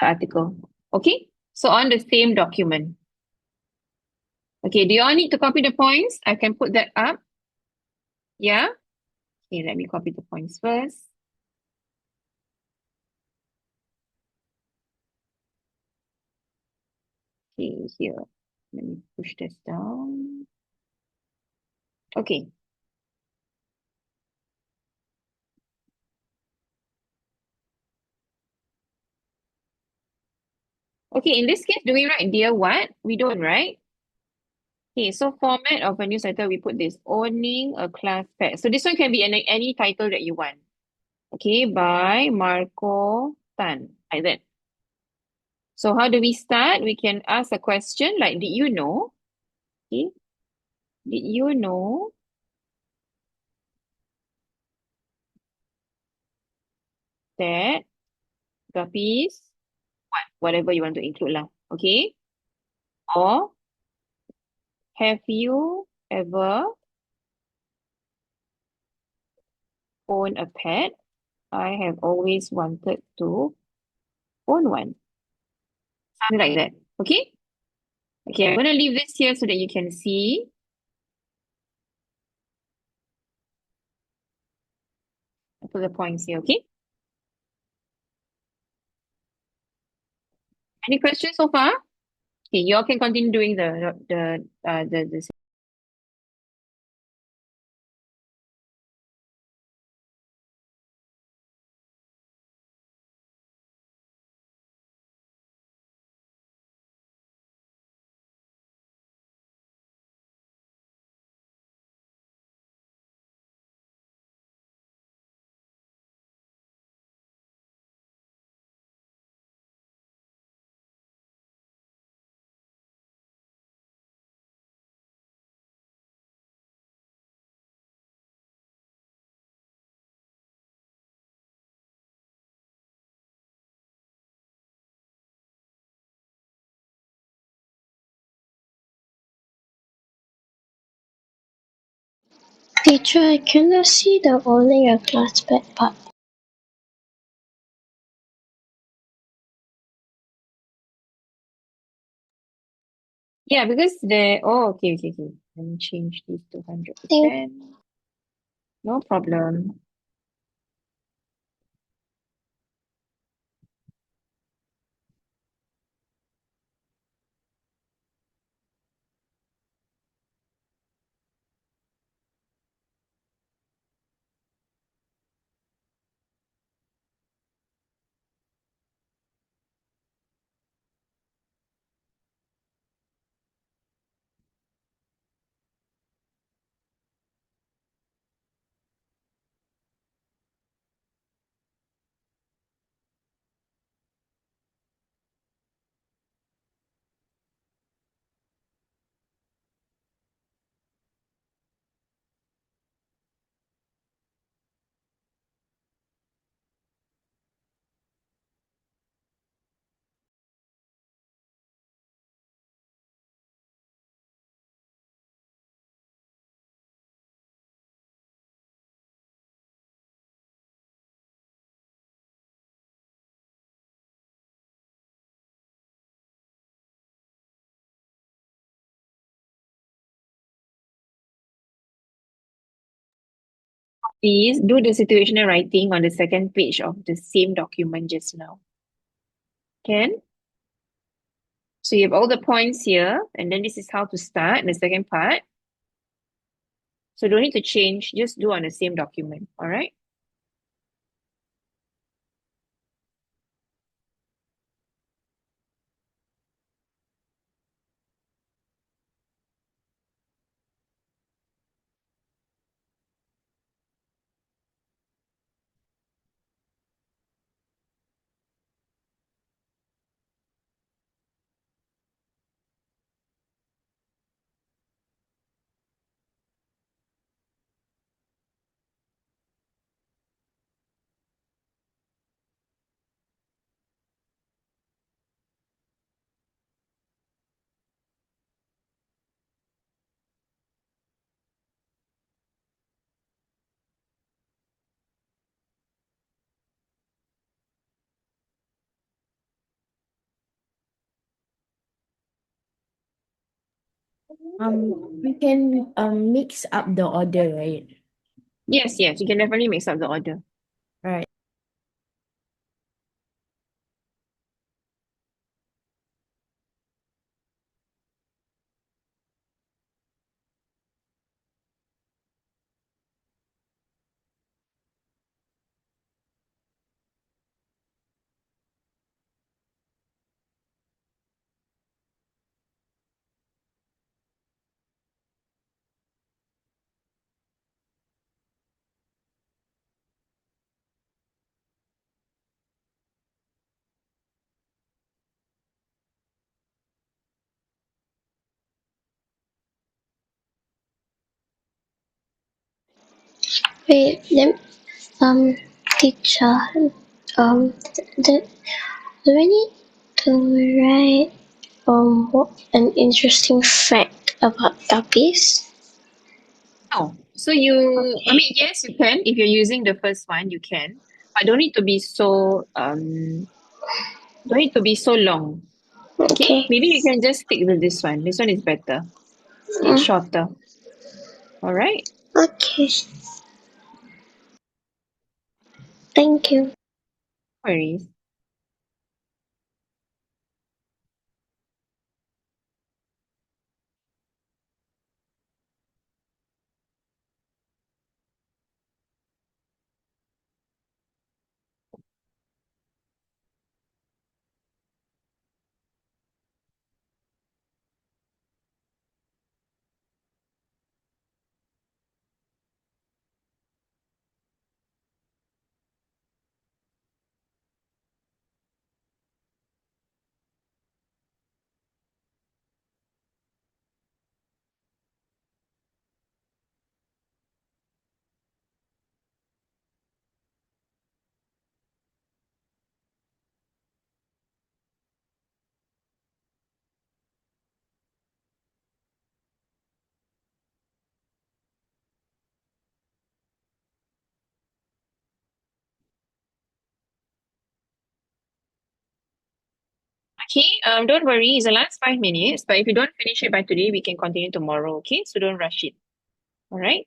the article. Okay, so on the same document. Okay, do you all need to copy the points? I can put that up. Yeah? Okay, let me copy the points first. Okay, here. Let me push this down. Okay. Okay, in this case, do we write dear what? We don't, right? Okay, so format of a newsletter, we put this, owning a class pet. So this one can be any title that you want. Okay, by Marco Tan, like that. So how do we start? We can ask a question like, did you know? Okay, did you know that guppies, whatever you want to include lah, okay? Or have you ever owned a pet? I have always wanted to own one. Something like that, okay? Okay, I'm going to leave this here so that you can see. I put the points here, okay? Any questions so far? Okay, you all can continue doing the Teacher, I cannot see the owning a class pet part. Yeah, because okay. Let me change this to 100%. No problem. Please do the situational writing on the second page of the same document just now. Can? So you have all the points here, and then this is how to start the second part. So don't need to change, just do on the same document, all right? We can mix up the order, right? Yes, yes, you can definitely mix up the order. Right. Wait, teacher, the, do I need to write an interesting fact about puppies? Oh, so I mean, yes, you can. If you're using the first one, you can. But don't need to be so long. Okay? Okay. Maybe you can just stick with this one. This one is better. It's Mm, shorter. All right? okay. Thank you. No worries. Okay, don't worry, it's the last 5 minutes, but if you don't finish it by today, we can continue tomorrow, okay? So don't rush it. All right?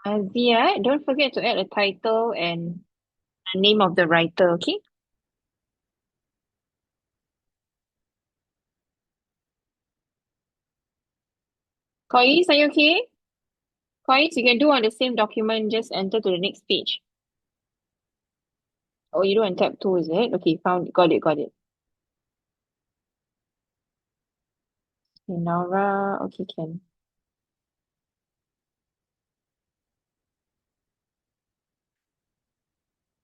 Zia, don't forget to add a title and a name of the writer, okay? Kois, are you okay? Kois, you can do on the same document, just enter to the next page. Oh, you do on tab 2, is it? Okay, found, got it, got it. Okay, Nora, okay, can.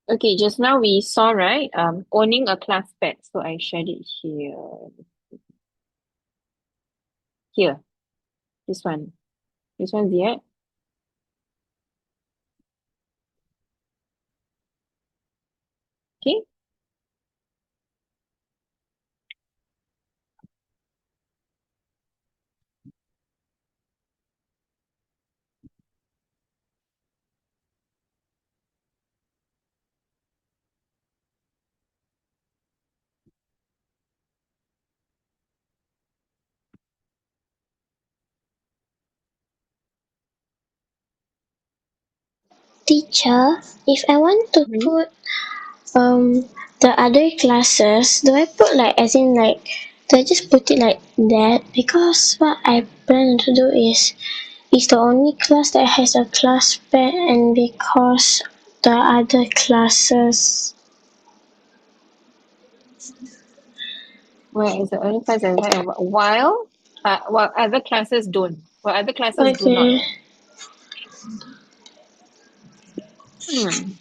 Okay, just now we saw, right? Owning a class pet. So I shared it here. Here, this one. This one's yet. Okay. Teacher, if I want to Mhm. put the other classes, do I put like as in like do I just put it like that? Because what I plan to do is it's the only class that has a class pet, and because the other classes. Where is the only class that have while other classes don't. While other classes do not. Okay. Hmm.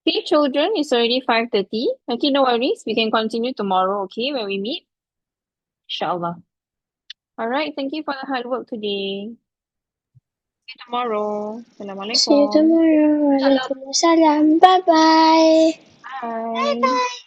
Okay, children, it's already 5:30. Okay, no worries. We can continue tomorrow, okay, when we meet. Inshallah. All right, thank you for the hard work today. See you tomorrow. See you Assalamualaikum. tomorrow. Waalaikumsalam. Bye bye. Bye.